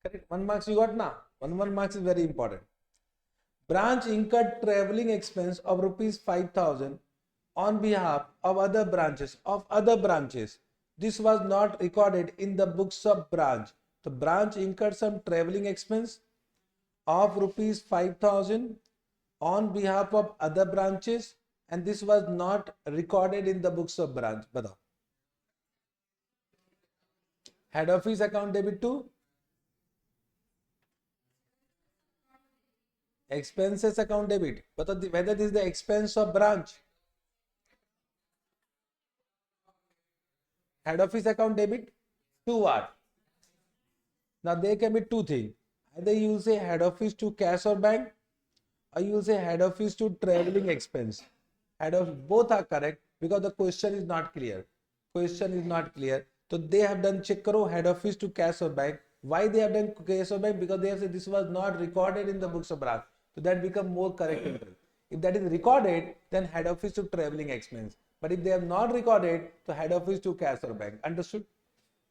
Correct. 1 marks you got now. 1 marks is very important. Branch incurred traveling expense of rupees 5,000 on behalf of other branches. This was not recorded in the books of branch. The branch incurred some traveling expense of rupees 5,000 on behalf of other branches, and this was not recorded in the books of branch. Batao. Head office account debit to expenses account debit. Batao whether this is the expense of branch. Head office account debit to what? Now there can be two things. Either you will say head office to cash or bank, or you will say head office to traveling expense. Both are correct because the question is not clear. So they have done check karo head office to cash or bank. Why they have done cash or bank? Because they have said this was not recorded in the books of branch. So that become more correct entry. If that is recorded, then head office to traveling expense. But if they have not recorded, so head office to cash or bank. Understood?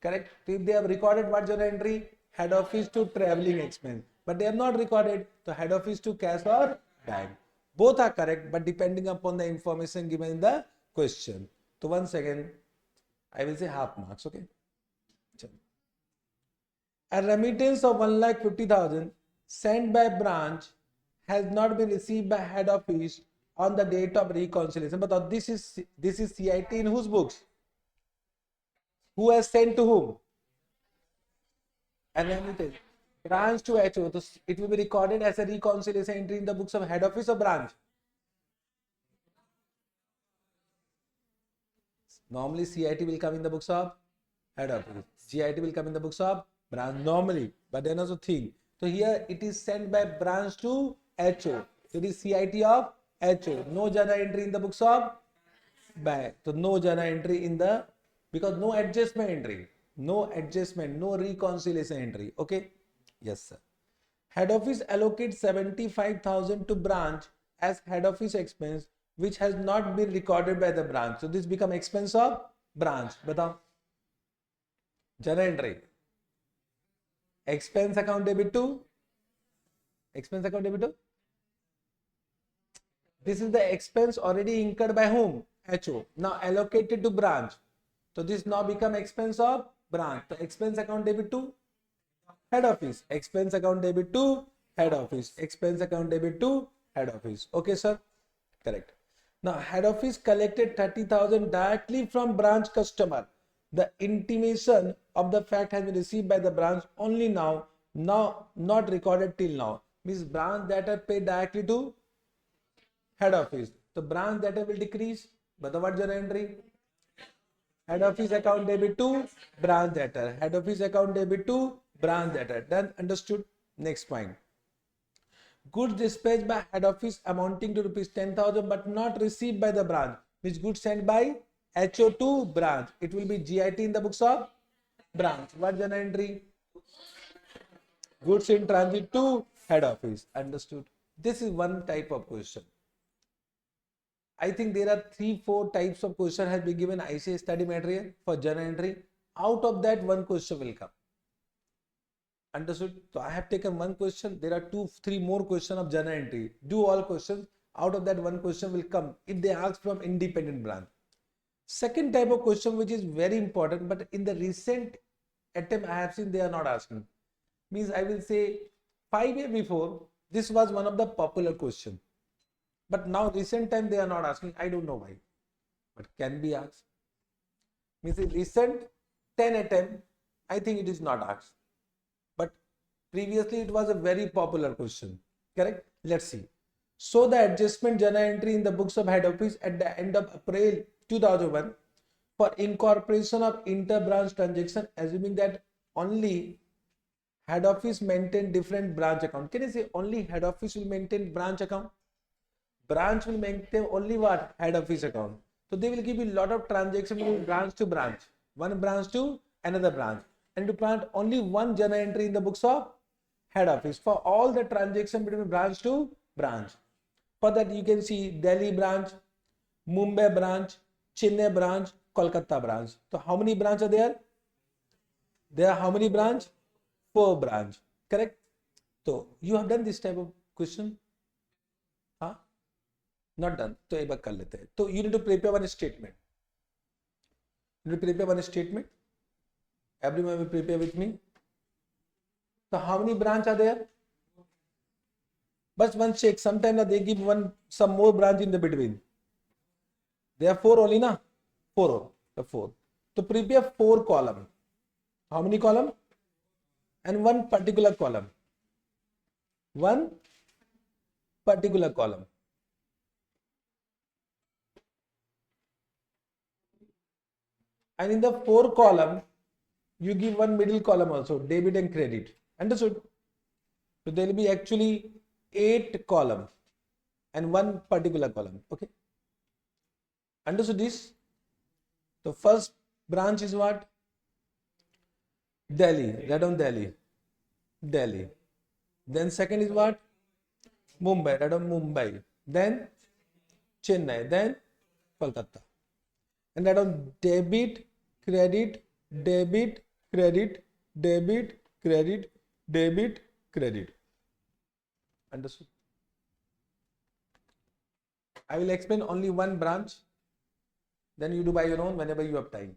Correct? So if they have recorded what journal entry? Head office to traveling expense. But they have not recorded, so head office to cash or bank. Both are correct, but depending upon the information given in the question. So once again, I will say half marks. Okay. A remittance of 1,50,000 sent by branch has not been received by head office on the date of reconciliation. But this is CIT in whose books? Who has sent to whom? A remittance. Branch to HO. So it will be recorded as a reconciliation entry in the books of head office or branch. Normally CIT will come in the books of head office. GIT will come in the books of branch normally. But then also thing. So here it is sent by branch to HO. So it is CIT of HO. No journal entry in the books of bank. So no journal entry in the, because no adjustment entry. No adjustment, no reconciliation entry. Okay. Yes, sir. Head office allocates 75,000 to branch as head office expense, which has not been recorded by the branch. So this become expense of branch. Batao. Journal entry. Expense account debit to. Expense account debit to. This is the expense already incurred by whom? HO. Now allocated to branch. So this now become expense of branch. So expense account debit to head office. Expense account debit to head office. Expense account debit to head office. Okay, sir? Correct. Now, head office collected 30,000 directly from branch customer. The intimation of the fact has been received by the branch only now not recorded till now. Means branch debtor paid directly to head office. So branch debtor will decrease. But the what journal entry? Head office account debit to branch debtor. Head office account debit to branch debtor. Done? Understood? Next point. Goods dispatched by head office amounting to rupees 10,000 but not received by the branch. Which goods sent by HO to branch. It will be GIT in the books of branch. What journal entry? Goods in transit to head office. Understood? This is one type of question. I think there are 3-4 types of question has been given ICA study material for journal entry. Out of that, one question will come. Understood? So I have taken one question. There are 2-3 more questions of journal entry. Do all questions. Out of that, one question will come if they ask from independent branch. Second type of question which is very important, but in the recent attempt I have seen they are not asking. Means I will say 5 years before this was one of the popular question. But now recent time they are not asking. I don't know why. But can be asked. Means in recent 10 attempt, I think it is not asked. But previously it was a very popular question. Correct? Let's see. So the adjustment journal entry in the books of head office at the end of April 2001 for incorporation of inter-branch transaction, assuming that only head office maintain different branch account. Can you say only head office will maintain branch account? Branch will maintain only what? Head office account. So they will give you a lot of transaction between branch to branch, one branch to another branch, and to plant only one journal entry in the books of head office for all the transaction between branch to branch. For that you can see Delhi branch, Mumbai branch, Chennai branch, Kolkata branch. So how many branches are there? There are how many branch? 4 branch. Correct? So you have done this type of question? Huh? Not done. तो एक बार कर लेते हैं. तो you need to prepare one statement. You need to prepare one statement. Everyone will prepare with me. So how many branch are there? But one check. Sometimes they give some more branch in the between. There are 4 only, na? 4. The 4. So prepare 4 column. How many column? And one particular column. One particular column. And in the 4 column, you give one middle column also, debit and credit. Understood? So there will be actually 8 column and one particular column. Okay. Understood this? The first branch is what? Delhi. Write down Delhi. Delhi. Then second is what? Mumbai. Write down Mumbai. Then Chennai. Then Kolkata. And write down debit, credit, debit, credit, debit, credit, debit, credit. Understood? I will explain only one branch. Then you do by your own whenever you have time.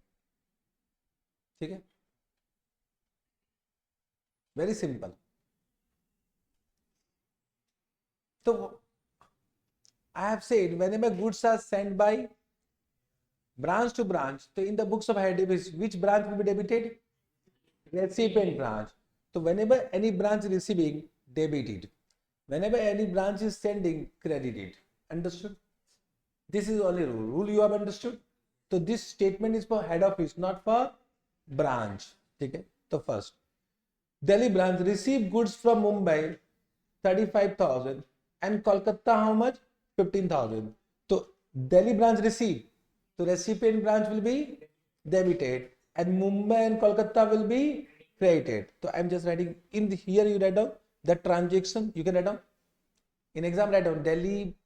Okay? Very simple. So I have said whenever goods are sent by branch to branch, so in the books of head office, which branch will be debited? Recipient branch. So whenever any branch is receiving, debit it. Whenever any branch is sending, credit it. Understood? This is only rule. Rule you have understood? So this statement is for head office, not for branch. Okay? So first, Delhi branch received goods from Mumbai 35,000 and Kolkata how much? 15,000. So Delhi branch received. So recipient branch will be debited and Mumbai and Kolkata will be credited. So I am just writing in the, here you write down the transaction. You can write down in exam, write down Delhi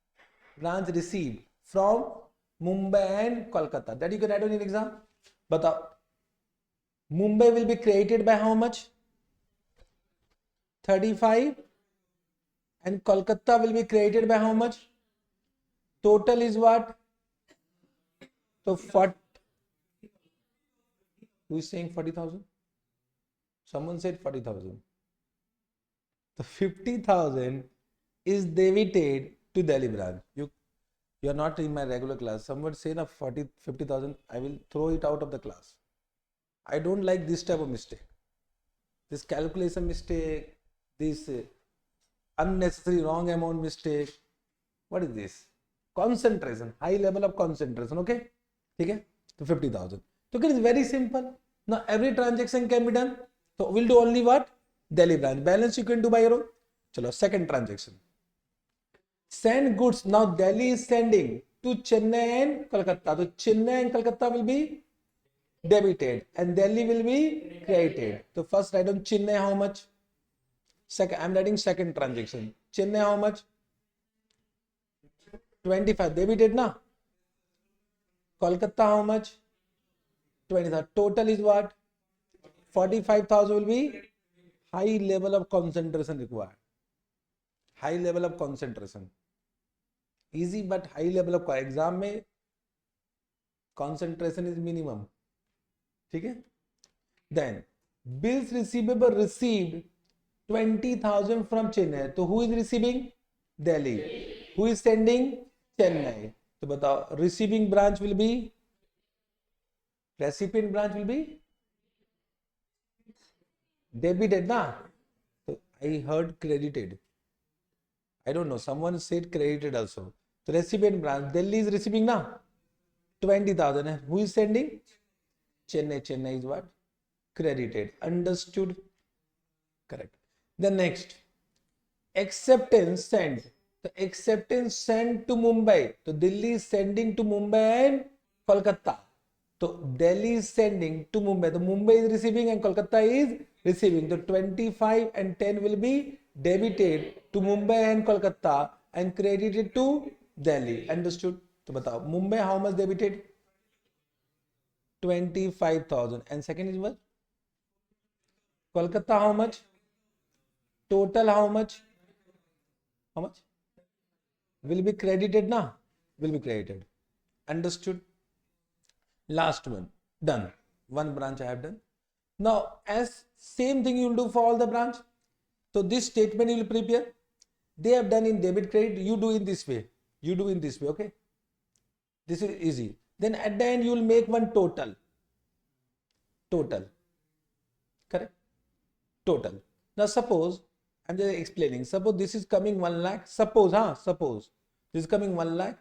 branch received from Mumbai and Kolkata. That you can write down in exam. But Mumbai will be credited by how much? 35 and Kolkata will be credited by how much? Total is what? So 40. Who is saying 40,000? Someone said 40,000. So 50,000 is debited to Delhi branch. You are not in my regular class. Someone say na 50,000. I will throw it out of the class. I don't like this type of mistake. This calculation mistake, this unnecessary wrong amount mistake. What is this? Concentration, high level of concentration. Okay? Okay? So 50,000. So it is very simple. Now every transaction can be done. So we'll do only what? Delhi branch. Balance you can do by your own. Chalo, second transaction. Send goods. Now Delhi is sending to Chennai and Kolkata. So Chennai and Kolkata will be debited and Delhi will be credited. So first write down Chennai how much? Second, I'm writing second transaction. Chennai how much? 25 debited na. Kolkata how much? 25. Total is what? 45,000 will be high level of concentration required. High level of concentration. Easy but high level of exam में concentration is minimum. ठीक है? Then bills receivable received 20,000 from Chennai. So who is receiving? Delhi. Who is sending? Chennai. So बताओ receiving branch will be, recipient branch will be debited na. So I heard credited. I don't know. Someone said credited also. So recipient branch Delhi is receiving na 20,000. Who is sending? Chennai. Chennai is what? Credited. Understood? Correct. The next acceptance sent. The acceptance sent to Mumbai. So Delhi is sending to Mumbai and Kolkata. So Delhi is sending to Mumbai. So Mumbai is receiving and Kolkata is receiving. So 25 and 10 will be debited to Mumbai and Kolkata and credited to Delhi. Understood? So batao Mumbai how much debited? 25,000. And second is what? Kolkata how much? Total how much? How much? Will be credited na? Will be credited. Understood? Last one. Done. One branch I have done. Now as same thing you will do for all the branch. So this statement you will prepare. They have done in debit credit. You do in this way. You do in this way. Okay. This is easy. Then at the end you will make one total. Total. Correct? Total. Now suppose I'm just explaining. Suppose this is coming 1 lakh. Suppose this is coming 1 lakh.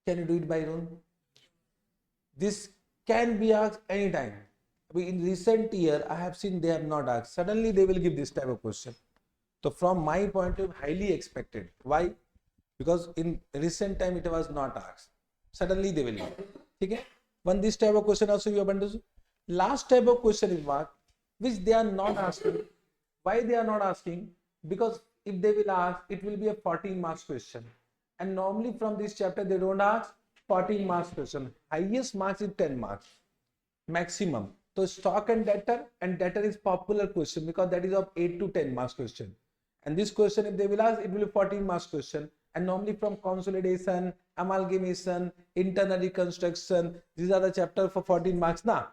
Can you do it by your own? This can be asked anytime. In recent year, I have seen they have not asked. Suddenly they will give this type of question. So from my point of view, highly expected. Why? Because in recent time it was not asked. Suddenly they will give. Okay? One this type of question also you have understood. Last type of question is what? Which they are not asking. Why they are not asking? Because if they will ask, it will be a 14 marks question. And normally from this chapter they don't ask 14 marks question. Highest marks is 10 marks. Maximum. So stock and debtor is popular question because that is of 8 to 10 marks question. And this question if they will ask, it will be 14 marks question. And normally from consolidation, amalgamation, internal reconstruction, these are the chapter for 14 marks now.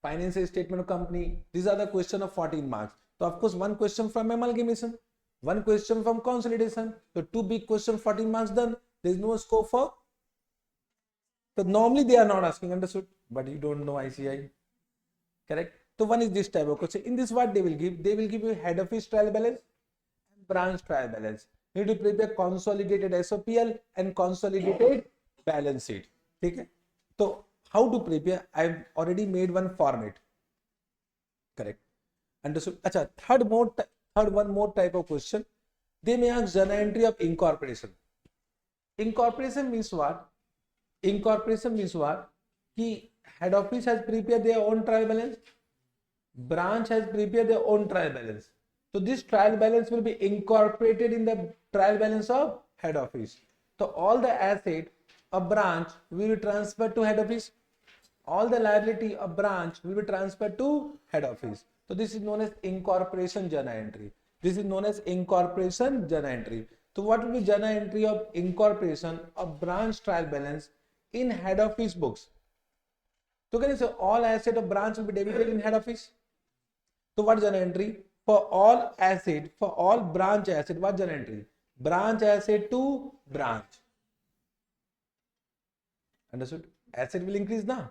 Financial statement of company, these are the question of 14 marks. So of course one question from amalgamation, one question from consolidation. So two big questions, 14 marks done. There is no scope for. So normally they are not asking, understood? But you don't know ICI. Correct? So one is this type of question. In this what they will give? They will give you head office trial balance and branch trial balance. You need to prepare consolidated SOPL and consolidated balance sheet. Okay? So how to prepare? I've already made one format. Correct? Understood? Achha, third one more type of question. They may ask journal entry of incorporation. Incorporation means what? Incorporation means what? कि head office has prepared their own trial balance, branch has prepared their own trial balance. So this trial balance will be incorporated in the trial balance of head office. So all the asset of branch will be transferred to head office. All the liability of branch will be transferred to head office. So this is known as incorporation journal entry. This is known as incorporation journal entry. So what will be journal entry of incorporation of branch trial balance in head office books? So can you say all asset of branch will be debited in head office? So what journal entry? For all asset, for all branch asset, what journal entry? Branch asset to branch. Understood? Asset will increase now,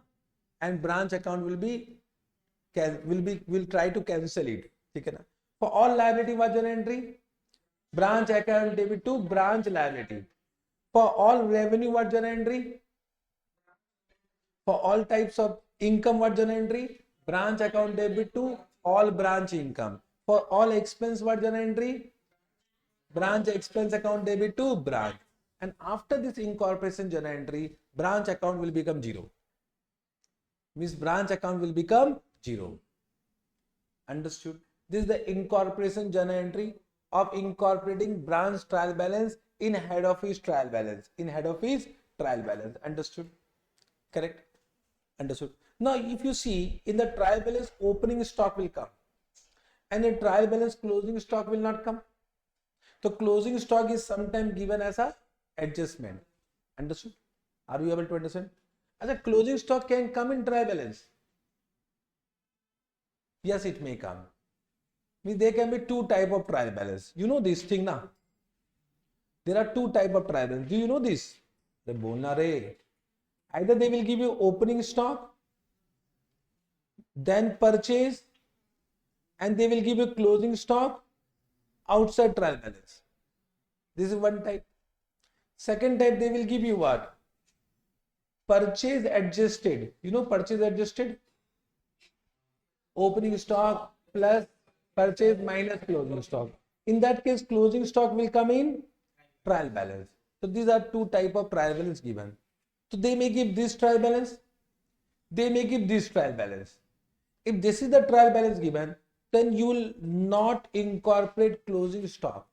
and branch account will try to cancel it. ठीक है ना? For all liability, what journal entry? Branch account debit to branch liability. For all revenue, what journal entry? For all types of income, what journal entry? Branch account debit to all branch income. For all expense, what journal entry? Branch expense account debit to branch. And after this incorporation journal entry, branch account will become zero. Means branch account will become zero. Understood? This is the incorporation journal entry of incorporating branch trial balance in head office trial balance. In head office trial balance. Understood? Correct? Understood? Now, if you see in the trial balance, opening stock will come, and in trial balance, closing stock will not come. So closing stock is sometimes given as a adjustment. Understood? Are you able to understand? As a closing stock can come in trial balance. Yes, it may come. Means there can be two type of trial balance. You know this thing now. There are two type of trial balance. Do you know this? Either they will give you opening stock, then purchase, and they will give you closing stock outside trial balance. This is one type. Second type, they will give you what? Purchase adjusted. You know purchase adjusted? Opening stock plus purchase minus closing stock. In that case, closing stock will come in trial balance. So these are two type of trial balance given. So they may give this trial balance, they may give this trial balance. If this is the trial balance given, then you will not incorporate closing stock.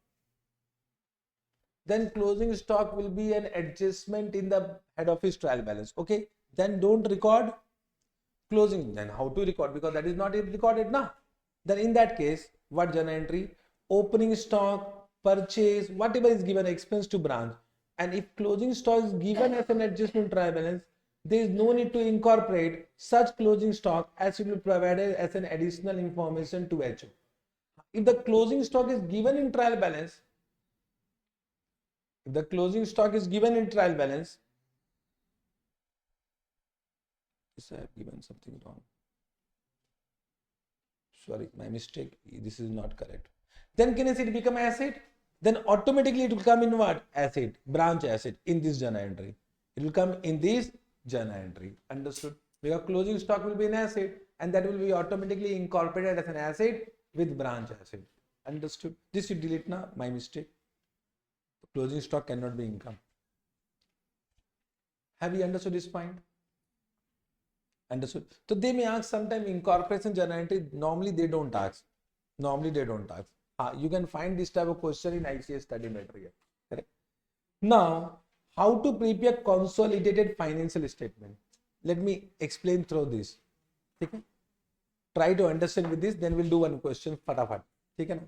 Then closing stock will be an adjustment in the head office trial balance. Okay, then don't record closing. Then how to record? Because that is not recorded now. Then in that case, what journal entry? Opening stock, purchase, whatever is given, expense to branch. And if closing stock is given as an adjustment trial balance, there is no need to incorporate such closing stock as it will be provided as an additional information to HO. If the closing stock is given in trial balance, if the closing stock is given in trial balance, yes, I have given something wrong. Sorry, my mistake. This is not correct. Then can I say it become asset? Then automatically it will come in what? Asset, branch asset in this journal entry. It will come in this journal entry. Understood? Because closing stock will be an asset, and that will be automatically incorporated as an asset with branch asset. Understood? This you delete now, my mistake. Closing stock cannot be income. Have you understood this point? Understood? So they may ask sometime incorporation journal entry. Normally they don't ask. You can find this type of question in ICS study material. Correct? Now, how to prepare consolidated financial statement? Let me explain through this. Okay? Try to understand with this, then we'll do one question. Fatafat. Okay?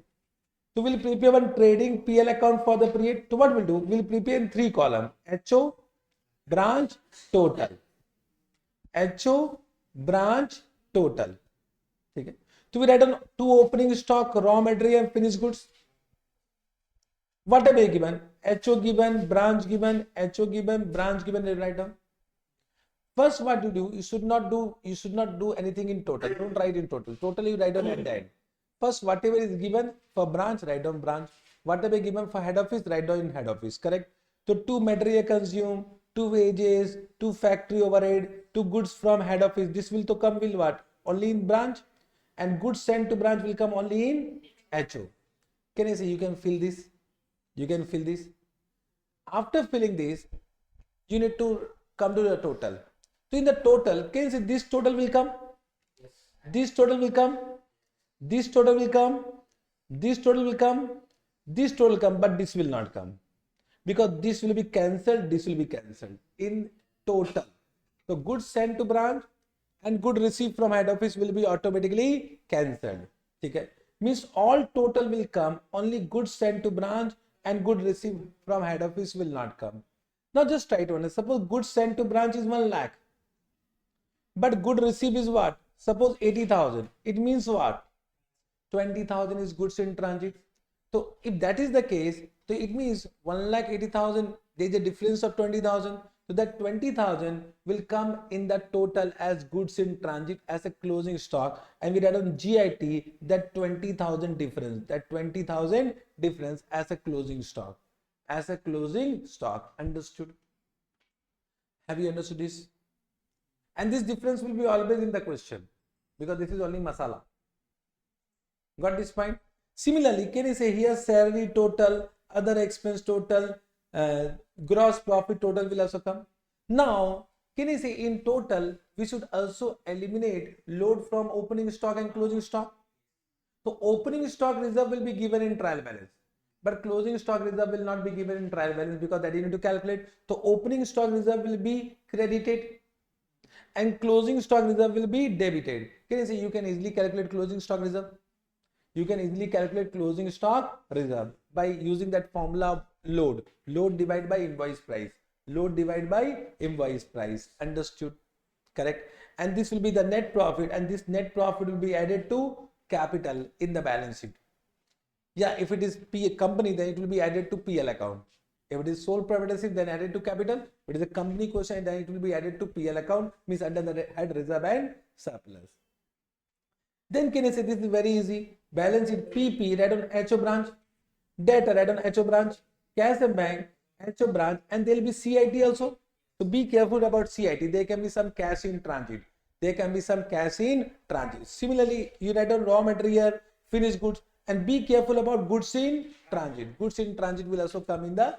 So we'll prepare one trading PL account for the period. So what we'll do? We'll prepare in three columns: HO, branch, total. HO, branch, total. Okay? So we write down two opening stock, raw material and finished goods. What are they given? HO given, branch given, HO given, branch given. They write down. First, what you do? You should not do anything in total. Don't write in total. Total you write down at the end. First, whatever is given for branch, write down branch. Whatever given for head office, write down in head office. Correct? So two material consumed, two wages, two factory overhead, two goods from head office. This will to come will what? Only in branch, and goods sent to branch will come only in HO. Can I say you can fill this? You can fill this. After filling this, you need to come to the total. So in the total, can you see this total will come? This total will come. This total will come. This total will come. This total will come, but this will not come. Because this will be cancelled, this will be cancelled in total. So goods sent to branch and good received from head office will be automatically cancelled. Okay? Means all total will come, only goods sent to branch and good received from head office will not come. Now just try to understand. Suppose goods sent to branch is 1 lakh, but good received is what? Suppose 80,000. It means what? 20,000 is goods in transit. So if that is the case, so it means 1,80,000, there is a difference of 20,000. So that 20,000 will come in the total as goods in transit as a closing stock, and we write on GIT that 20,000 difference, that 20,000 difference as a closing stock, as a closing stock. Understood? Have you understood this? And this difference will be always in the question because this is only masala. Got this point? Similarly, can you say here salary total, other expense total, gross profit total will also come. Now, can you say in total, we should also eliminate load from opening stock and closing stock. So opening stock reserve will be given in trial balance, but closing stock reserve will not be given in trial balance because that you need to calculate. So opening stock reserve will be credited and closing stock reserve will be debited. Can you say you can easily calculate closing stock reserve? You can easily calculate closing stock reserve by using that formula of load. Load divided by invoice price. Load divided by invoice price. Understood? Correct? And this will be the net profit, and this net profit will be added to capital in the balance sheet. Yeah, if it is P company, then it will be added to PL account. If it is sole proprietorship, then added to capital. If it is a company quotient, then it will be added to PL account, means under the head reserve and surplus. Then can you say this is very easy? Balance sheet PP, write on HO branch, debtor, write on HO branch, cash and bank, HO branch, and there will be CIT also. So be careful about CIT. There can be some cash in transit. There can be some cash in transit. Similarly, you write on raw material, finished goods, and be careful about goods in transit. Goods in transit will also come in the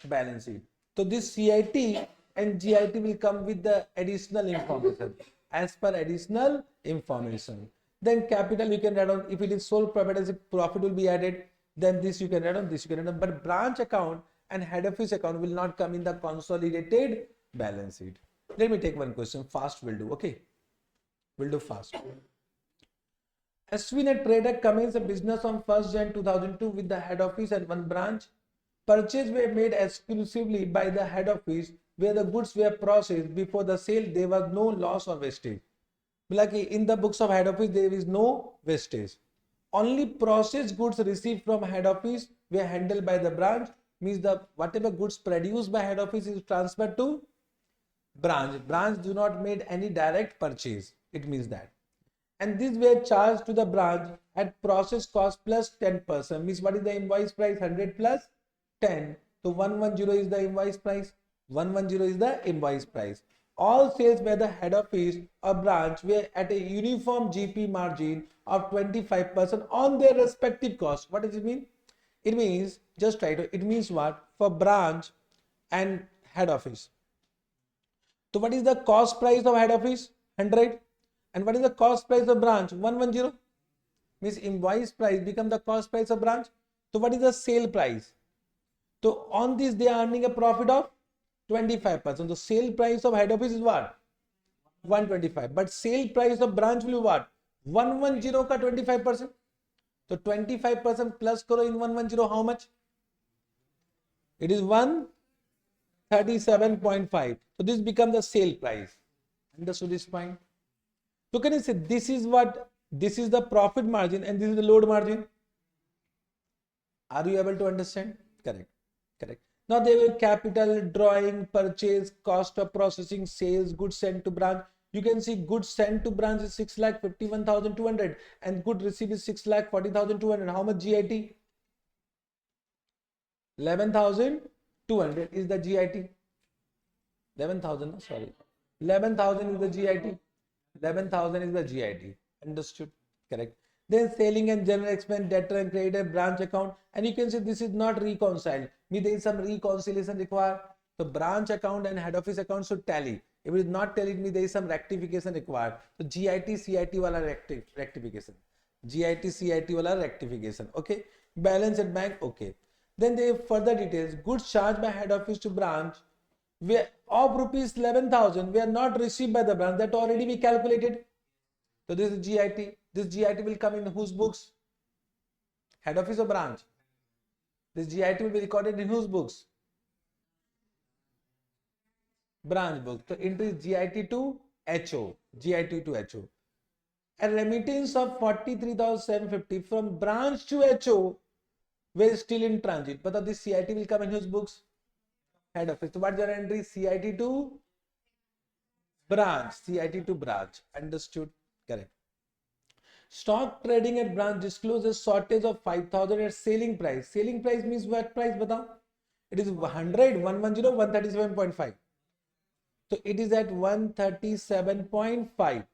balance sheet. So this CIT and GIT will come with the additional information as per additional information. Then capital you can add on, if it is sole proprietorship, profit will be added. Then this you can add on, this you can add on. But branch account and head office account will not come in the consolidated balance sheet. Let me take one question. Fast will do. Okay, we'll do fast. Ashwin Trader commenced a business on 1st Jan 2002 with the head office and one branch. Purchases were made exclusively by the head office where the goods were processed. Before the sale, there was no loss or wastage. Like in the books of head office, there is no wastage. Only processed goods received from head office were handled by the branch. Means the whatever goods produced by head office is transferred to branch. Branch do not made any direct purchase. It means that. And these were charged to the branch at process cost plus 10%. Means what is the invoice price? 100 plus 10. So 110 is the invoice price. 110 is the invoice price. All sales by the head office or branch were at a uniform GP margin of 25% on their respective costs. What does it mean? It means, just try to, it means what? For branch and head office. So what is the cost price of head office? 100. And what is the cost price of branch? 110. Means invoice price become the cost price of branch. So what is the sale price? So on this they are earning a profit of 25%. The sale price of head office is what? 125. But sale price of branch will be what? 110 ka 25%. So 25% plus karo in 110 how much? It is 137.5. So this becomes the sale price. Understood this point? So can you say this is what? This is the profit margin and this is the load margin. Are you able to understand? Correct. Correct. Now they will capital, drawing, purchase, cost of processing, sales, goods sent to branch. You can see goods sent to branch is 6,51,200 and good received is 6,40,200. How much GIT? 11,200 is the GIT. 11,000, sorry. 11,000 is the GIT. 11,000 is the GIT. Understood? Correct. Then selling and general expense, debtor and creditor, branch account, and you can see this is not reconciled. Means there is some reconciliation required. So branch account and head office account should tally. If it is not telling me there is some rectification required, so GIT CIT wala rectification, GIT CIT wala rectification. Okay, balance at bank. Okay, then they have further details. Goods charged by head office to branch where of rupees 11,000 were not received by the branch, that already we calculated. So this is GIT. This GIT will come in whose books? Head office or branch? This GIT will be recorded in whose books? Branch book. So entry is GIT to HO. GIT to HO. A remittance of 43,750 from branch to HO were still in transit. But this CIT will come in whose books? Head office. So what's your entry? CIT to branch. CIT to branch. Understood? Correct. Stock trading at branch discloses shortage of 5,000 at selling price. Selling price means what price? Batao. It is 100, 110, 137.5. So it is at 137.5.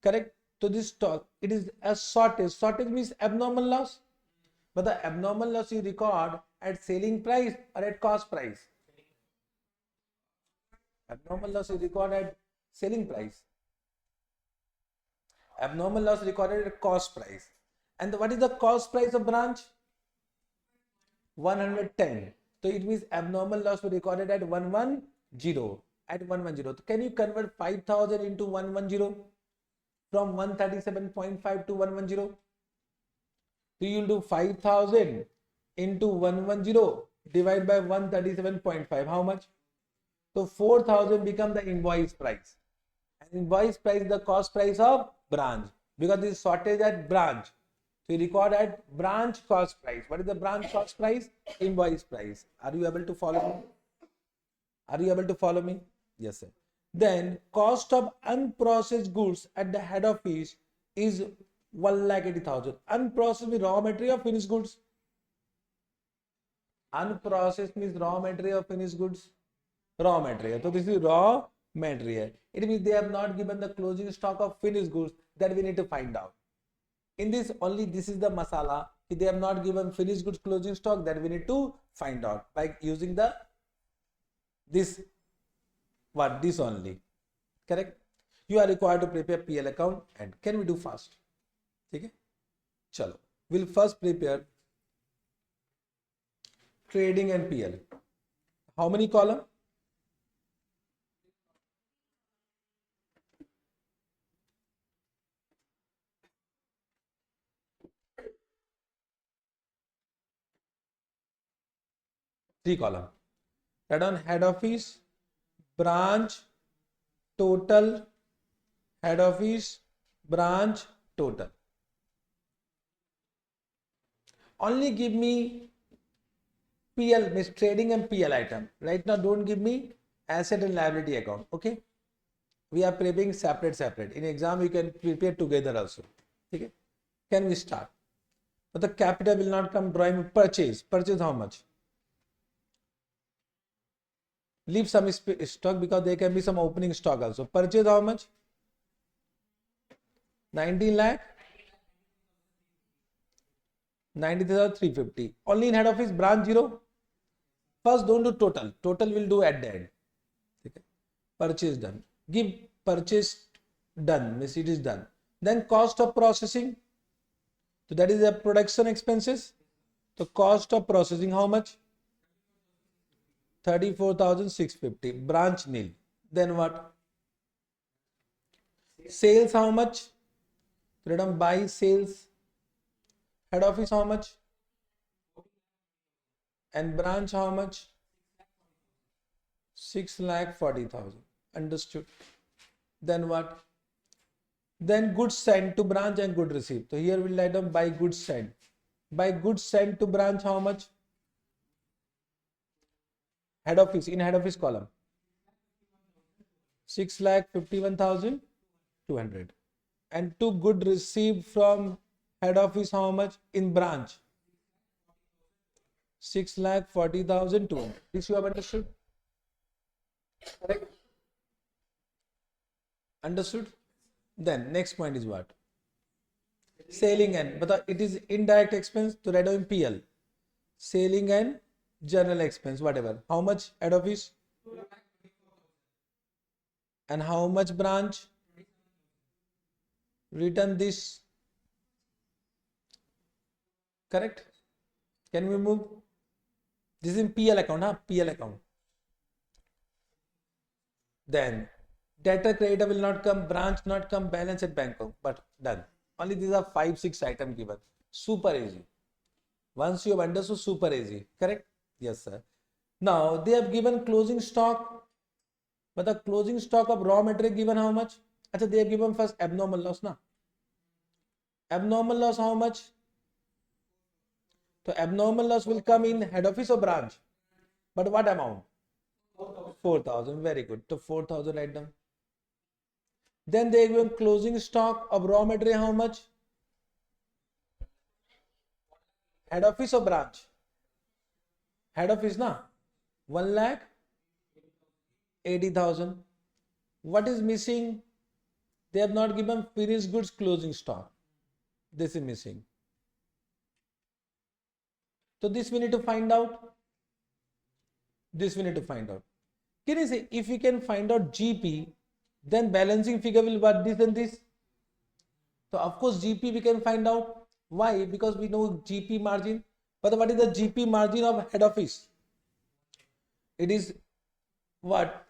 Correct? So this stock, it is a shortage. Shortage means abnormal loss. But the abnormal loss you record at selling price or at cost price? Abnormal loss you record at selling price. Abnormal loss recorded at cost price. And what is the cost price of branch? 110. So it means abnormal loss was recorded at 110. At 110. So can you convert 5,000 into 110 from 137.5 to 110? So you will do 5,000 into 110 divided by 137.5. How much? So 4,000 become the invoice price. And invoice price is the cost price of branch, because this is shortage at branch. So you record at branch cost price. What is the branch cost price? Invoice price. Are you able to follow me? Are you able to follow me? Yes, sir. Then cost of unprocessed goods at the head office is 1,80,000. Unprocessed means raw material or finished goods? Unprocessed means raw material or finished goods? Raw material. So this is raw material. It means they have not given the closing stock of finished goods, that we need to find out. In this only, this is the masala. If they have not given finished goods closing stock, that we need to find out by using the this only. Correct? You are required to prepare PL account, and can we do fast? Okay? Chalo. We'll first prepare trading and PL. How many column? Three column. Write down head office, branch, total, head office, branch, total. Only give me PL, means trading and PL item. Right now, don't give me asset and liability account. Okay? We are preparing separate. In exam, you can prepare together also. Okay? Can we start? But the capital will not come drawing purchase. Purchase how much? Leave some stock because there can be some opening stock also. Purchase how much? 19 lakh? 93,350. Only in head office, branch 0. First, don't do total. Total will do at the end. Okay. Purchase done. Give purchase done. Means it is done. Then cost of processing. So that is the production expenses. So cost of processing how much? 34,650. Branch nil. Then what? Sales how much? Freedom buy sales. Head office how much? And branch how much? 6,40,000. Understood. Then what? Then goods sent to branch and good received. So here we'll write down by goods sent. By goods sent to branch how much? Head office, in head office column. 6,51,200. And to good received from head office how much? In branch. 6,40,200. This you have understood? Correct? Understood? Then next point is what? Selling and, but it is indirect expense to write down PL. Selling and general expense, whatever. How much head office? And how much branch? Return this. Correct? Can we move? This is in PL account, huh? PL account. Then debtor creditor will not come, branch not come, balance at bank account, but done. Only these are 5-6 items given. Super easy. Once you have understood, super easy. Correct? Yes, sir. Now they have given closing stock, but the closing stock of raw material given how much? Achha, they have given first abnormal loss, na? Abnormal loss how much? So abnormal loss will come in head office or branch. But what amount? 4,000. Very good. So 4,000 write down. Then they give closing stock of raw material how much? Head office or branch? Head office na? 1,80,000. What is missing? They have not given finished goods closing stock. This is missing. So this we need to find out. This we need to find out. Can you say if we can find out GP, then balancing figure will what this and this? So of course GP we can find out. Why? Because we know GP margin. But what is the GP margin of head office? It is what?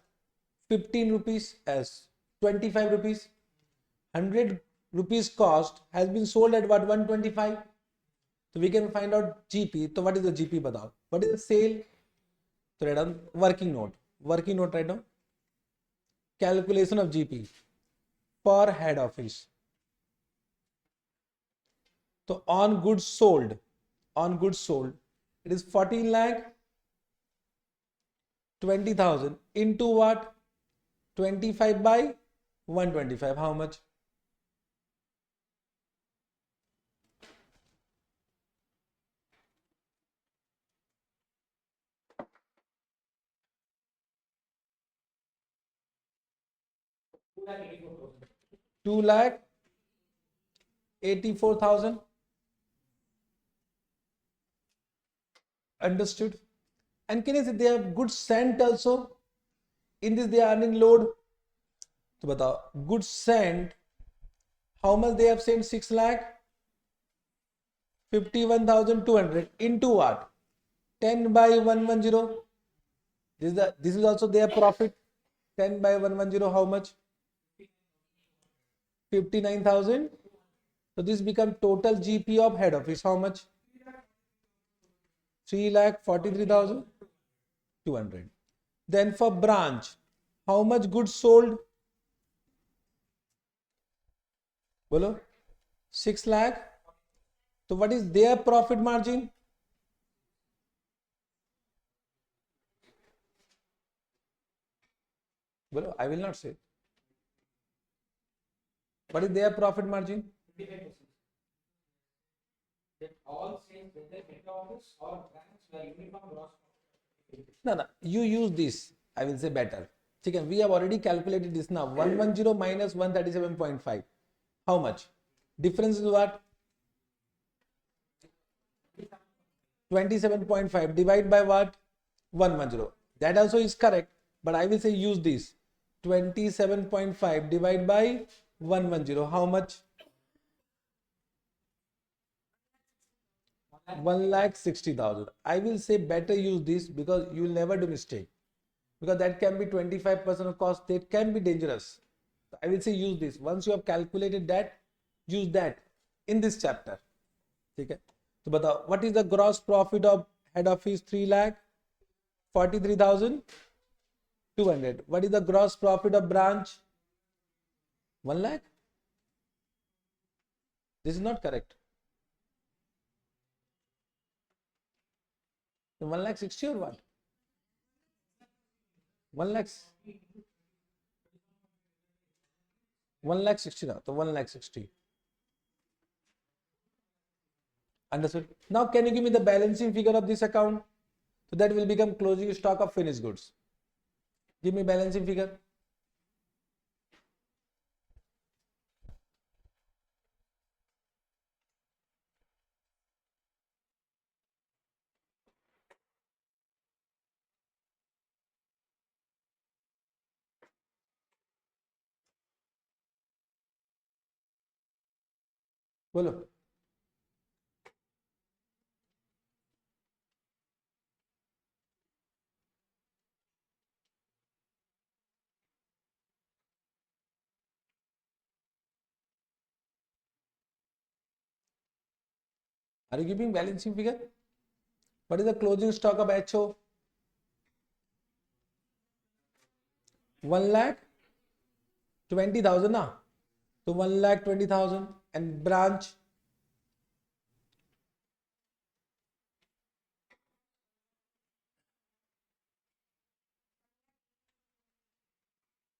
15 rupees as 25 rupees. 100 rupees cost has been sold at what? 125. So we can find out GP. So what is the GP? Batao. What is the sale? So write down working note. Working note write down. Calculation of GP for head office. So on goods sold, it is 14 lakh 20,000 into what? 25 by 125. How much? Two lakh 84,000. Understood? And can you say they have goods sent also? In this they are earning load. So batao, goods sent, how much they have sent? 6 lakh 51,200 into what? 10 by 110. This is also their profit. 10 by 110, how much? 59,000. So this becomes total GP of head office. How much? 3,43,200. Then for branch, how much goods sold? Bolo? 6 lakh. So what is their profit margin? Bolo, I will not say. What is their profit margin? 25%. That all sales, whether head office or branch, were uniform gross profit. No, you use this. I will say better. Okay, we have already calculated this now. 110 minus 137.5. How much? Difference is what? 27.5. Divide by what? 110. That also is correct. But I will say use this. 27.5 divide by 110. How much? 1,60,000. I will say better use this because you will never do mistake. Because that can be 25% of cost. That can be dangerous. I will say use this. Once you have calculated that, use that in this chapter. Okay. So, batao, what is the gross profit of head office? 3,43,200. What is the gross profit of branch? 1 lakh. This is not correct. 1,60,000 or what? 1,60,000. So 1,60,000. Understood? Now can you give me the balancing figure of this account? So that will become closing stock of finished goods. Give me balancing figure. बोलो। Are you giving balancing figure? What is the closing stock of HO? 1,20,000 ना, तो 1,20,000 and branch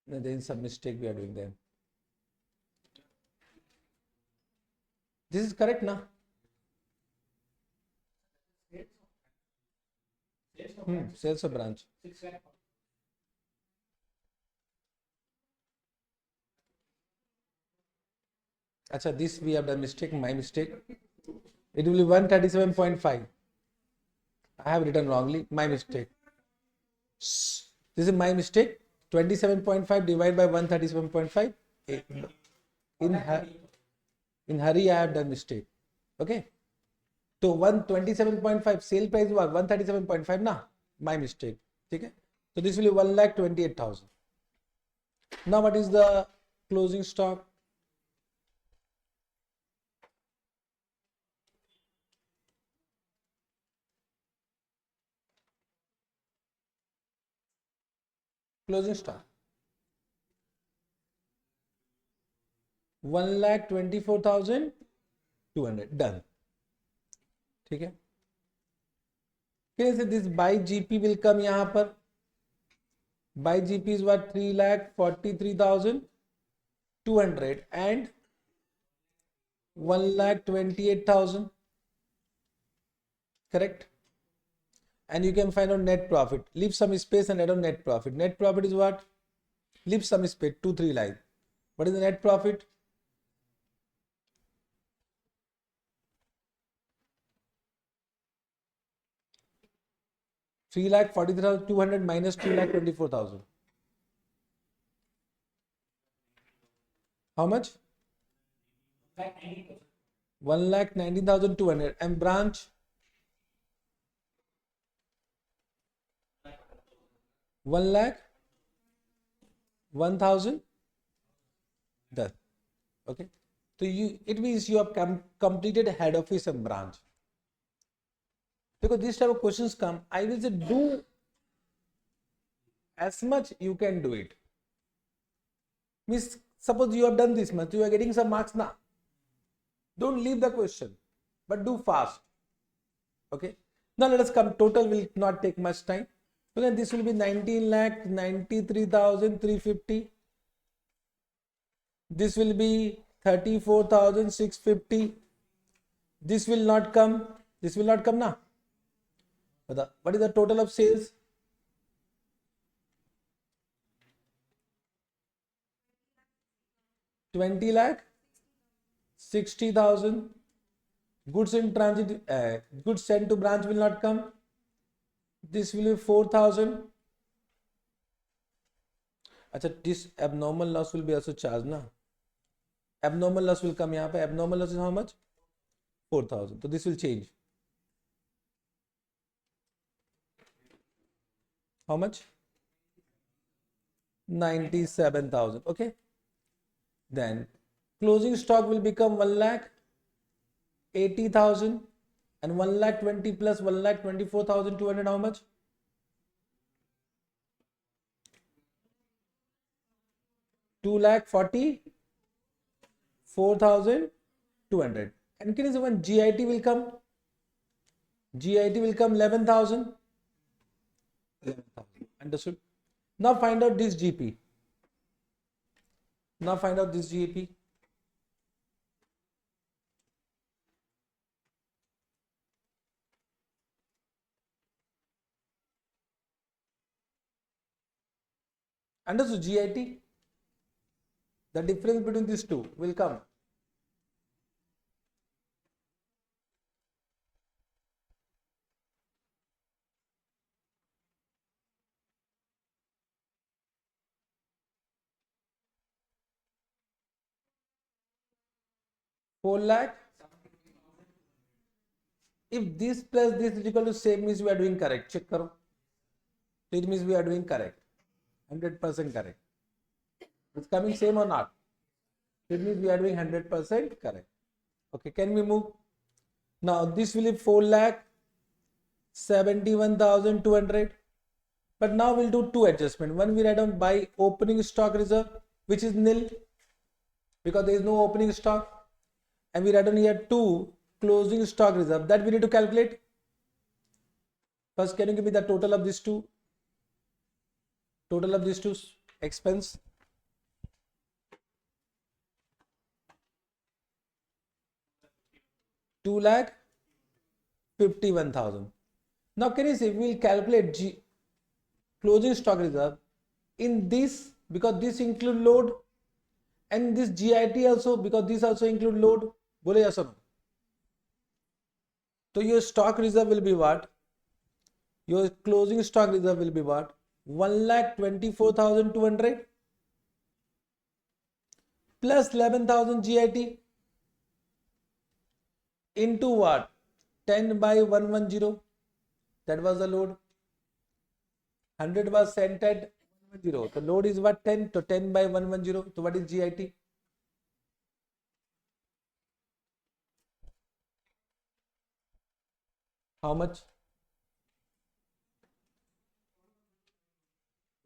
no, there is some mistake we are doing there. This is correct na? Sales of branch. Acha, this we have done mistake, my mistake. It will be 137.5. I have written wrongly, my mistake. This is my mistake. 27.5 divided by 137.5. In hurry, I have done mistake. Okay. So 127.5 sale price was 137.5 na, my mistake. Okay. So this will be 1,28,000. Now what is the closing stock? Closing stock 1,24,200. Done. ठीक है. फिर से this by GP will come यहाँ पर. By GP is what? 3,43,200 and 1,28,000. Correct. And you can find out net profit. Leave some space and add on net profit. Net profit is what? Leave some space, 2-3 lines. What is the net profit? $3,43,200 minus 2,24,000. How much? 1,19,200. And branch? 1,01,000. Done. Okay. So it means you have completed head office and branch. Because this type of questions come, I will say do as much you can do it. Means suppose you have done this much, you are getting some marks now. Don't leave the question, but do fast. Okay. Now let us come. Total will not take much time. So then this will be 19,93,350. This will be 34,650. This will not come. This will not come now. What is the total of sales? $20,60,000. Goods in transit, goods sent to branch will not come. This will be 4,000. अच्छा, this abnormal loss will be also charged ना. Abnormal loss will come यहाँ पे. Abnormal loss is how much? 4,000. So this will change. How much? 97,000. Okay. Then closing stock will become 1,80,000 and 1,20,000 plus 1,24,200. How much? 2,44,200. And can you say when GIT will come? GIT will come 11,000. 11,000. Understood? Now find out this GP. Now find out this GP. Understood? GIT. The difference between these two will come. $4,00,000 If this plus this is equal to same means we are doing correct. Check karo. It means we are doing correct. 100% correct. It's coming same or not? It means we are doing 100% correct. Okay, can we move? Now this will be 4,71,200. But now we'll do two adjustments. One we write down by opening stock reserve, which is nil because there is no opening stock. And we write down here two closing stock reserve that we need to calculate. First, can you give me the total of these two? Total of these two expense. $2,51,000. Now can you see we'll calculate closing stock reserve in this because this include load and this GIT also because this also include load. Bole yes or no? So your stock reserve will be what? Your closing stock reserve will be what? 1,24,200 plus 11,000 GIT into what? 10 by 110. That was the load. 100 was sent at 110. The load is what? 10. So 10 by 110. So what is GIT? How much?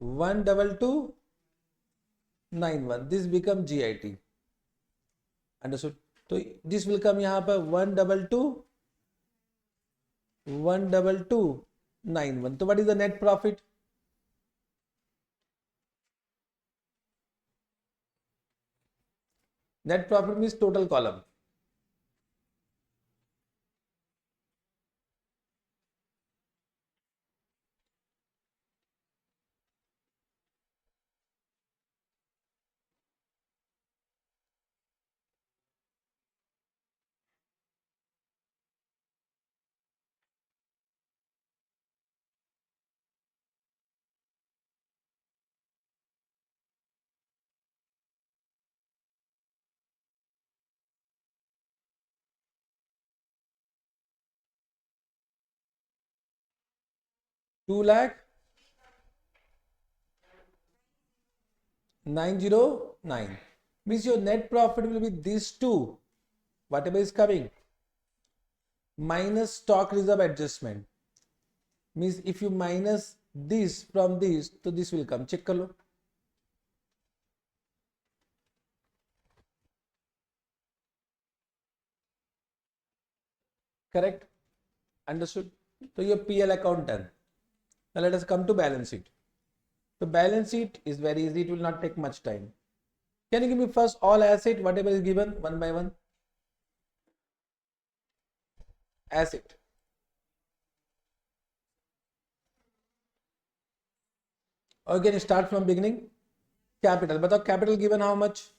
12291. This becomes GIT. Understood? So this will come यहाँ पर 12291. So what is the net profit? Net profit means total column. $2,909 means your net profit will be these two, whatever is coming, minus stock reserve adjustment. Means if you minus this from this, so this will come. Check kar lo. Correct? Understood? So your PL account done. Now let us come to balance sheet. The balance sheet is very easy. It will not take much time. Can you give me first all asset, whatever is given, one by one? Asset. Or can you start from beginning? Capital. But capital given how much?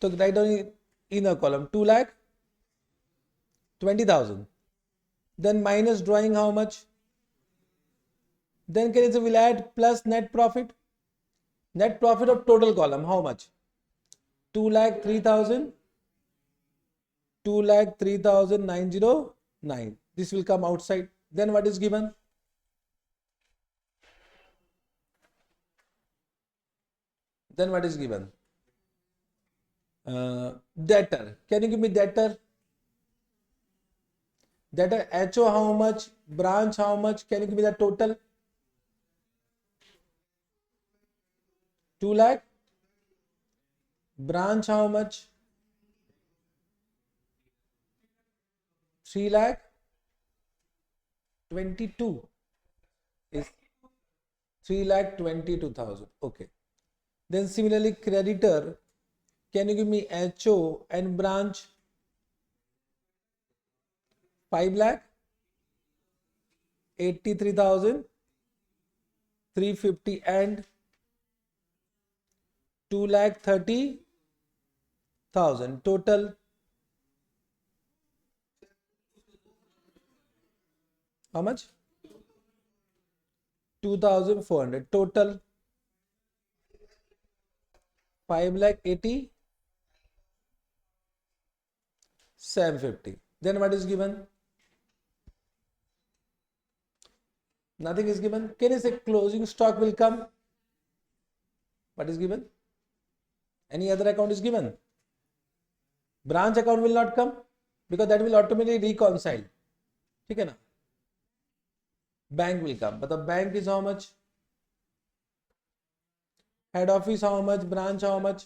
So write down in a column 2,20,000. Then minus drawing how much? Then can you say we'll add plus net profit. Net profit of total column how much? 2,03,000. 2,03,909. This will come outside. Then what is given? Then what is given? Debtor. Can you give me debtor? Debtor HO how much? Branch how much? Can you give me the total? 2 lakh. Branch how much? 3 lakh 22 is 3,22,000. Okay. Then similarly creditor, can you give me HO and branch? 5,83,350 and 2,30,000 total. How much? 2,400 total. 5,80,750. Then what is given? Nothing is given. Can you say closing stock will come? What is given? Any other account is given? Branch account will not come because that will automatically reconcile. ठीक है ना? Bank will come, but the bank is how much? Head office how much? Branch how much?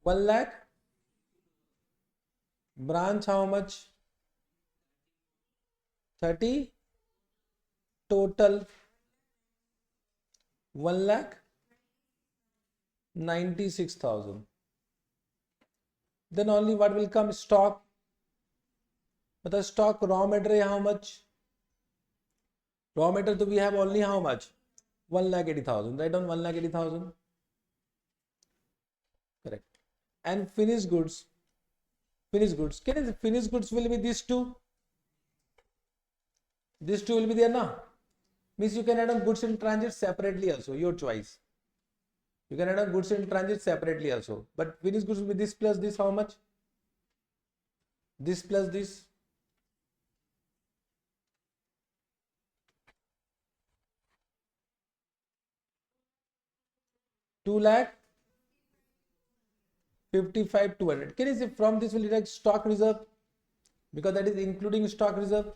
1 lakh. Branch how much? 30. Total 1,96,000. Then only what will come? Stock. But the stock raw material how much? Raw material, we have only how much? 1,80,000. Write down 1,80,000. Correct. And finished goods. Finished goods. Can I say finished goods will be these two? These two will be there now. Means you can add on goods in transit separately also, your choice. You can add on goods in transit separately also. But finished goods will be this plus this how much? This plus this. Two lakh 55,200. Can you say from this will deduct stock reserve? Because that is including stock reserve.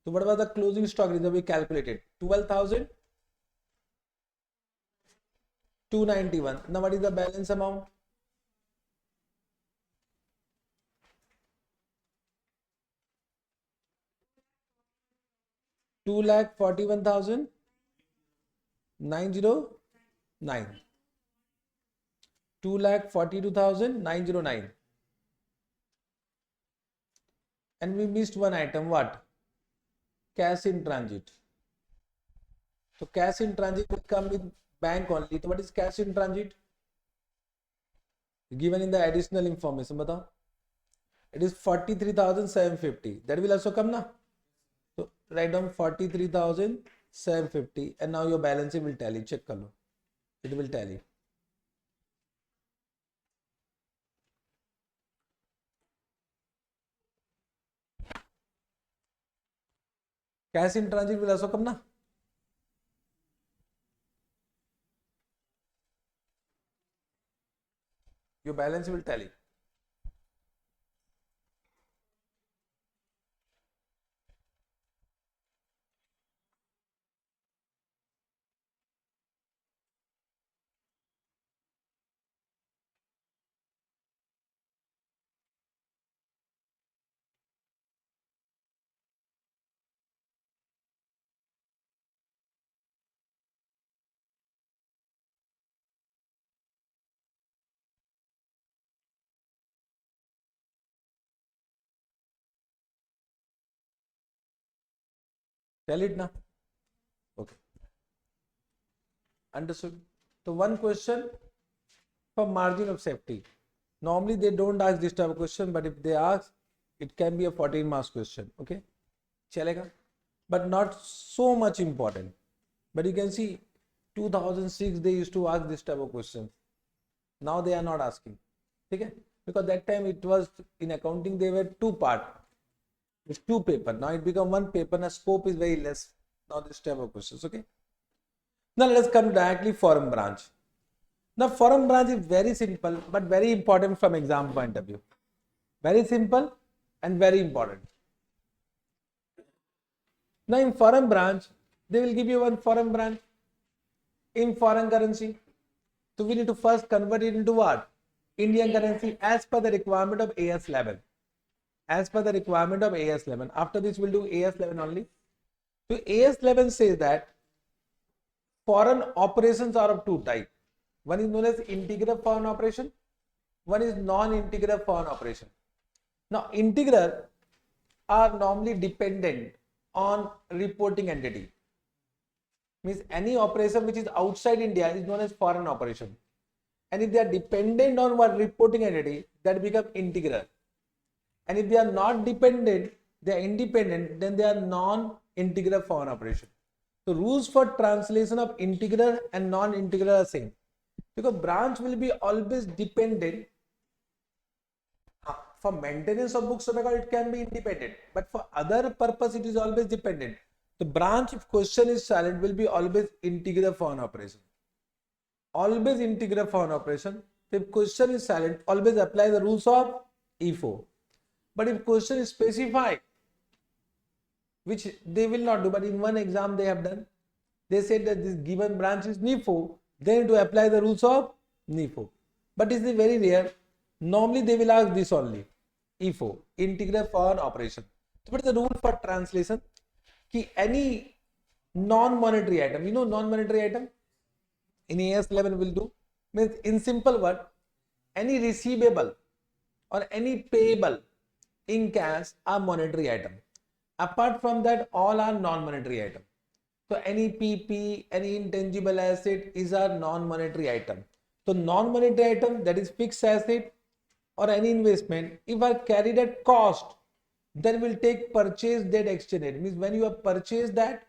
So what was the closing stock reserve we calculated? 12,291. Now what is the balance amount? $2,41,909. 2,42,909. And we missed one item. What? Cash in transit. So cash in transit will come with bank only. So what is cash in transit? Given in the additional information. Batao. It is 43,750. That will also come now. So write down 43,750 and now your balance will tally. Check kar lo. It will tally. Cash in transit will also come na. Your balance will tally. Tell it now. Okay. Understood. So one question for margin of safety. Normally they don't ask this type of question, but if they ask, it can be a 14 marks question. Okay. Chalega. But not so much important. But you can see 2006 they used to ask this type of question. Now they are not asking. Okay. Because that time it was in accounting, they were two part. It's two paper. Now it become one paper. Now scope is very less. Now this type of questions. Okay. Now let us come directly foreign branch. Now foreign branch is very simple but very important from exam point of view. Very simple and very important. Now in foreign branch, they will give you one foreign branch in foreign currency. So we need to first convert it into what? Indian currency as per the requirement of AS11. As per the requirement of AS11. After this we'll do AS11 only. So AS11 says that foreign operations are of two types. One is known as integral foreign operation. One is non-integral foreign operation. Now integral are normally dependent on reporting entity. Means any operation which is outside India is known as foreign operation. And if they are dependent on one reporting entity, that becomes integral. And if they are not dependent, they are independent, then they are non-integral foreign operation. So rules for translation of integral and non-integral are same. Because branch will be always dependent. for maintenance of books of record, it can be independent, but for other purpose, it is always dependent. The branch, if question is silent, will be always integer for an operation. Always integer for an operation. If question is silent, always apply the rules of IFO. But if question is specified, which they will not do, but in one exam they have done, they said that this given branch is NIFO, they need to apply the rules of NIFO. But it is very rare. Normally they will ask this only, IFO, integral for an operation. So what is the rule for translation? Ki any non-monetary item, you know non-monetary item? In AS 11 will do, means in simple word, any receivable or any payable in cash are monetary item. Apart from that, all are non-monetary item. So any PP, any intangible asset is a non-monetary item. So non-monetary item, that is fixed asset or any investment, if are carried at cost, then will take purchase date exchange rate. Means when you have purchased that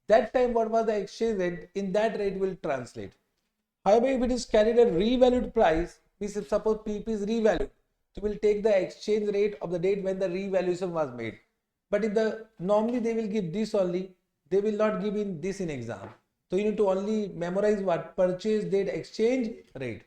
time what was the exchange rate, in that rate will translate. However, if it is carried at revalued price, means if suppose PP is revalued, so will take the exchange rate of the date when the revaluation was made. But if the normally they will give this only, they will not give in this in exam. So you need to only memorize what purchase date exchange rate.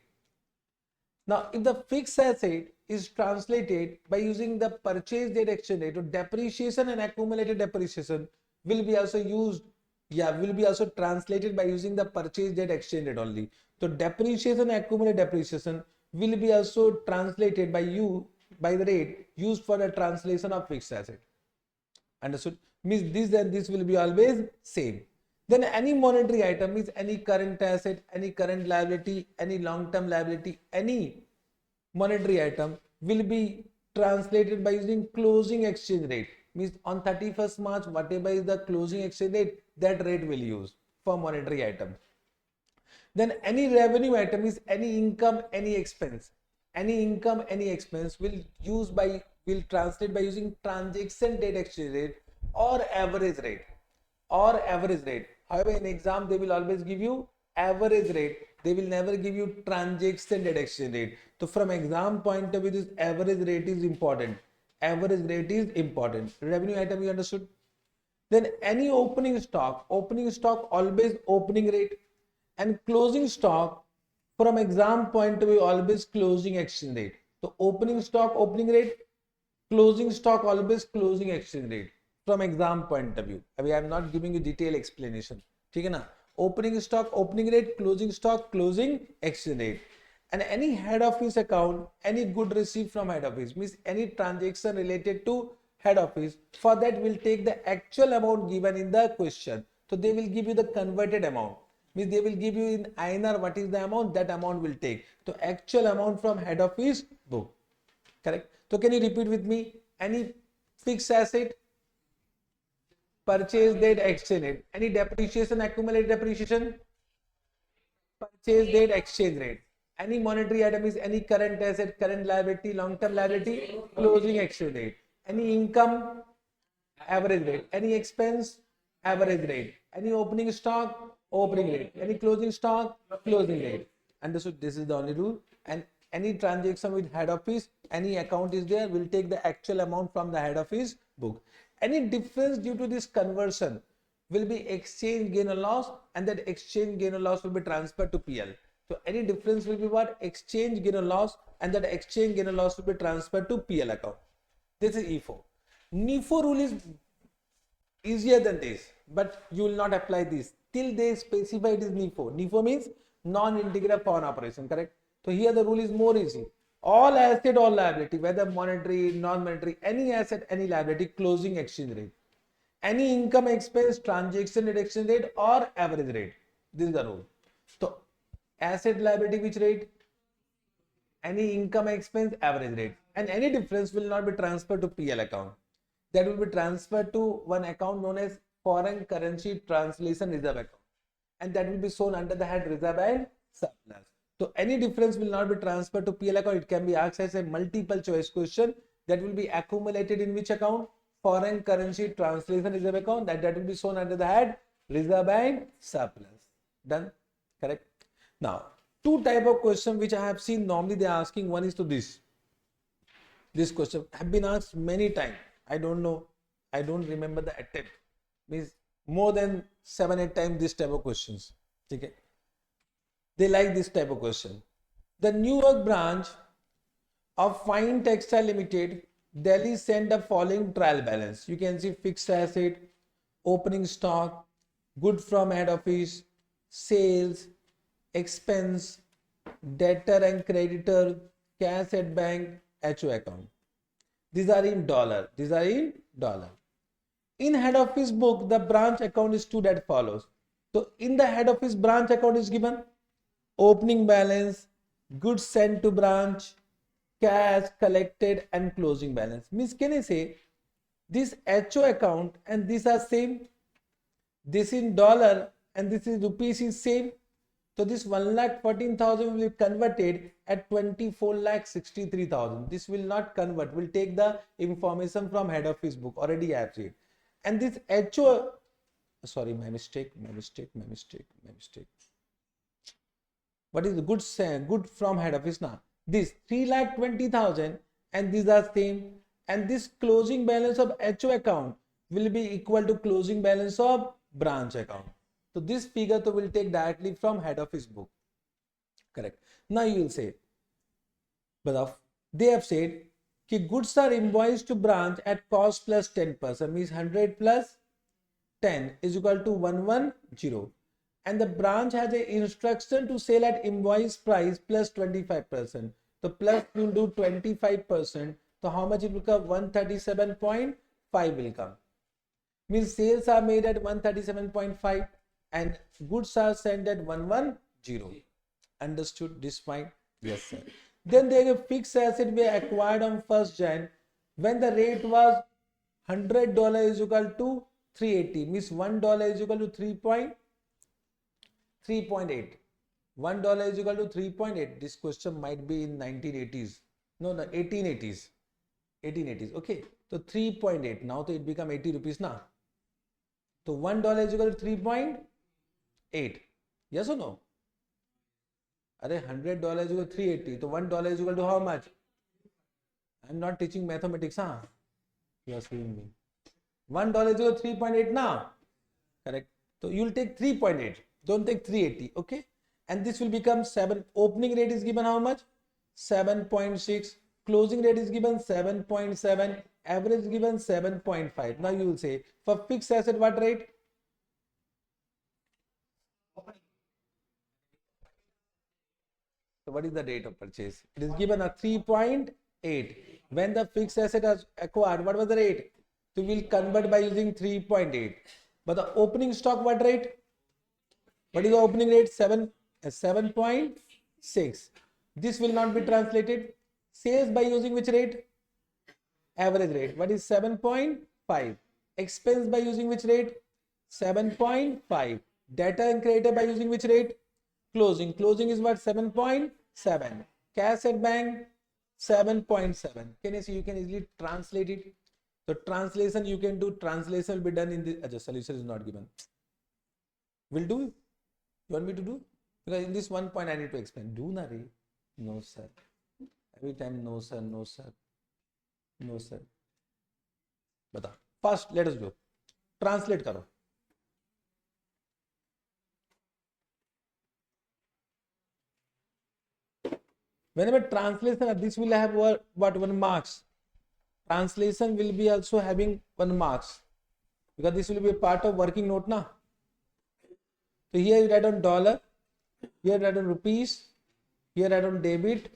Now, if the fixed asset is translated by using the purchase date exchange rate, to depreciation and accumulated depreciation will be also used, will be also translated by using the purchase date exchange rate only. So depreciation, accumulated depreciation will be also translated by the rate used for the translation of fixed asset. Understood? Means this and this will be always same. Then any monetary item is any current asset, any current liability, any long-term liability, any monetary item will be translated by using closing exchange rate. Means on 31st March, whatever is the closing exchange rate, that rate will use for monetary item. Then any revenue item is any income, any expense. Any income, any expense will translate by using transaction date exchange rate or average rate. However, in exam they will always give you average rate. They will never give you transaction date exchange rate. So from exam point of view, this average rate is important. Revenue item you understood. Then any opening stock always opening rate, and closing stock from exam point of view always closing exchange rate. So opening stock opening rate, closing stock always closing exchange rate from exam point of view. I am not giving you detailed explanation. ठीक है ना? Opening stock opening rate, closing stock closing exchange rate. And any head office account, any good received from head office, means any transaction related to head office, for that will take the actual amount given in the question. So they will give you the converted amount. Means they will give you in INR what is the amount, that amount will take. So actual amount from head office book. Correct? So can you repeat with me? Any fixed asset, purchase date exchange rate. Any depreciation, accumulated depreciation, purchase date exchange rate. Any monetary item is any current asset, current liability, long-term liability, closing exchange rate. Any income, average rate. Any expense, average rate. Any opening stock, opening rate. Any closing stock, closing rate. Understood? This is the only rule. And any transaction with head office, any account is there, will take the actual amount from the head office book. Any difference due to this conversion will be exchange gain or loss, and that exchange gain or loss will be transferred to PL. So any difference will be what? Exchange gain or loss, and that exchange gain or loss will be transferred to PL account. This is E4. NIFO rule is easier than this, but you will not apply this till they specify it is NIFO. NIFO means non-integral foreign operation, correct? So here the rule is more easy. All asset or liability, whether monetary, non-monetary, any asset, any liability, closing exchange rate. Any income expense, transaction rate, exchange rate, or average rate. This is the rule. So asset liability, which rate? Any income expense, average rate. And any difference will not be transferred to PL account. That will be transferred to one account known as foreign currency translation reserve account. And that will be shown under the head reserve and surplus. So any difference will not be transferred to PL account. It can be asked as a multiple choice question. That will be accumulated in which account? Foreign currency translation reserve account. That will be shown under the head reserve and surplus. Done? Correct? Now, two type of question which I have seen normally they are asking. One is to this. This question have been asked many times. I don't know. I don't remember the attempt. Means more than 7-8 times this type of questions. Okay. They like this type of question. The Newark branch of Fine Textile Limited, Delhi sent the following trial balance. You can see fixed asset, opening stock, good from head office, sales, expense, debtor and creditor, cash at bank, HO account. These are in dollar. These are in dollar. In head office book, the branch account is stood as follows. So in the head office branch account is given opening balance, goods sent to branch, cash collected and closing balance. Means can I say this HO account and these are same, this in dollar and this is rupees is same. So this 1,14,000 will be converted at 24,63,000. This will not convert. We'll take the information from head office book. Already I have said. And this HO, sorry, my mistake. What is the good from head office now? This 3,20,000 and these are same. And this closing balance of HO account will be equal to closing balance of branch account. So this figure to will take directly from head office book. Correct. Now you will say, but they have said कि goods are invoiced to branch at cost plus 10%, means 100 plus 10 is equal to 110. And the branch has an instruction to sell at invoice price plus 25%. So plus will do 25%. So how much it will come? 137.5 will come. Means sales are made at 137.5 and goods are sent at 110. Understood this point? Yes, sir. Then there is a fixed asset we acquired on 1st Jan when the rate was $100 is equal to 380. Means $1 is equal to 3.8. $1 is equal to 3.8. This question might be in 1980s. No, 1880s. 1880s. Okay. So 3.8. Now so it become 80 rupees now. So $1 is equal to 3.8. Yes or no? Arey $100 is equal to 380. So $1 is equal to how much? I am not teaching mathematics, huh? You are seeing me. $1 is equal to 3.8 now. Correct. So you will take 3.8. Don't take 380. Okay. And this will become 7. Opening rate is given how much? 7.6. Closing rate is given 7.7. Average given 7.5. Now you will say for fixed asset what rate? So what is the rate of purchase? It is given a 3.8. When the fixed asset is acquired, what was the rate? So we will convert by using 3.8. But the opening stock what rate? What is the opening rate? 7.6. This will not be translated. Sales by using which rate? Average rate. What is 7.5? Expense by using which rate? 7.5. Debtor and creditor by using which rate? Closing. Closing is what? 7.7. Cash at bank 7.7. Can you see? You can easily translate it. So translation you can do. Translation will be done in the solution is not given. Will do. You want me to do? Because in this one point I need to explain. Do na re? No sir. Every time no sir, no sir, no sir. Bata. First let us do. Translate karo. Whenever translation, this will have what? 1 marks. Translation will be also having 1 marks. Because this will be a part of working note na. So here you write on dollar, here write on rupees, here write on debit,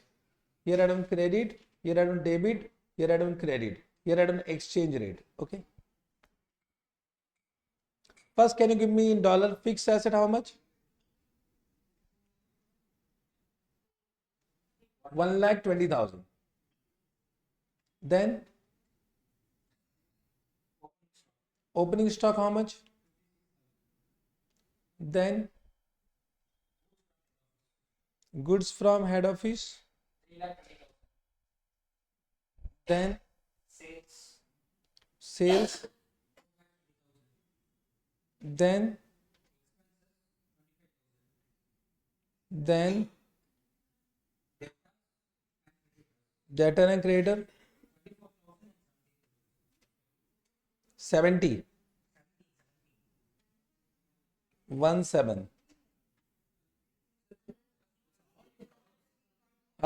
here write on credit, here write on debit, here write on credit, here write on exchange rate. Okay. First, can you give me in dollar fixed asset how much? 1,20,000. Then opening stock how much? Then goods from head office. Then sales. Then debtor and creditor. 70. 17.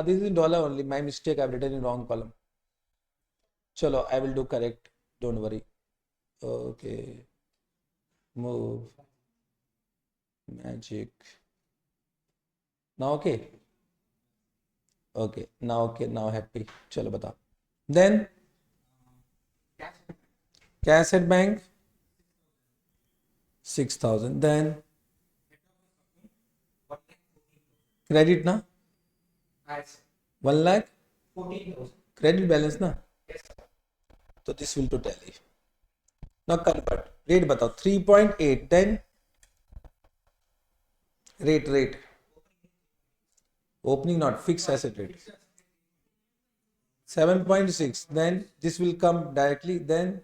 This is in dollar only. My mistake. I've written in wrong column. Chalo, I will do correct. Don't worry. Okay. Move. Magic. Now okay. Okay. Now okay. Now happy. Chalo bata. Then cash at bank 6,000. Then credit na 1 lakh 14,000. credit balance na. Yes, sir. So this will to tally. Now convert. Rate batao 3.8. Then rate. Opening not fixed asset rate. 7.6. Then this will come directly. Then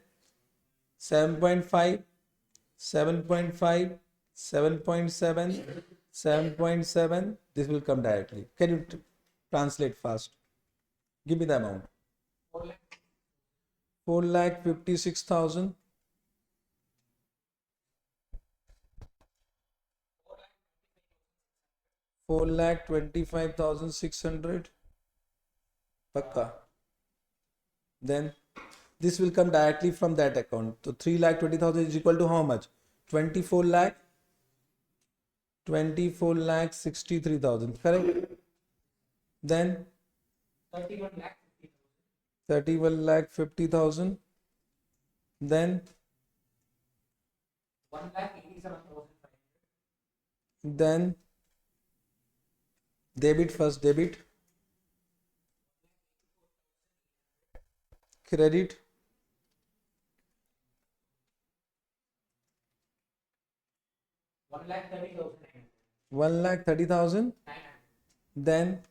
7.5, 7.5, 7.7, 7.7. This will come directly. Can you translate fast? Give me the amount. 4,56,000. 4,25,600. Pakka. Then this will come directly from that account. So 3,20,000 is equal to how much? 24 lakh 63,000. Correct? Then 31 lakh 50,000. Then 1,87,500. Then debit first, debit. Credit. 1,30,900. 1,30,000. Then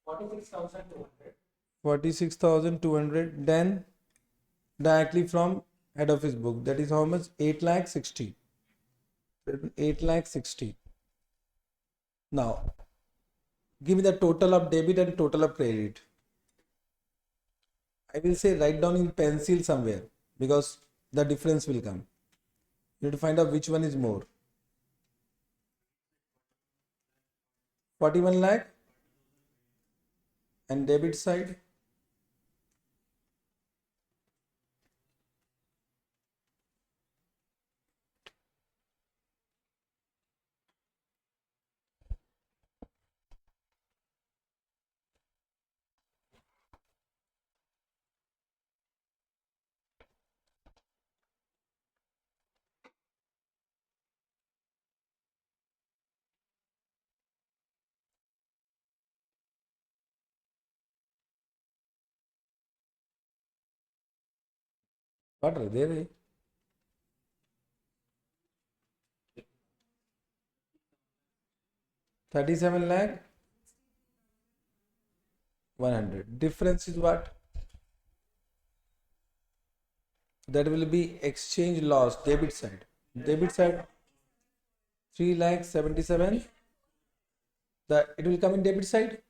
46,200. 46,200. Then directly from head office book. That is how much? 8,60,000. 8,60,000. Now give me the total of debit and total of credit. I will say write down in pencil somewhere because the difference will come. You need to find out which one is more. 41 lakh and debit side. What are they? 37 lakh 100. Difference is what? That will be exchange loss, debit side. Debit side 3,77,000. It will come in debit side.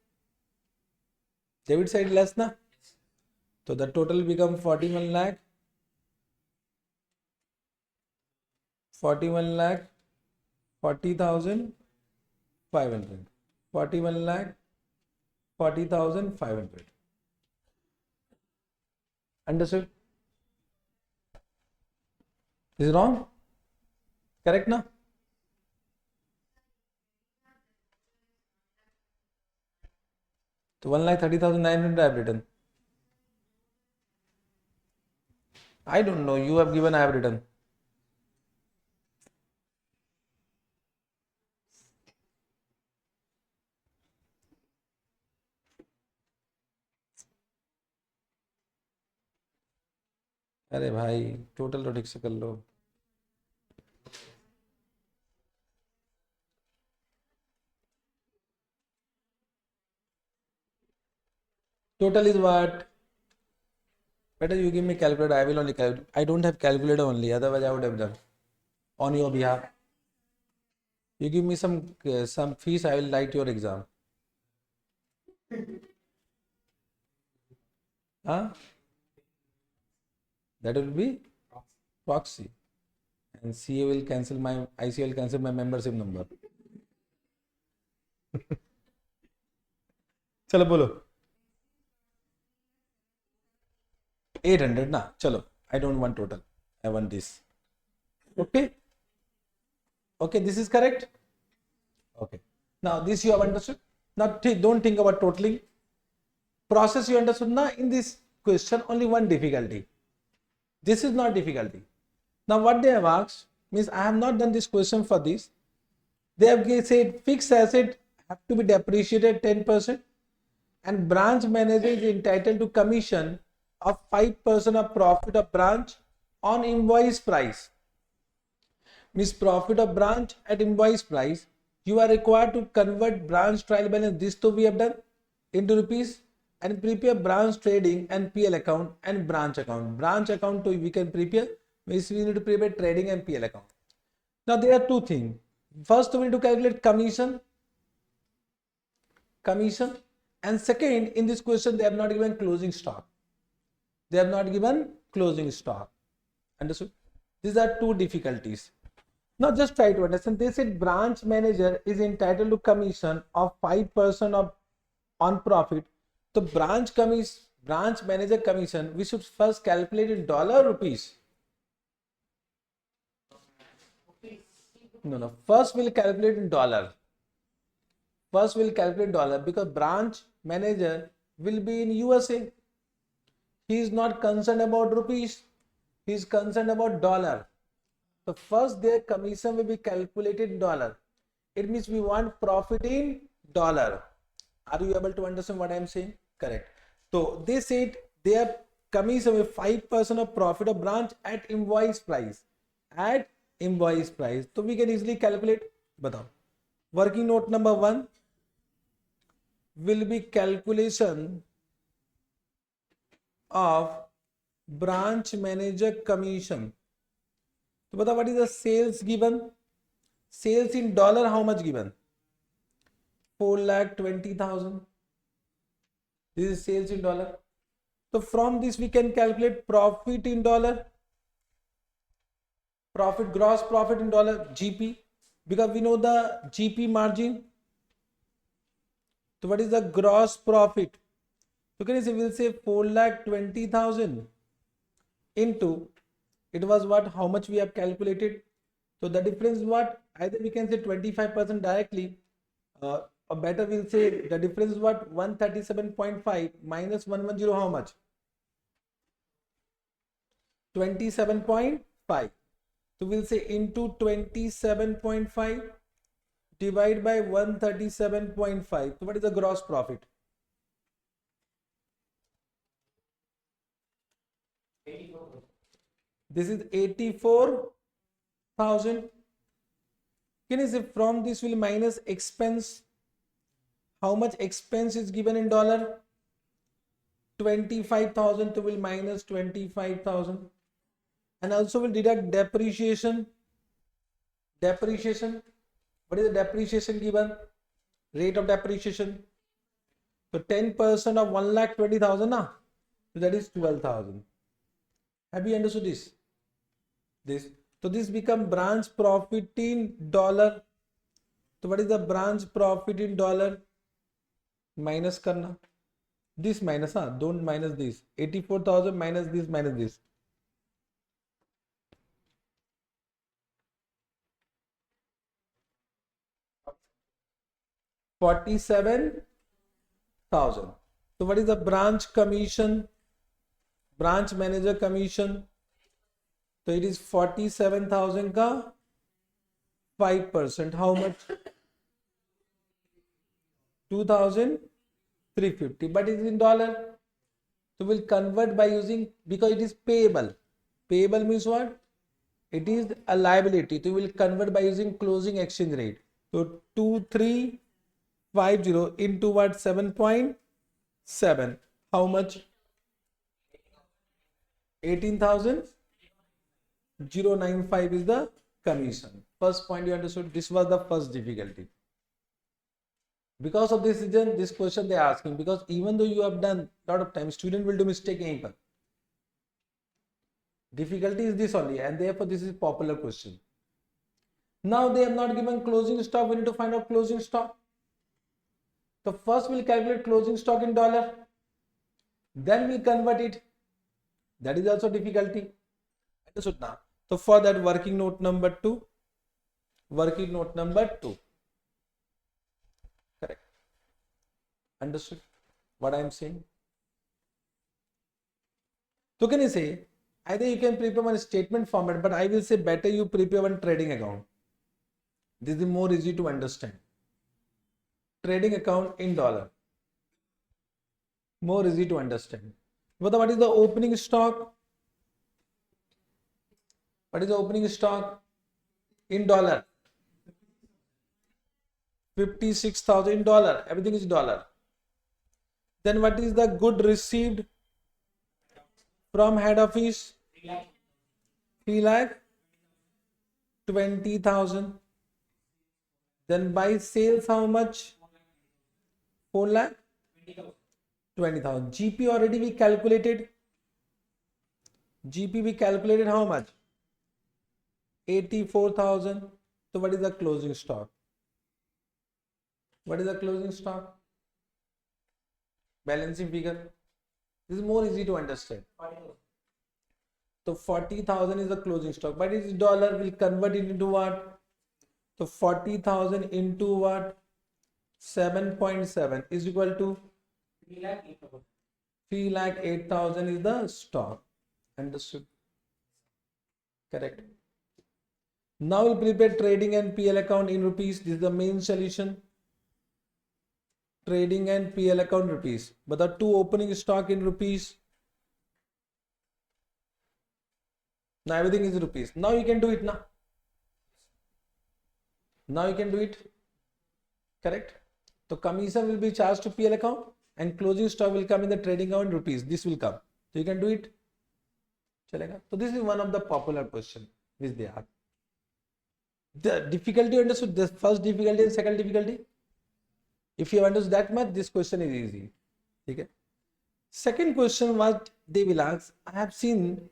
Debit side less na. So the total become 41 lakh 40,500. 41 lakh 40,500. Understood? Is it wrong? Correct na? So 1,30,900 I have written. I don't know. You have given, I have written. अरे भाई total तो ठीक से कर लो. Total is what? Better you give me calculator. I will only calculate. I don't have calculator only. Otherwise, I would have done on your behalf. You give me some fees. I will write your exam. Huh? That will be proxy. And CA will cancel my, ICA will cancel my membership number. चलो बोलो 800 ना चलो I don't want total, I want this. Okay, okay, this is correct. Okay, now this you have understood. Now don't think about totaling. Process you understood now. In this question only one difficulty. This is not difficulty. Now what they have asked means I have not done this question for this. They have said fixed asset have to be depreciated 10% and branch manager is entitled to commission of 5% of profit of branch on invoice price. Means profit of branch at invoice price, you are required to convert branch trial balance, this too we have done, into rupees and prepare branch trading and PL account and branch account. Branch account too we can prepare, means we need to prepare trading and PL account. Now there are two things. First we need to calculate commission, and second in this question they have not given closing stock. They have not given closing stock. Understood? These are two difficulties. Now just try to understand. They said branch manager is entitled to commission of 5% of on profit. So branch manager commission we should first calculate in dollar rupees. No. First we'll calculate in dollar. First we'll calculate dollar because branch manager will be in USA. He is not concerned about rupees. He is concerned about dollar. So first their commission will be calculated in dollar. It means we want profit in dollar. Are you able to understand what I am saying? Correct. So they said their commission with 5% of profit of branch at invoice price. At invoice price. So we can easily calculate. Batao. Working note number 1 will be calculation of branch manager commission. So what is the sales given? Sales in dollar how much given? 4,20,000. This is sales in dollar. So from this we can calculate profit in dollar. Profit, gross profit in dollar, GP, because we know the GP margin. So what is the gross profit? So can you say we'll say 4,20,000 into, it was what, how much we have calculated. So the difference is what, either we can say 25% directly, or better we'll say the difference is what, 137.5 minus 110 how much? 27.5. So we'll say into 27.5 divide by 137.5. So what is the gross profit? 84. This is 84,000. Can you say from this will minus expense? How much expense is given in dollar? 25,000. So will minus 25,000. And also will deduct depreciation. Depreciation. What is the depreciation given? Rate of depreciation. So 10% of 1,20,000 na? So that is 12,000. Have you understood this? So this become branch profit in dollar. So what is the branch profit in dollar? Minus karna. This minus, don't minus this. 84,000 minus this, minus this. $47,000. So what is the branch commission? Branch manager commission. So it is 47,000 ka 5%. How much? 2,350. But it is in dollar. So we'll convert by using, because it is payable. Payable means what? It is a liability. So we'll convert by using closing exchange rate. So 2,350 into what? 7.7. How much? 18,095 is the commission. First point you understood. This was the first difficulty. Because of this reason, this question they are asking, because even though you have done a lot of time, student will do mistake yahin par. Difficulty is this only, and therefore this is popular question. Now they have not given closing stock, we need to find out closing stock. So first we'll calculate closing stock in dollar, then we convert it. That is also difficulty. Understood now? So for that, working note number 2. Correct. Understood what I am saying? So can you say, either you can prepare one statement format, but I will say better you prepare one trading account. This is more easy to understand. Trading account in dollar. More easy to understand. What is the opening stock? What is the opening stock in dollar? 56,000 in dollar. Everything is dollar. Then what is the good received from head office? 3,20,000. Then by sales how much? 4,20,000. GP already we calculated. GP we calculated how much? 84,000. So what is the closing stock? What is the closing stock? Balancing figure. This is more easy to understand. So 40,000 is the closing stock, but it's dollar. We'll convert it into what? So 40,000 into what? 7.7 is equal to 3,08,000 is the stock. Understood? Correct. Now we'll prepare trading and PL account in rupees. This is the main solution. Trading and PL account rupees. But the two opening stock in rupees. Now everything is rupees. Now you can do it now. Now you can do it. Correct. So commission will be charged to PL account and closing stock will come in the trading account in rupees. This will come. So you can do it. Chalega. So this is one of the popular question which they ask. The difficulty understood. The first difficulty and second difficulty. If you understand that much, this question is easy. Okay. Second question, what they will ask, I have seen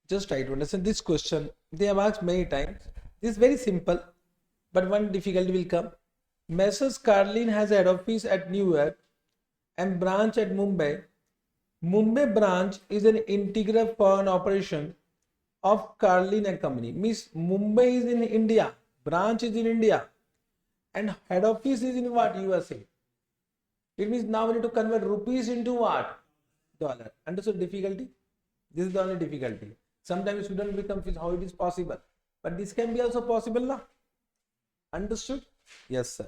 just try to understand this question. They have asked many times. This is very simple, but one difficulty will come. Messrs. Carlin has head office at New York and branch at Mumbai. Mumbai branch is an integral foreign operation of Carlin and Company. Means Mumbai is in India, branch is in India, and head office is in what? USA. It means now we need to convert rupees into what? Dollar. Understood difficulty? This is the only difficulty. Sometimes students will be confused how it is possible, but this can be also possible now. Understood? Yes, sir.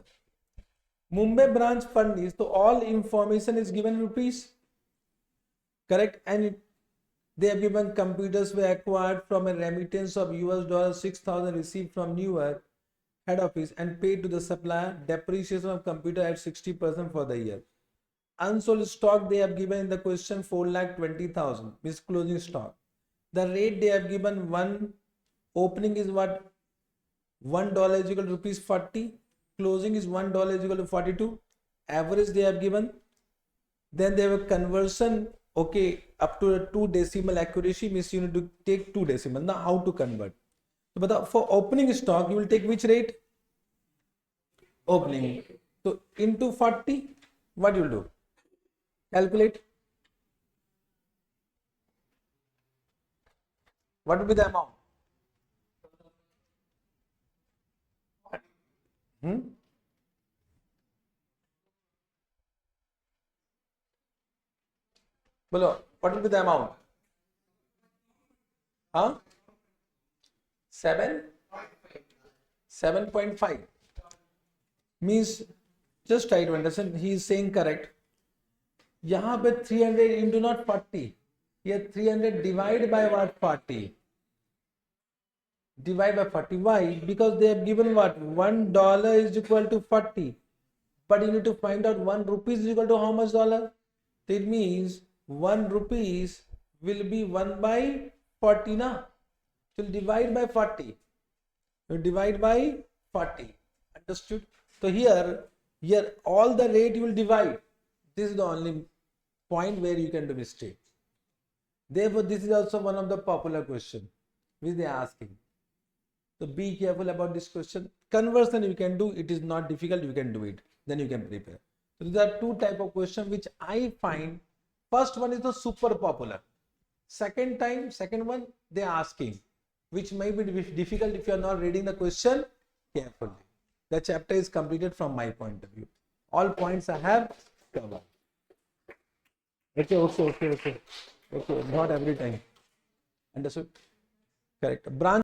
Mumbai branch fund is, so all information is given in rupees. Correct? And they have given computers were acquired from a remittance of US $6,000 received from New York head office and paid to the supplier. Depreciation of computer at 60% for the year. Unsold stock they have given in the question 4,20,000 means closing stock. The rate they have given, one opening is what? $1 is equal to rupees 40. Closing is $1 is equal to 42. Average they have given. Then they have a conversion. Okay, up to a 2 decimal accuracy means you need to take 2 decimal. Now how to convert? But for opening stock, you will take which rate? Opening. So into 40, what you will do? Calculate. What will be the amount? Below, what will be the amount? 7.5 means, just try to understand, he is saying correct. यहाँ पे 300 into not 40, here 300 divide by what? 40. Divide by 40. Why? Because they have given what? $1 is equal to 40. But you need to find out 1 rupees is equal to how much dollar? That means 1 rupees will be 1 by 40 na. So you'll divide by 40. You divide by 40. Understood? So here all the rate you will divide. This is the only point where you can do mistake. Therefore, this is also one of the popular question which they are asking. So be careful about this question. Conversion you can do, it is not difficult, you can do it. Then you can prepare. So these are two type of question which I find. First one is the super popular. Second one they are asking, which may be difficult if you are not reading the question carefully. The chapter is completed from my point of view. All points I have covered. Okay. Not every time. Understood? Correct. Branch